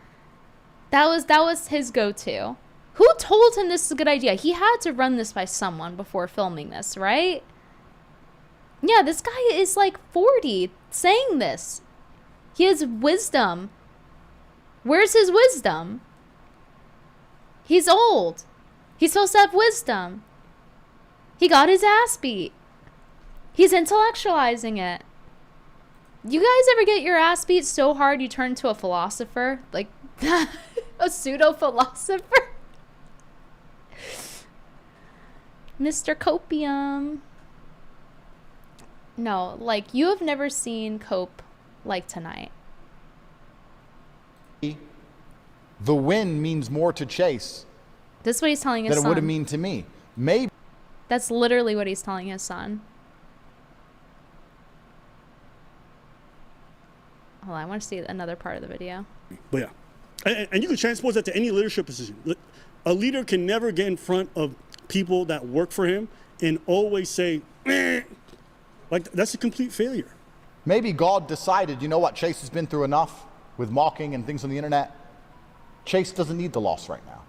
S1: that was his go-to. Who told him this is a good idea? He had to run this by someone before filming this, right? Yeah, this guy is like 40 saying this. He has wisdom. Where's his wisdom? He's old. He's supposed to have wisdom. He got his ass beat. He's intellectualizing it. You guys ever get your ass beat so hard you turn into a philosopher? Like, a pseudo-philosopher? Mr. Copium. No, like, you have never seen Cope like tonight.
S11: The win means more to Chase
S1: This is what he's telling his son.
S11: than it would have mean to me. Maybe.
S1: That's literally what he's telling his son. Hold on, I want to see another part of the video.
S20: But yeah, and you can transpose that to any leadership position. A leader can never get in front of people that work for him and always say, "Meh." Like, that's a complete failure.
S11: Maybe God decided, you know what, Chase has been through enough with mocking and things on the internet. Chase doesn't need the loss right now.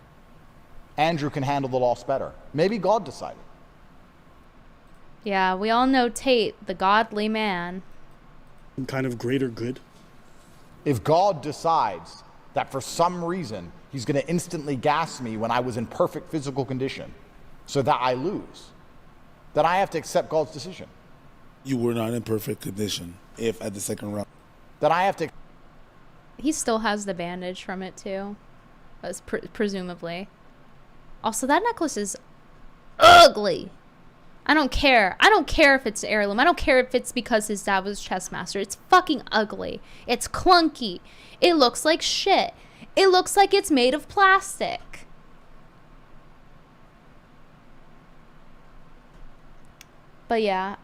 S11: Andrew can handle the loss better. Maybe God decided.
S1: Yeah, we all know Tate, the godly man.
S20: Some kind of greater good.
S11: If God decides that for some reason he's going to instantly gas me when I was in perfect physical condition so that I lose, then I have to accept God's decision.
S13: You were not in perfect condition if at the second round.
S11: Then I have to.
S1: He still has the bandage from it too, presumably. Also, that necklace is ugly. I don't care. I don't care if it's heirloom. I don't care if it's because his dad was chess master. It's fucking ugly. It's clunky. It looks like shit. It looks like it's made of plastic. But yeah,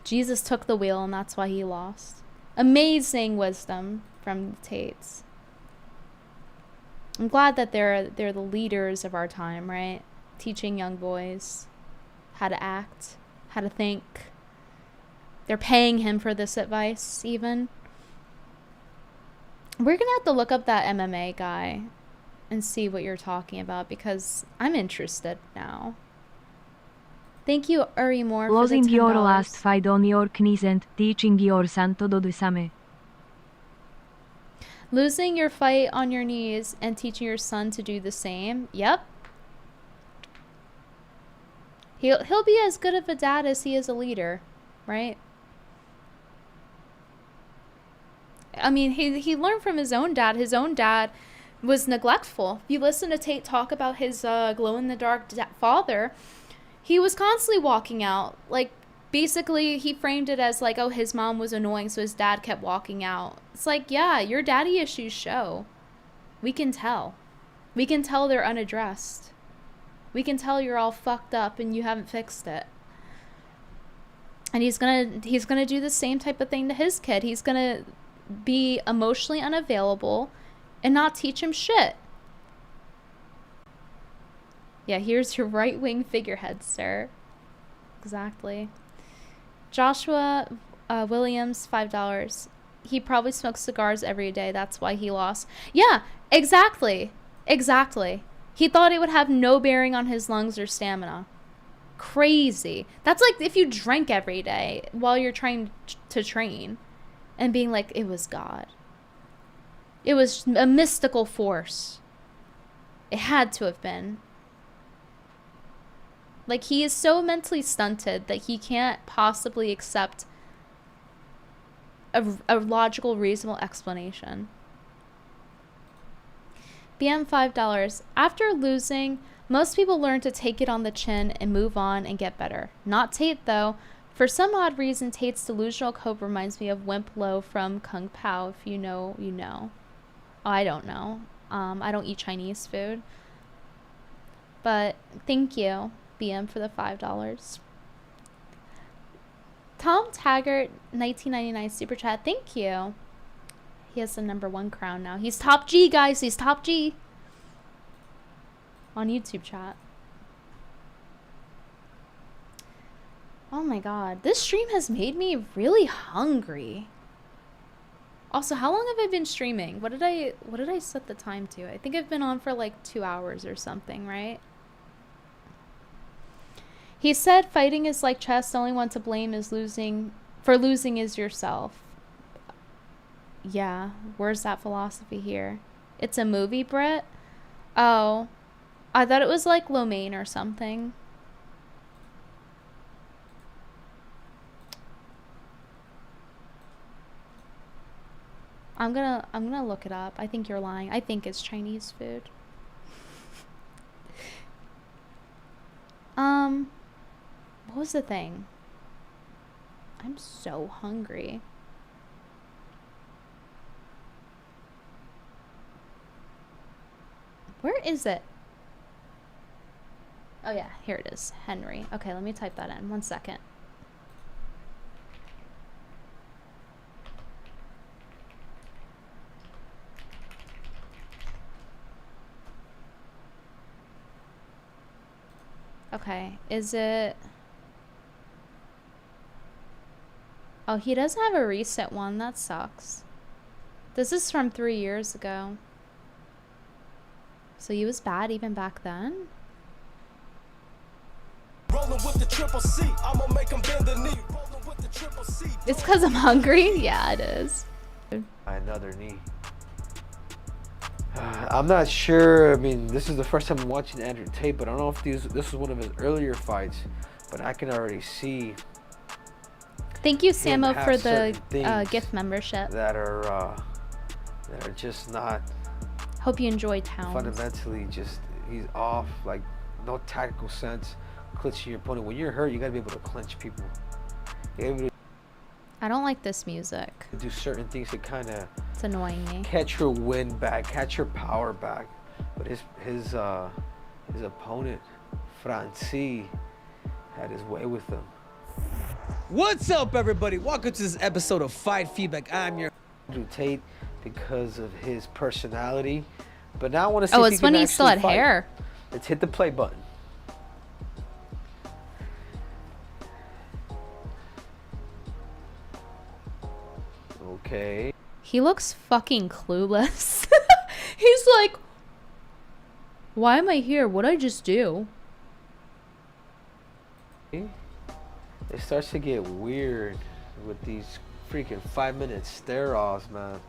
S1: Jesus took the wheel and that's why he lost. Amazing wisdom from the Tates. I'm glad that they're the leaders of our time, right? Teaching young boys how to act, how to think. They're paying him for this advice, even. We're going to have to look up that MMA guy and see what you're talking about because I'm interested now. Thank you, Uri Moore, for the
S7: Losing
S1: $10.
S7: your last fight on your knees and teaching your son to do the same.
S1: Losing your fight on your knees and teaching your son to do the same. Yep. He'll be as good of a dad as he is a leader, right? I mean, he learned from his own dad. His own dad was neglectful. If you listen to Tate talk about his glow-in-the-dark father, he was constantly walking out. Like, basically, he framed it as like, oh, his mom was annoying, so his dad kept walking out. It's like, yeah, your daddy issues show. We can tell. We can tell they're unaddressed. We can tell you're all fucked up and you haven't fixed it. And he's gonna do the same type of thing to his kid. He's gonna be emotionally unavailable and not teach him shit. Yeah, here's your right-wing figurehead, sir. Exactly. Joshua Williams, $5. He probably smokes cigars every day. That's why he lost. Yeah, exactly. Exactly. He thought it would have no bearing on his lungs or stamina. Crazy. That's like if you drank every day while you're trying to train and being like, it was God. It was a mystical force. It had to have been. Like, he is so mentally stunted that he can't possibly accept a logical, reasonable explanation. BM $5. After losing, most people learn to take it on the chin and move on and get better. Not Tate, though. For some odd reason, Tate's delusional cope reminds me of Wimp Lo from Kung Pao. If you know, you know. Oh, I don't know. I don't eat Chinese food. But thank you, BM, for the $5. Tom Taggart, 1999 super chat. Thank you. He has the #1 crown now. He's top G, guys. He's top G. On YouTube chat. Oh my god. This stream has made me really hungry. Also, how long have I been streaming? What did I set the time to? I think I've been on for like 2 hours or something, right? He said fighting is like chess. The only one to blame is losing is yourself. Yeah, where's that philosophy here? It's a movie, Brett? Oh, I thought it was like lo mein or something. I'm gonna look it up. I think you're lying. I think it's Chinese food. What was the thing? I'm so hungry. Where is it? Oh yeah, here it is. Henry. Okay, let me type that in. 1 second. Okay, is it... Oh, he doesn't have a recent one. That sucks. This is from 3 years ago. So he was bad even back then? It's because I'm hungry? Yeah, it is.
S21: Another knee. I'm not sure. I mean, this is the first time I'm watching Andrew Tate, but I don't know if this is one of his earlier fights, but I can already see.
S1: Thank you, Samo, for the gift membership.
S21: That are just not.
S1: Hope you enjoy Towns.
S21: Fundamentally, just he's off. Like no tactical sense, clinching your opponent. When you're hurt, you gotta be able to clinch people. You gotta be able to
S1: I don't like this music.
S21: do certain things to kind of.
S1: It's annoying me.
S21: Catch your wind back, catch your power back. But his opponent, Francie, had his way with him.
S22: What's up, everybody? Welcome to this episode of Fight Feedback. I'm your
S21: Andrew Tate because of his personality. But now I want to see
S1: Oh,
S21: if
S1: it's
S21: he
S1: when
S21: can
S1: he still
S21: actually
S1: had
S21: fight.
S1: hair.
S21: Let's hit the play button. Okay.
S1: He looks fucking clueless. He's like, why am I here? What'd I just do?
S21: It starts to get weird with these freaking 5-minute stare-offs, man.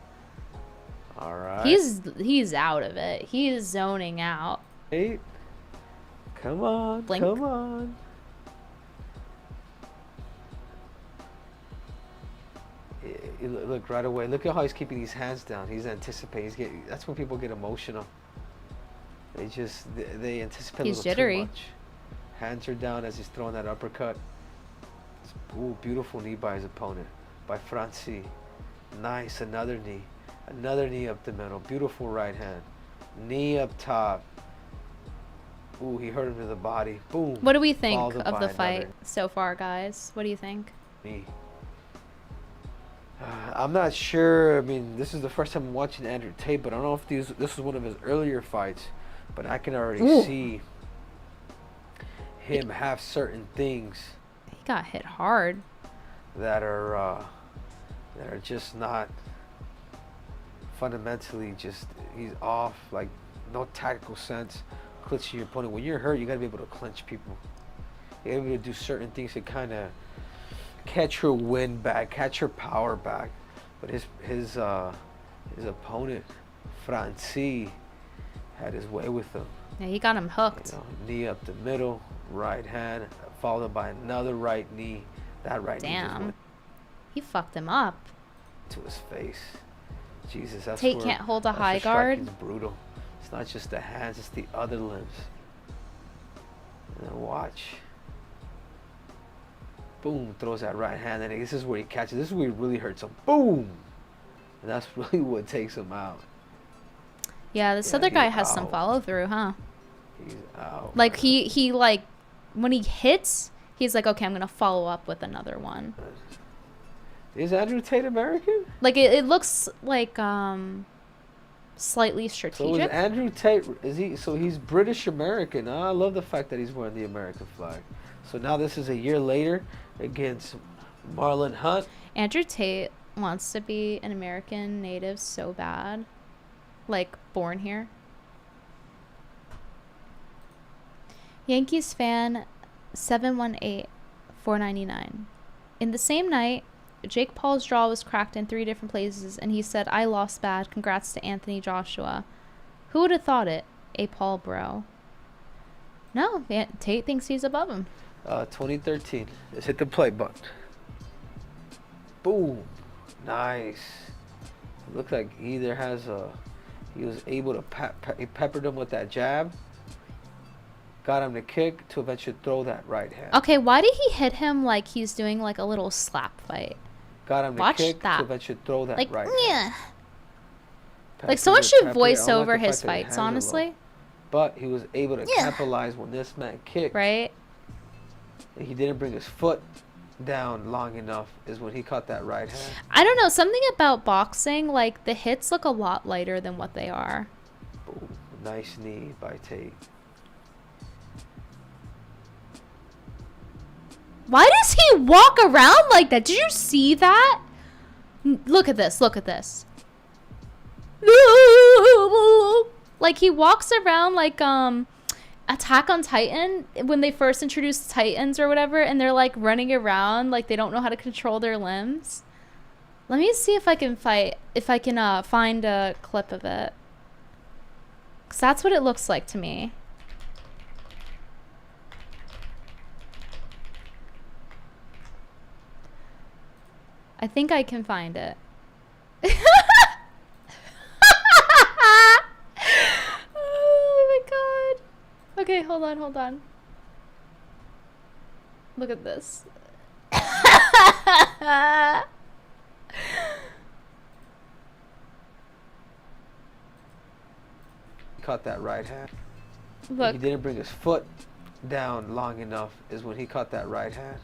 S21: All right.
S1: He's out of it. He is zoning out.
S21: Hey, come on,
S1: Blink.
S21: come on. Look right away. Look at how he's keeping these hands down. He's anticipating. That's when people get emotional. They anticipate
S1: He's
S21: a little
S1: jittery.
S21: too much. Hands are down as he's throwing that uppercut. Ooh, beautiful knee by his opponent, by Francie. Nice, another knee. Another knee up the middle. Beautiful right hand. Knee up top. Ooh, he hurt him to the body. Boom.
S1: What do we think
S21: Followed
S1: of
S21: by
S1: the fight
S21: another
S1: so far, guys? What do you think?
S21: knee. I'm not sure. I mean, this is the first time I'm watching Andrew Tate, but I don't know if this is one of his earlier fights, but I can already see him have certain things.
S1: He got hit hard.
S21: that are just not fundamentally just, he's off, like no tactical sense, clinching your opponent. When you're hurt, you gotta be able to clinch people. You gotta be able to do certain things to kind of catch her wind back, catch her power back. But his opponent, Franci, had his way with him.
S1: Yeah, he got him hooked.
S21: You know, knee up the middle, right hand, followed by another right knee. That right knee just went
S1: he fucked him up
S21: to his face. Jesus, that's
S1: Tate
S21: where,
S1: can't hold a
S21: that's
S1: high
S21: where
S1: guard.
S21: striking's brutal. It's not just the hands, it's the other limbs. And then watch. Boom, throws that right hand, and this is where he catches. This is where he really hurts him. Boom, and that's really what takes him out.
S1: Yeah, this other guy has some follow through, huh?
S21: He's out.
S1: Like he like when he hits, he's like, okay, I'm gonna follow up with another one.
S21: Is Andrew Tate American?
S1: Like it looks like slightly
S21: So
S1: strategic.
S21: is Andrew Tate, is he, so he's British American. I love the fact that he's wearing the American flag. So now this is a year later against Marlon Hunt.
S1: Andrew Tate wants to be an American native so bad. Like born here. Yankees fan 718-499. In the same night, Jake Paul's jaw was cracked in 3 different places, and he said, I lost bad. Congrats to Anthony Joshua. Who would have thought it? A Paul bro. No, Tate thinks he's above him.
S21: 2013. Let's hit the play button. Boom. Nice. Looks like he either has a, he was able to, he peppered him with that jab. Got him to kick to eventually throw that right hand.
S1: Okay, why did he hit him like he's doing like a little slap fight?
S21: Got him to
S1: Watch
S21: kick
S1: that.
S21: to eventually throw that
S1: Like,
S21: right
S1: yeah.
S21: hand.
S1: Like someone should
S21: Pepper it.
S1: voice
S21: I don't like
S1: over
S21: the
S1: his
S21: fact that his
S1: fights,
S21: hands are low.
S1: honestly.
S21: But he was able to
S1: Yeah.
S21: capitalize when this man kicked.
S1: Right.
S21: And he didn't bring his foot down long enough is when he caught that right hand.
S1: I don't know, something about boxing, like the hits look a lot lighter than what they are.
S21: Boom. Nice knee by Tate.
S1: Why does he walk around like that? Did you see that? Look at this. Look at this. Like he walks around like Attack on Titan when they first introduced Titans or whatever, and they're like running around like they don't know how to control their limbs. Let me see if I can find a clip of it. 'Cause that's what it looks like to me. I think I can find it. Oh my god. Okay, hold on. Look at this.
S21: Caught that right hand.
S1: Look.
S21: He didn't bring his foot down long enough is when he caught that right hand.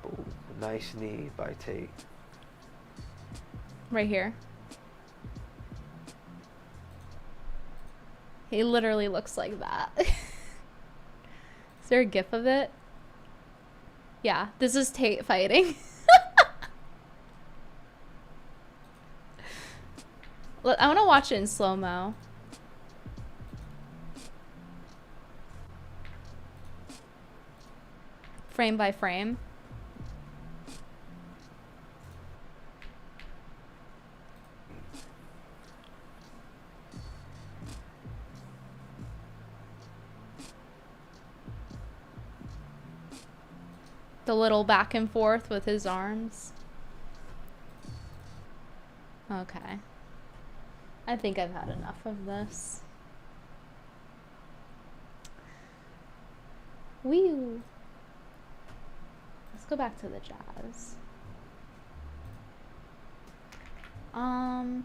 S21: Boom. Nice knee by Tate.
S1: Right here. He literally looks like that. Is there a gif of it? Yeah, this is Tate fighting. Look, I want to watch it in slow-mo. Frame by frame. The little back and forth with his arms. Okay. I think I've had enough of this. Woo. Let's go back to the jazz. I'll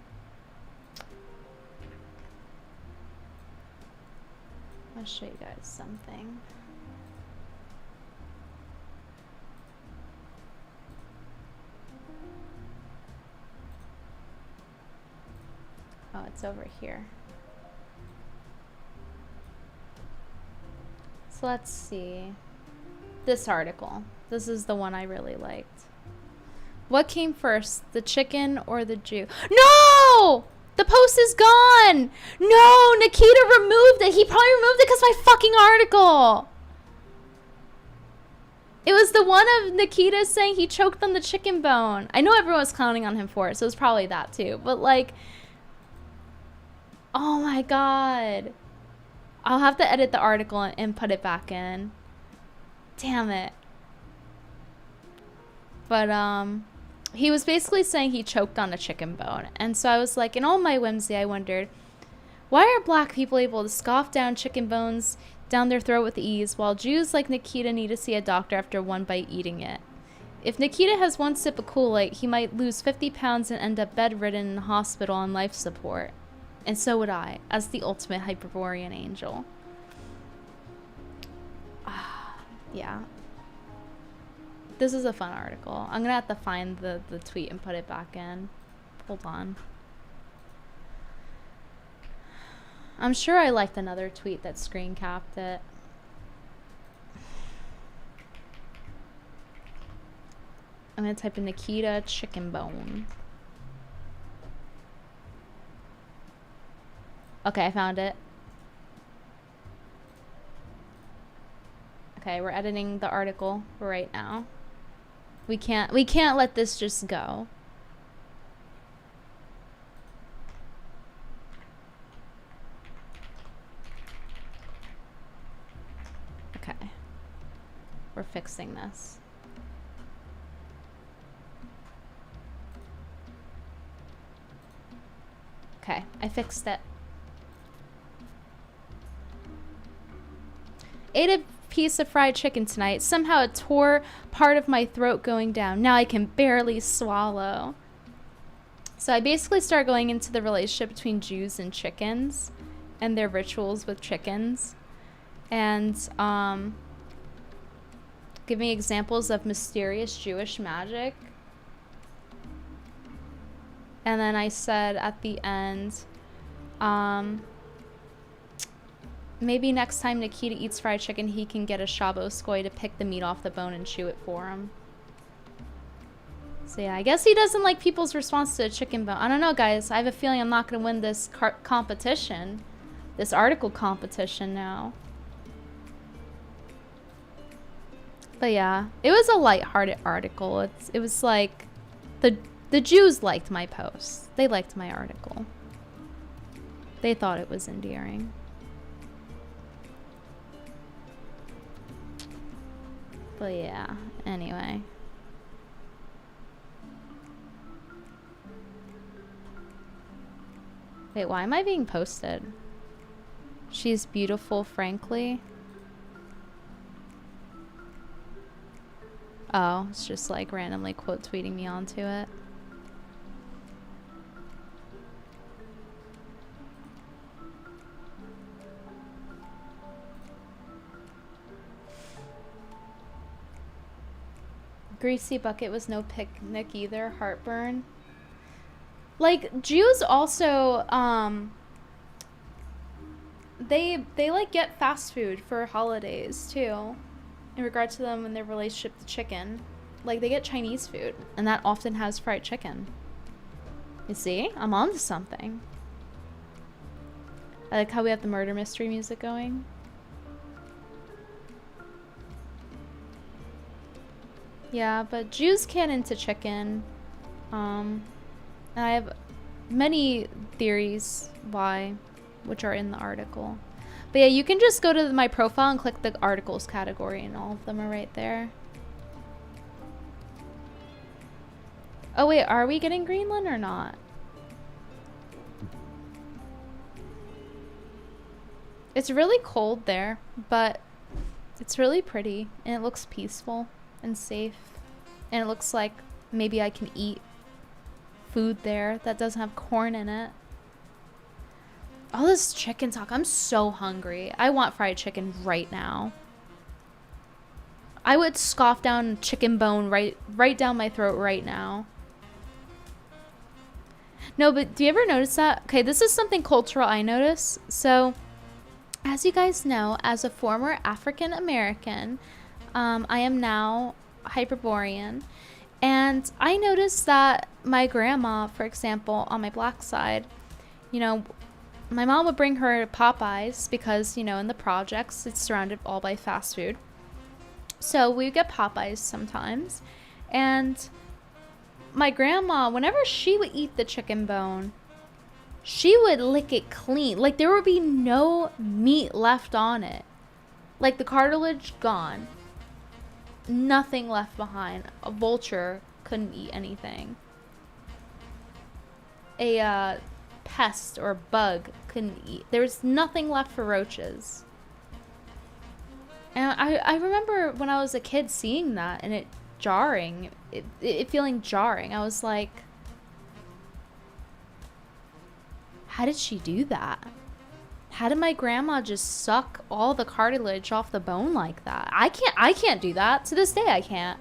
S1: show you guys something. Oh, it's over here. So let's see. This article. This is the one I really liked. What came first, the chicken or the Jew? No! The post is gone! No, Nikita removed it. He probably removed it because my fucking article. It was the one of Nikita saying he choked on the chicken bone. I know everyone was clowning on him for it, so it was probably that too. But like, oh my god. I'll have to edit the article and put it back in. Damn it. But he was basically saying he choked on a chicken bone. And so I was like, in all my whimsy, I wondered, why are black people able to scoff down chicken bones down their throat with ease, while Jews like Nikita need to see a doctor after one bite eating it? If Nikita has one sip of Kool-Aid, he might lose 50 pounds and end up bedridden in the hospital on life support. And so would I, as the ultimate Hyperborean angel. Yeah. This is a fun article. I'm gonna have to find the tweet and put it back in. Hold on. I'm sure I liked another tweet that screen capped it. I'm gonna type in Nikita chicken bone. Okay, I found it. Okay, we're editing the article right now. We can't let this just go. Okay. We're fixing this. Okay, I fixed it. Ate a piece of fried chicken tonight. Somehow it tore part of my throat going down. Now I can barely swallow. So I basically started going into the relationship between Jews and chickens and their rituals with chickens. And giving examples of mysterious Jewish magic. And then I said at the end, maybe next time Nikita eats fried chicken, he can get a Shaboskoy to pick the meat off the bone and chew it for him. So yeah, I guess he doesn't like people's response to a chicken bone. I don't know, guys. I have a feeling I'm not going to win this competition. This article competition now. But yeah, it was a lighthearted article. It was like, the Jews liked my post. They liked my article. They thought it was endearing. But yeah, anyway. Wait, why am I being posted? She's beautiful, frankly. Oh, it's just like randomly quote tweeting me onto it. Greasy bucket was no picnic either. Heartburn. Like, Jews also, they like get fast food for holidays too, in regard to them and their relationship to chicken. Like, they get Chinese food, and that often has fried chicken. You see? I'm onto something. I like how we have the murder mystery music going. Yeah, but Jews can't into chicken. And I have many theories why, which are in the article. But yeah, you can just go to my profile and click the articles category, and all of them are right there. Oh wait, are we getting Greenland or not? It's really cold there, but it's really pretty, and it looks peaceful and safe, and it looks like maybe I can eat food there that doesn't have corn in it. All this chicken talk, I'm so hungry. I want fried chicken right now. I would scoff down chicken bone right down my throat right now. No, but do you ever notice that? Okay, this is something cultural I notice. So, as you guys know, as a former African American, I am now Hyperborean. And I noticed that my grandma, for example, on my black side, you know, my mom would bring her Popeyes because, you know, in the projects, it's surrounded all by fast food. So we would get Popeyes sometimes. And my grandma, whenever she would eat the chicken bone, she would lick it clean. Like, there would be no meat left on it. Like, the cartilage gone. Nothing left behind. A vulture couldn't eat anything. A pest or bug couldn't eat. There was nothing left for roaches. And I remember when I was a kid seeing that and it jarring. It feeling jarring. I was like, how did she do that? How did my grandma just suck all the cartilage off the bone like that? I can't do that. To this day, I can't.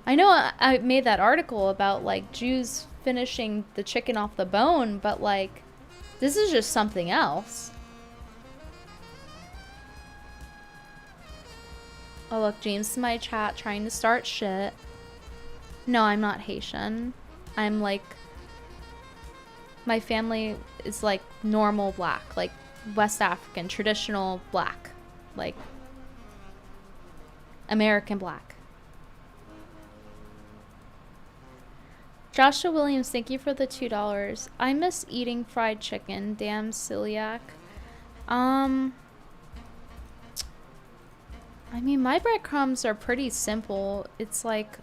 S1: I know I made that article about, like, Jews finishing the chicken off the bone, but, like, this is just something else. Oh, look, James in my chat trying to start shit. No, I'm not Haitian. I'm, like, my family is, like, normal black, like West African, traditional black, like American black. Joshua Williams, thank you for the $2. I miss eating fried chicken. Damn celiac. I mean, my breadcrumbs are pretty simple. It's like,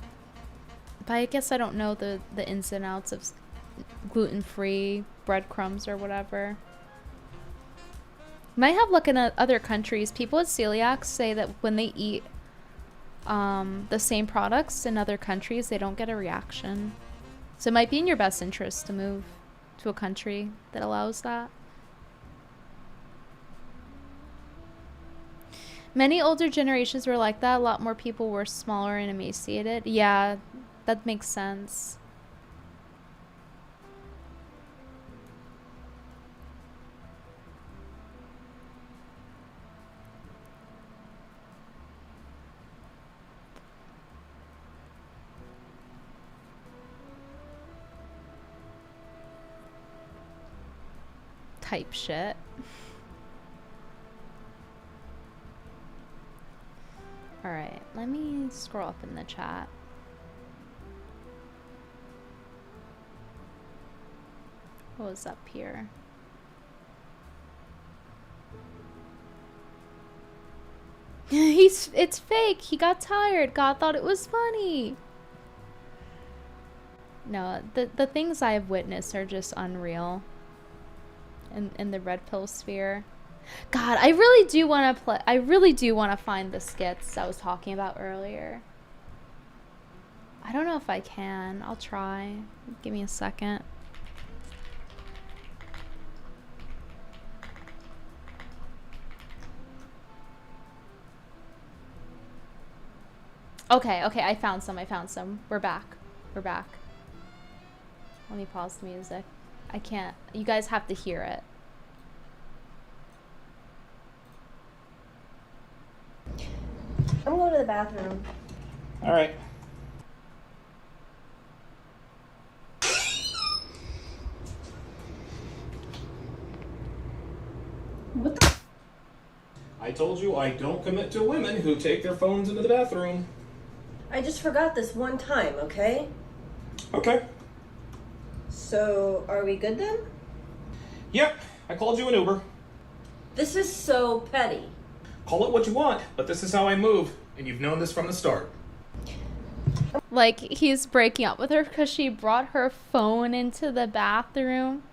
S1: but I guess I don't know the ins and outs of gluten-free breadcrumbs or whatever. Might have look in other countries. People with celiac say that when they eat the same products in other countries, they don't get a reaction. So it might be in your best interest to move to a country that allows that. Many older generations were like that. A lot more people were smaller and emaciated. Yeah, that makes sense. Type shit. Alright, let me scroll up in the chat. What was up here? It's fake. He got tired. God thought it was funny. No, the things I've witnessed are just unreal. In the red pill sphere. God, I really do want to play. I really do want to find the skits I was talking about earlier. I don't know if I can. I'll try. Give me a second. Okay, I found some. We're back. Let me pause the music. I can't. You guys have to hear it.
S2: I'm going to the bathroom.
S5: All right.
S2: What the?
S5: I told you I don't commit to women who take their phones into the bathroom.
S2: I just forgot this one time, okay?
S5: Okay.
S2: So, are we good then?
S5: Yep, I called you an Uber.
S2: This is so petty.
S5: Call it what you want, but this is how I move, and you've known this from the start.
S1: Like, he's breaking up with her because she brought her phone into the bathroom.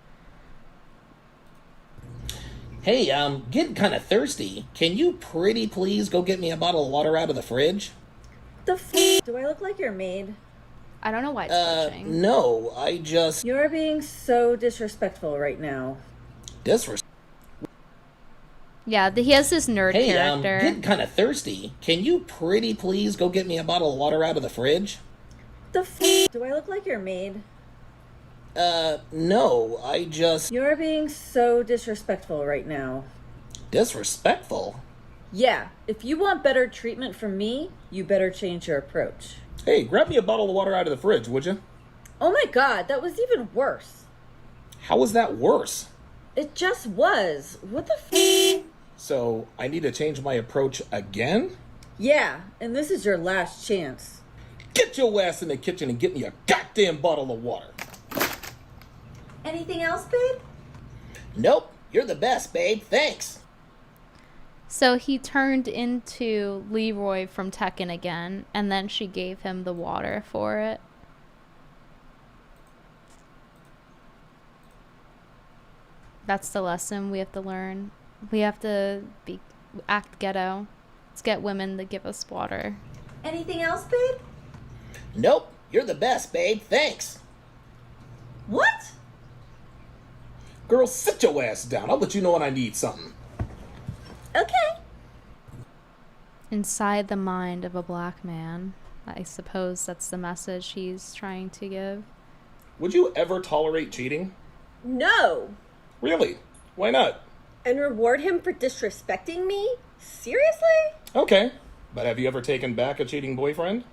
S3: Hey, getting kind of thirsty. Can you pretty please go get me a bottle of water out of the fridge?
S2: The do I look like your maid?
S1: I don't know why it's glitching.
S3: No, I just...
S2: You're being so disrespectful right now.
S1: Yeah, he has this nerd character.
S3: Getting kind of thirsty. Can you pretty please go get me a bottle of water out of the fridge?
S2: The do I look like your maid?
S3: No, I just...
S2: You're being so disrespectful right now.
S3: Disrespectful?
S2: Yeah, if you want better treatment from me, you better change your approach.
S3: Hey, grab me a bottle of water out of the fridge, would you?
S2: Oh my god, that was even worse.
S3: How was that worse?
S2: It just was. What the f?
S3: So, I need to change my approach again?
S2: Yeah, and this is your last chance.
S3: Get your ass in the kitchen and get me a goddamn bottle of water.
S2: Anything else, babe?
S3: Nope, you're the best, babe. Thanks.
S1: So he turned into Leroy from Tekken again, and then she gave him the water for it. That's the lesson we have to learn. We have to act ghetto. Let's get women to give us water.
S2: Anything else, babe?
S3: Nope, you're the best, babe. Thanks.
S2: What?
S3: Girl, sit your ass down. I'll let you know when I need something.
S2: Okay.
S1: Inside the mind of a black man. I suppose that's the message he's trying to give.
S3: Would you ever tolerate cheating?
S2: No.
S3: Really? Why not?
S2: And reward him for disrespecting me? Seriously?
S3: Okay. But have you ever taken back a cheating boyfriend?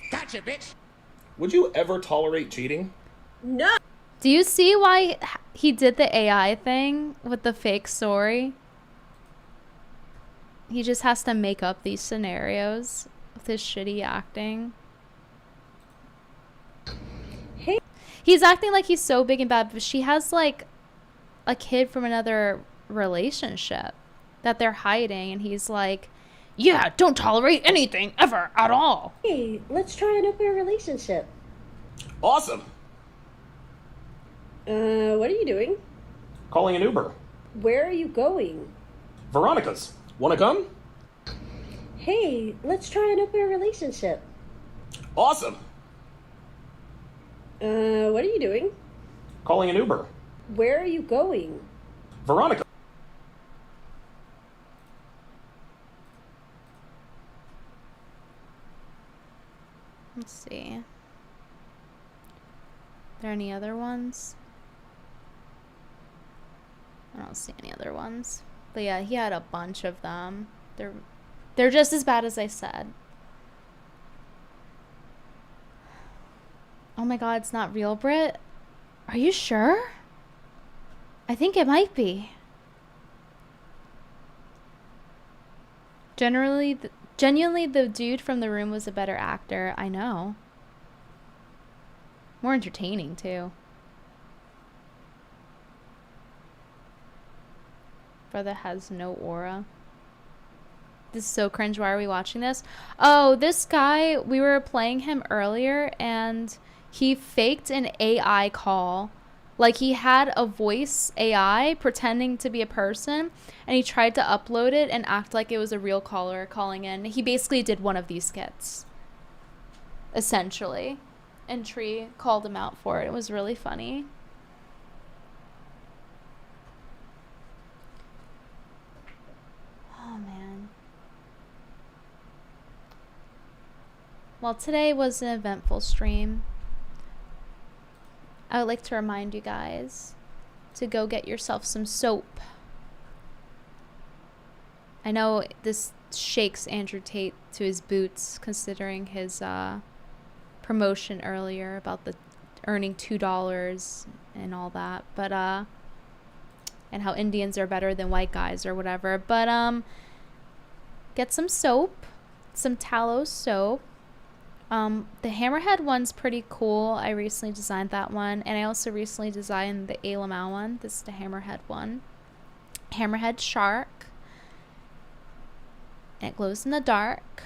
S18: Gotcha, bitch.
S3: Would you ever tolerate cheating?
S2: No.
S1: Do you see why he did the AI thing with the fake story? He just has to make up these scenarios with his shitty acting.
S2: Hey.
S1: He's acting like he's so big and bad, but she has like a kid from another relationship that they're hiding, and he's like, yeah, don't tolerate anything ever at all.
S2: Hey, let's try and open a relationship.
S3: Awesome.
S2: What are you doing?
S3: Calling an Uber.
S2: Where are you going?
S3: Veronica's. Wanna come?
S2: Hey, let's try and open a relationship.
S3: Awesome.
S2: What are you doing?
S3: Calling an Uber.
S2: Where are you going?
S3: Veronica.
S1: Let's see. Are there any other ones? I don't see any other ones. But yeah, he had a bunch of them. They're just as bad as I said. Oh my god, it's not real, Britt? Are you sure? I think it might be. Genuinely, the dude from The Room was a better actor. I know. More entertaining, too. Brother has no aura. This is so cringe. Why are we watching this? Oh, this guy, we were playing him earlier, and he faked an AI call. Like, he had a voice AI pretending to be a person, and he tried to upload it and act like it was a real caller calling in. He basically did one of these skits, essentially. And Tree called him out for it. It was really funny. Oh, man. Well, today was an eventful stream. I would like to remind you guys to go get yourself some soap. I know this shakes Andrew Tate to his boots, considering his promotion earlier about the earning $2 and all that, but and how Indians are better than white guys or whatever. But get some soap, some tallow soap. The Hammerhead one's pretty cool. I recently designed that one, and I also recently designed the Alamau one. This is the Hammerhead one. Hammerhead shark. And it glows in the dark.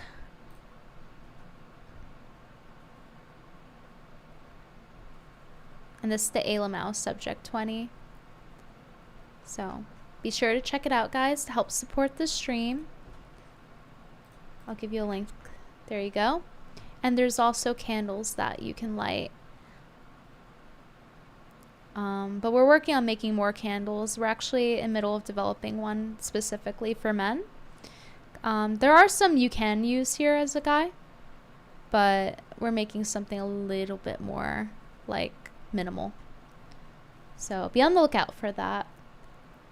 S1: And this is the Alamau Subject 20. So be sure to check it out, guys, to help support the stream. I'll give you a link. There you go. And there's also candles that you can light. But we're working on making more candles. We're actually in the middle of developing one specifically for men. There are some you can use here as a guy, but we're making something a little bit more like minimal. So be on the lookout for that.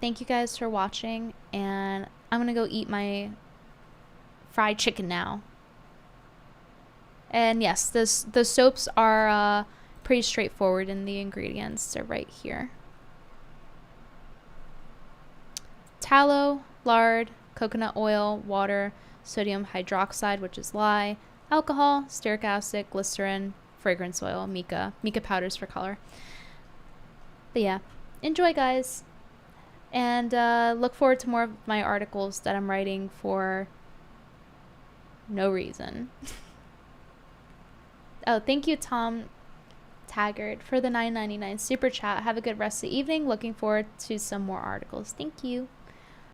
S1: Thank you guys for watching, and I'm gonna go eat my fried chicken now. And yes, the soaps are pretty straightforward in the ingredients. They're right here. Tallow, lard, coconut oil, water, sodium hydroxide, which is lye, alcohol, stearic acid, glycerin, fragrance oil, mica powders for color. But yeah, enjoy, guys. And look forward to more of my articles that I'm writing for no reason. Oh, thank you, Tom Taggart, for the $9.99 super chat. Have a good rest of the evening. Looking forward to some more articles. Thank you.